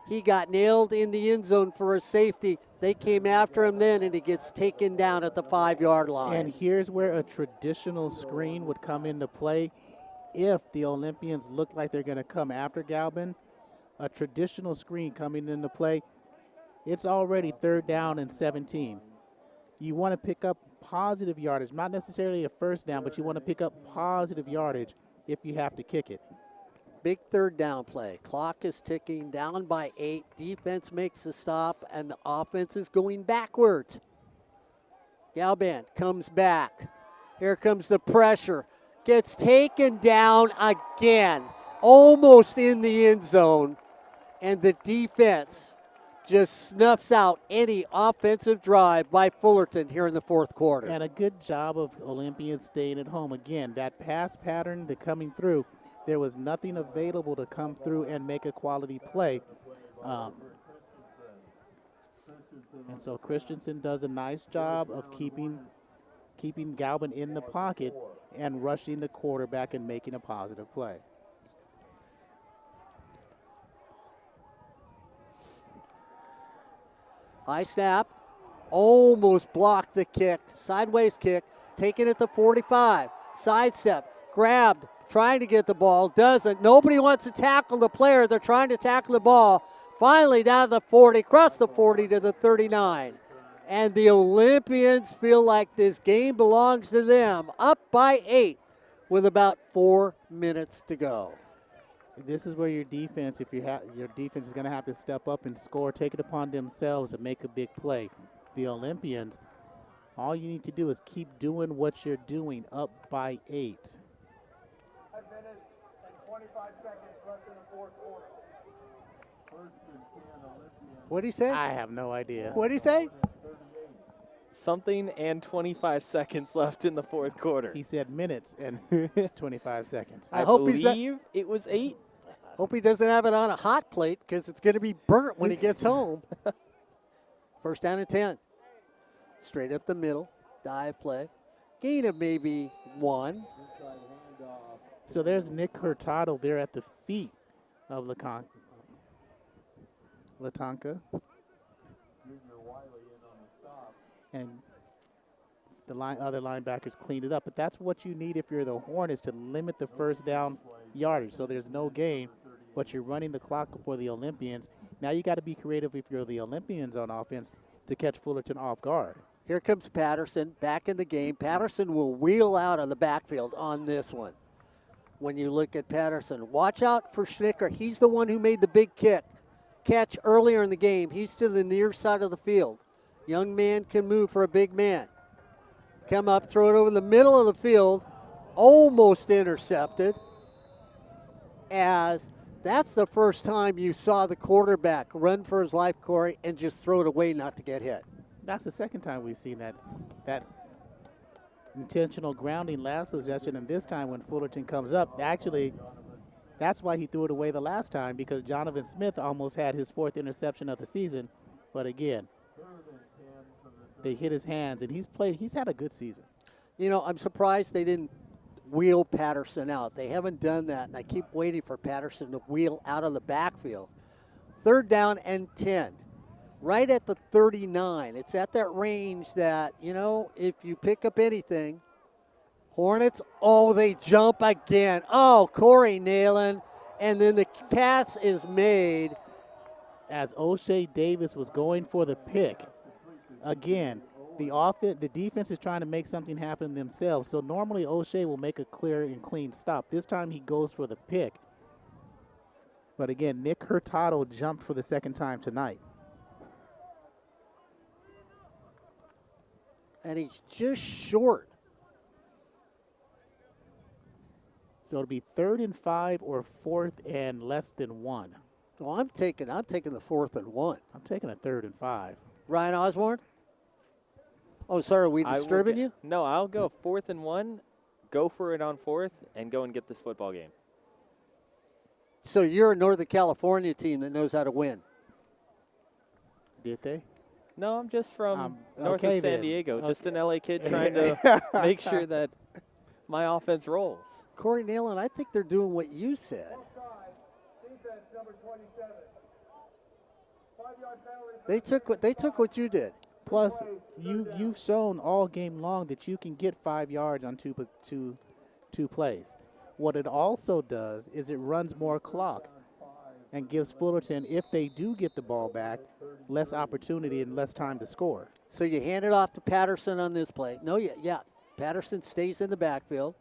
he got nailed in the end zone for a safety. They came after him then, and he gets taken down at the 5-yard line. And here's where a traditional screen would come into play if the Olympians look like they're going to come after Galban. A traditional screen coming into play. It's already 3rd down and 17. You want to pick up positive yardage, not necessarily a first down, but you want to pick up positive yardage if you have to kick it. Big 3rd down play. Clock is ticking, down by 8. Defense makes a stop, and the offense is going backwards. Galban comes back. Here comes the pressure. Gets taken down again, almost in the end zone, and the defense just snuffs out any offensive drive by Fullerton here in the fourth quarter. And a good job of Olympians staying at home. Again, that pass pattern, the coming through, there was nothing available to come through and make a quality play. And so Christensen does a nice job of keeping Galban in the pocket and rushing the quarterback and making a positive play. High snap, almost blocked the kick, sideways kick, taken at the 45, sidestep, grabbed, trying to get the ball, doesn't. Nobody wants to tackle the player. They're trying to tackle the ball. Finally down to the 40, across the 40 to the 39. And the Olympians feel like this game belongs to them, up by 8 with about 4 minutes to go. This is where your defense, your defense is going to have to step up and score, take it upon themselves and make a big play. The Olympians, all you need to do is keep doing what you're doing, up by 8. 5 minutes and 25 seconds left in the fourth quarter. First and 10 Olympians. What did he say? I have no idea. What did he say? Something and 25 seconds left in the fourth quarter. He said minutes and 25 seconds. I hope he's not- believe it was 8. Hope he doesn't have it on a hot plate because it's going to be burnt when he gets home. First down and 10. Straight up the middle. Dive play. Gain of maybe 1. So there's Nick Hurtado there at the feet of Latanka. And the other linebackers cleaned it up. But that's what you need if you're the Hornets, to limit the first down yardage. So there's no gain, but you're running the clock for the Olympians. Now you got to be creative if you're the Olympians on offense to catch Fullerton off guard. Here comes Patterson back in the game. Patterson will wheel out of the backfield on this one. When you look at Patterson, watch out for Schnicker. He's the one who made the big catch earlier in the game. He's to the near side of the field. Young man can move for a big man. Come up, throw it over the middle of the field. Almost intercepted. As that's the first time you saw the quarterback run for his life, Corey, and just throw it away not to get hit. That's the second time we've seen that intentional grounding last possession, and this time when Fullerton comes up, actually, that's why he threw it away the last time, because Jonathan Smith almost had his 4th interception of the season. But again, they hit his hands, and he's had a good season. You know, I'm surprised they didn't wheel Patterson out. They haven't done that, and I keep waiting for Patterson to wheel out of the backfield. 3rd down and 10. Right at the 39. It's at that range that, you know, if you pick up anything, Hornets, they jump again. Corey Neyland. And then the pass is made. As O'Shea Davis was going for the pick, again, the defense is trying to make something happen themselves. So normally O'Shea will make a clear and clean stop. This time he goes for the pick. But again, Nick Hurtado jumped for the second time tonight. And he's just short. So it'll be 3rd and 5 or 4th and less than 1. Well, I'm taking the 4th and 1. I'm taking a 3rd and 5. Ryan Osborne? Oh, sorry, are we disturbing you? No, I'll go 4th and 1, go for it on 4th, and go and get this football game. So you're a Northern California team that knows how to win. Did they? No, I'm just from north okay of San then. Diego, just an LA kid trying to make sure that my offense rolls. Corey Neyland, I think they're doing what you said. Offside. Defense number 27. 5-yard penalty. They took what you did. Plus, you've shown all game long that you can get 5 yards on two plays. What it also does is it runs more clock and gives Fullerton, if they do get the ball back, less opportunity and less time to score. So you hand it off to Patterson on this play. Patterson stays in the backfield.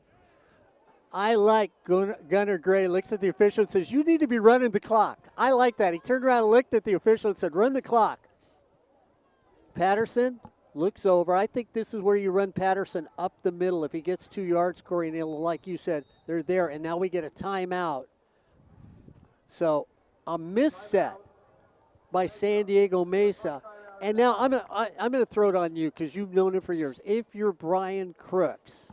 I like Gunnar Gray looks at the official and says, you need to be running the clock. I like that. He turned around and looked at the official and said, run the clock. Patterson looks over. I think this is where you run Patterson up the middle. If he gets 2 yards, Corey Neyland, like you said, they're there. And now we get a timeout. So a misset by San Diego Mesa. And now I'm going to throw it on you because you've known him for years. If you're Brian Crooks,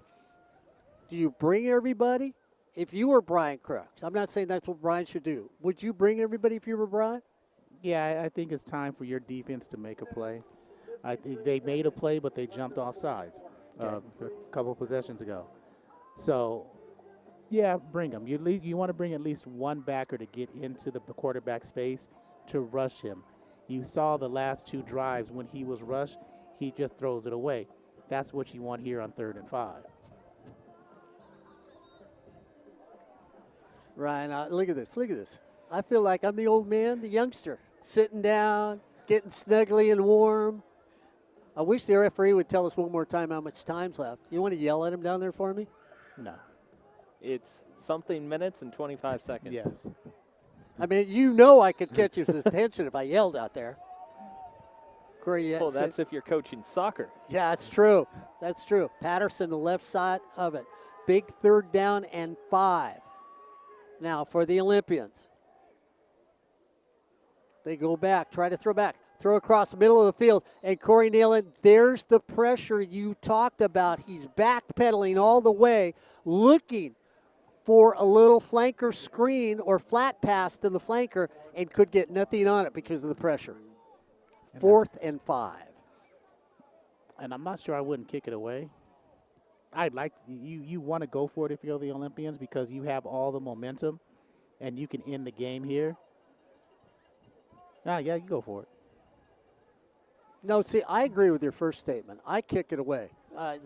do you bring everybody? If you were Brian Crooks, I'm not saying that's what Brian should do. Would you bring everybody if you were Brian? Yeah, I think it's time for your defense to make a play. I think they made a play, but they jumped off sides a couple possessions ago. So, yeah, bring him. You want to bring at least one backer to get into the quarterback's face to rush him. You saw the last 2 drives when he was rushed, he just throws it away. That's what you want here on 3rd and 5. Ryan, look at this. Look at this. I feel like I'm the old man, the youngster, sitting down, getting snuggly and warm. I wish the referee would tell us one more time how much time's left. You want to yell at him down there for me? No. It's something minutes and 25 seconds. Yes. I mean, you know I could catch his attention if I yelled out there. Corey, Oh, that's if you're coaching soccer. Yeah, that's true. That's true. Patterson, the left side of it. Big 3rd down and 5. Now for the Olympians. They go back, try to throw back. Throw across the middle of the field. And Corey Neyland, there's the pressure you talked about. He's backpedaling all the way, looking for a little flanker screen or flat pass to the flanker, and could get nothing on it because of the pressure. 4th and 5. And I'm not sure I wouldn't kick it away. I'd like you want to go for it if you're the Olympians because you have all the momentum and you can end the game here. Yeah, you go for it. No, see, I agree with your first statement. I kick it away.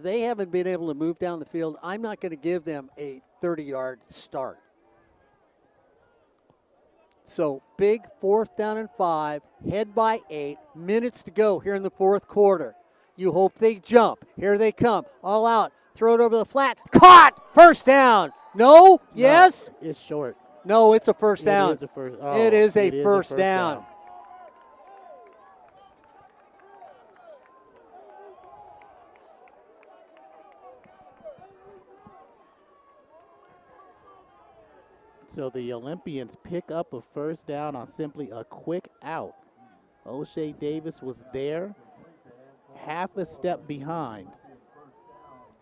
They haven't been able to move down the field. I'm not going to give them a 30-yard start. So big 4th down and 5, head by 8, minutes to go here in the 4th quarter. You hope they jump. Here they come, all out. Throw it over the flat. Caught! First down. No? Yes? No, it's short. No, it's a first down. It is a first, it is a first down. So the Olympians pick up a first down on simply a quick out. O'Shea Davis was there, half a step behind.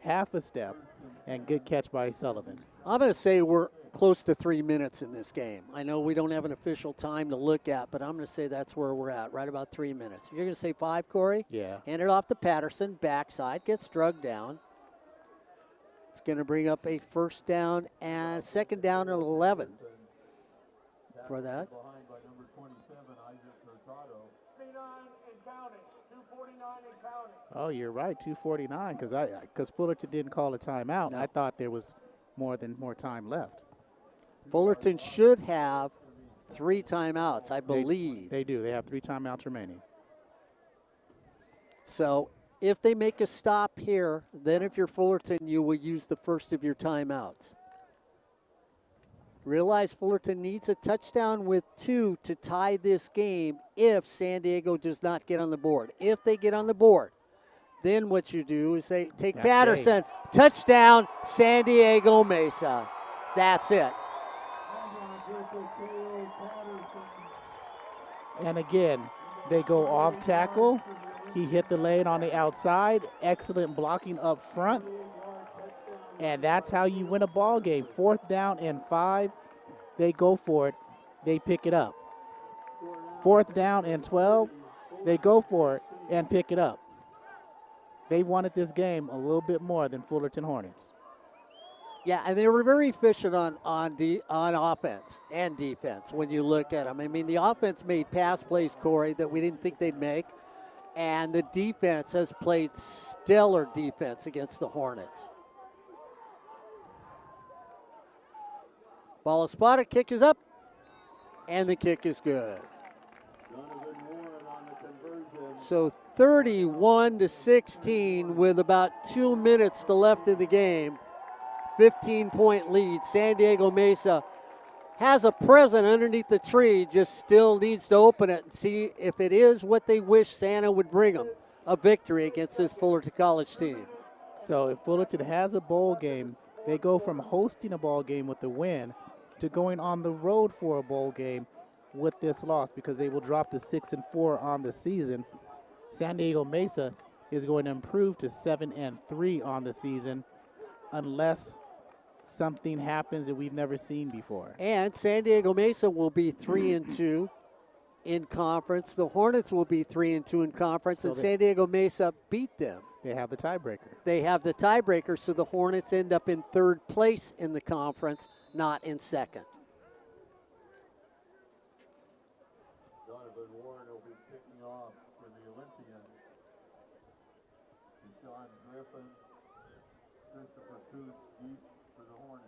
Half a step, and good catch by Sullivan. I'm going to say we're close to 3 minutes in this game. I know we don't have an official time to look at, but I'm going to say that's where we're at, right about 3 minutes. You're going to say 5, Corey? Yeah. Hand it off to Patterson, backside, gets drugged down. It's going to bring up a first down and 2nd down and 11 for that. Behind by number 27, Isaac Hurtado. 39 and counting. 249 and counting. Oh, you're right, 2:49, because Fullerton didn't call a timeout. No. I thought there was more time left. Fullerton should have 3 timeouts, I believe. They do. They have 3 timeouts remaining. So if they make a stop here, then if you're Fullerton, you will use the first of your timeouts. Realize Fullerton needs a touchdown with 2 to tie this game if San Diego does not get on the board. If they get on the board, then what you do is they take That's Patterson, touchdown, San Diego Mesa. That's it. And again, they go off tackle. He hit the lane on the outside. Excellent blocking up front. And that's how you win a ball game. 4th down and 5. They go for it. They pick it up. 4th down and 12. They go for it and pick it up. They wanted this game a little bit more than Fullerton Hornets. Yeah, and they were very efficient on offense and defense when you look at them. I mean, the offense made pass plays, Corey, that we didn't think they'd make. And the defense has played stellar defense against the Hornets. Ball is spotted, kick is up, and the kick is good. So 31-16 with about 2 minutes left in the game. 15-point lead. San Diego Mesa has a present underneath the tree, just still needs to open it and see if it is what they wish Santa would bring them, a victory against this Fullerton College team. So if Fullerton has a bowl game, they go from hosting a bowl game with the win to going on the road for a bowl game with this loss because they will drop to 6-4 on the season. San Diego Mesa is going to improve to 7-3 on the season unless something happens that we've never seen before. And San Diego Mesa will be 3-2 in conference. The Hornets will be 3-2 in conference, So and San Diego Mesa beat them They have the tiebreaker. They have the tiebreaker, so the Hornets end up in third place in the conference, not in second. Donovan Warren will be kicking off for the Olympians. Deshaun Griffin, Christopher Coote deep for the Hornets.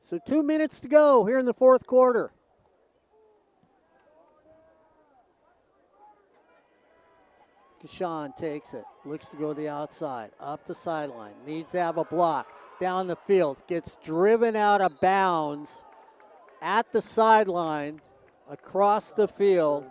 So 2 minutes to go here in the fourth quarter. Deshaun takes it, looks to go to the outside, up the sideline, needs to have a block, down the field, gets driven out of bounds at the sideline, across the field,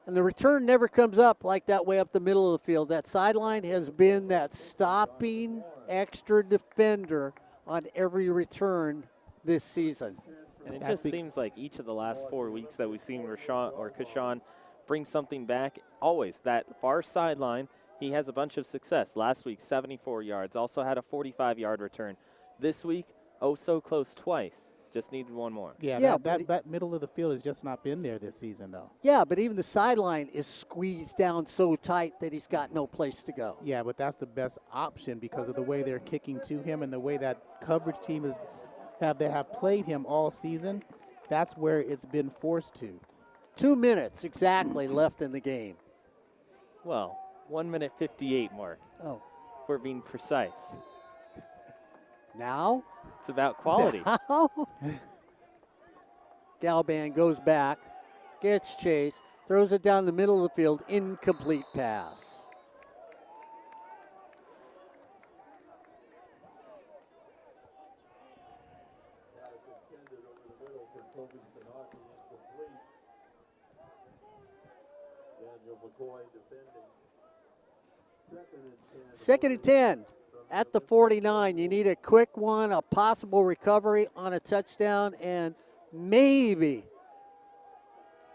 and the return never comes up like that way up the middle of the field. That sideline has been that stopping extra defender on every return this season. And it just seems like each of the last 4 weeks that we've seen Rashawn or Kashawn bring something back, always that far sideline, he has a bunch of success. Last week, 74 yards, also had a 45-yard return. This week, oh so close twice. Just needed one more. Yeah, that middle of the field has just not been there this season, though. Yeah, but even the sideline is squeezed down so tight that he's got no place to go. Yeah, but that's the best option because of the way they're kicking to him and the way that coverage team they have played him all season. That's where it's been forced to. 2 minutes exactly left in the game. Well, 1 minute 58, Mark. Oh. If we're being precise. Now? It's about quality. Galban goes back, gets chased, throws it down the middle of the field, incomplete pass. Second and 10 at the 49. You need a quick one, a possible recovery on a touchdown, and maybe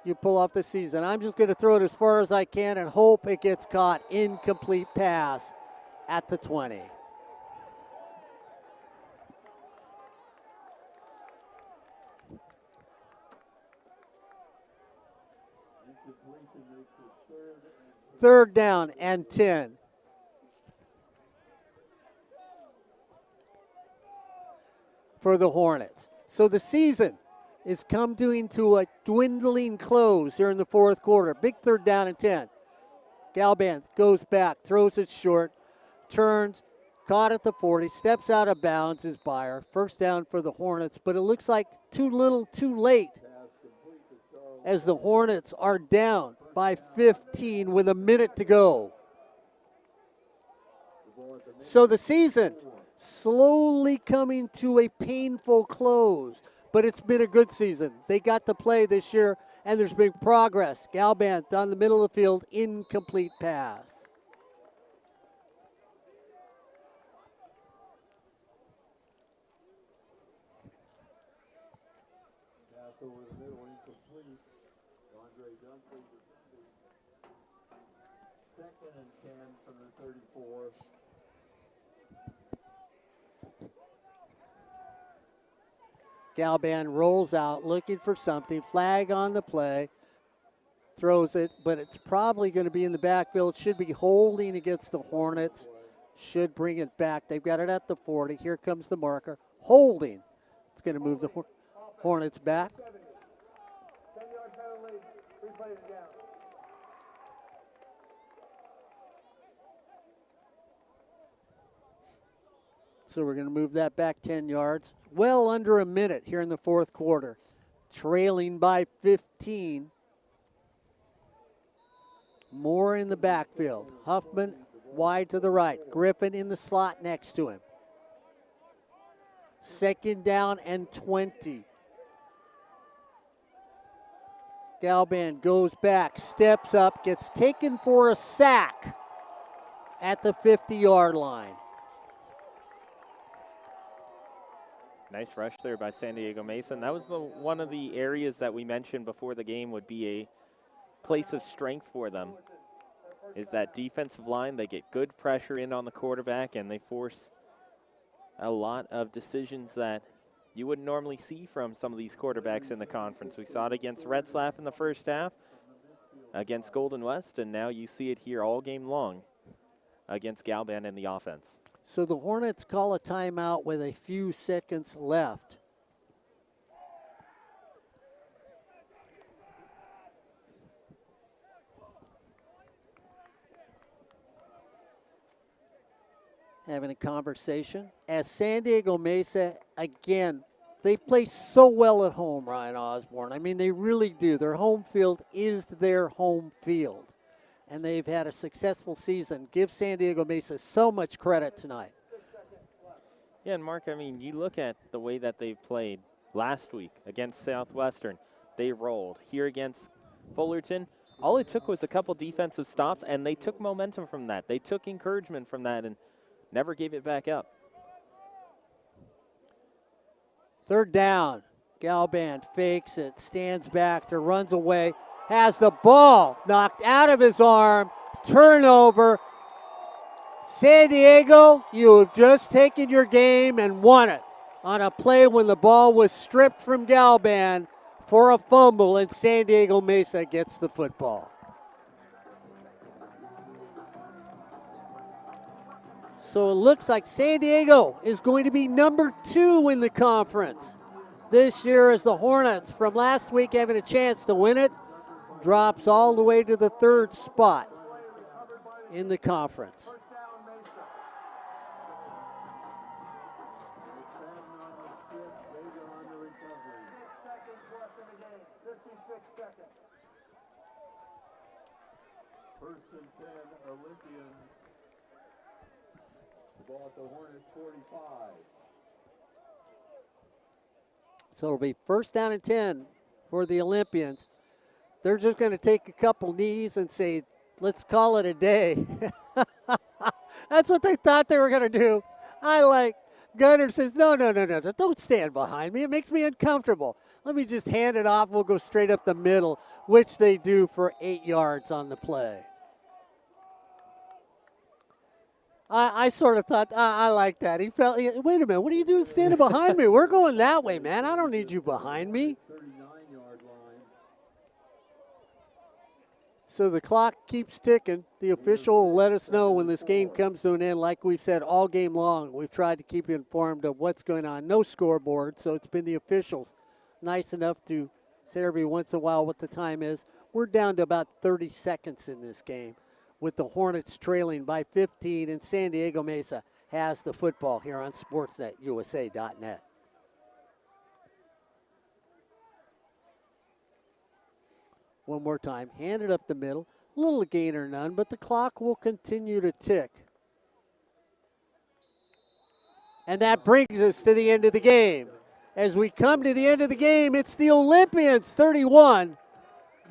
you pull off the season. I'm just going to throw it as far as I can and hope it gets caught. Incomplete pass at the 20. Third down and 10. For the Hornets. So the season is coming to a dwindling close here in the fourth quarter. Big third down and 10. Galban goes back, throws it short, turns, caught at the 40, steps out of bounds is Byer. First down for the Hornets, but it looks like too little, too late as the Hornets are down by 15 with a minute to go. So the season slowly coming to a painful close, but it's been a good season. They got to play this year, and there's been progress. Galban down the middle of the field, incomplete pass. Pass over the middle, incomplete. Andre Dunkley defending. Second and 10 from the 34. Galban rolls out, looking for something. Flag on the play. Throws it, but it's probably going to be in the backfield. Should be holding against the Hornets. Should bring it back. They've got it at the 40. Here comes the marker. Holding. It's going to move the Hornets back. 10-yard penalty, 3 plays down. So we're going to move that back 10 yards. Well under a minute here in the fourth quarter. Trailing by 15. Moore in the backfield. Huffman wide to the right. Griffin in the slot next to him. Second down and 20. Galban goes back, steps up, gets taken for a sack at the 50-yard line. Nice rush there by San Diego Mesa. And that was one of the areas that we mentioned before the game would be a place of strength for them, is that defensive line. They get good pressure in on the quarterback, and they force a lot of decisions that you wouldn't normally see from some of these quarterbacks in the conference. We saw it against Red Slav in the first half, against Golden West, and now you see it here all game long against Galban in the offense. So the Hornets call a timeout with a few seconds left. Having a conversation. As San Diego Mesa, again, they play so well at home, Ryan Osborne. I mean, they really do. Their home field is their home field. And they've had a successful season. Give San Diego Mesa so much credit tonight. Yeah, and Mark, I mean, you look at the way that they've played last week against Southwestern. They rolled. Here against Fullerton, all it took was a couple defensive stops, and they took momentum from that. They took encouragement from that and never gave it back up. Third down. Galban fakes it, stands back to runs away, has the ball knocked out of his arm, turnover. San Diego, you have just taken your game and won it on a play when the ball was stripped from Galban for a fumble, and San Diego Mesa gets the football. So it looks like San Diego is going to be number 2 in the conference this year, as the Hornets from last week having a chance to win it drops all the way to the 3rd spot in the conference. First and 10, Olympians. Ball at the Hornet 45. So it'll be first down and 10 for the Olympians. They're just going to take a couple knees and say, let's call it a day. That's what they thought they were going to do. Gunner says, no, don't stand behind me. It makes me uncomfortable. Let me just hand it off. We'll go straight up the middle, which they do for 8 yards on the play. I sort of thought, I like that. He felt, wait a minute, what are you doing standing behind me? We're going that way, man. I don't need you behind me. 39-yard line. So the clock keeps ticking. The official will let us know when this game comes to an end. Like we've said all game long, we've tried to keep you informed of what's going on. No scoreboard, so it's been the officials nice enough to say every once in a while what the time is. We're down to about 30 seconds in this game, with the Hornets trailing by 15, and San Diego Mesa has the football here on SportsNetUSA.net. One more time, hand it up the middle. Little gain or none, but the clock will continue to tick. And that brings us to the end of the game. As we come to the end of the game, it's the Olympians 31,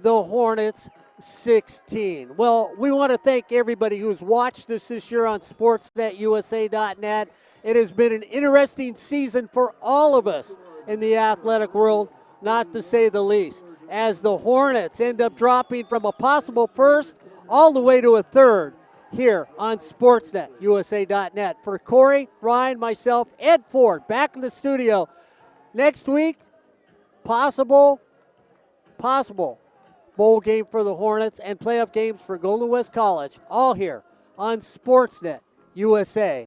the Hornets 16. Well, we want to thank everybody who's watched us this year on SportsNetUSA.net. It has been an interesting season for all of us in the athletic world, not to say the least, as the Hornets end up dropping from a possible first all the way to a third here on SportsNetUSA.net. For Corey, Ryan, myself, Ed Ford, back in the studio. Next week, possible bowl game for the Hornets and playoff games for Golden West College, all here on SportsNetUSA.net.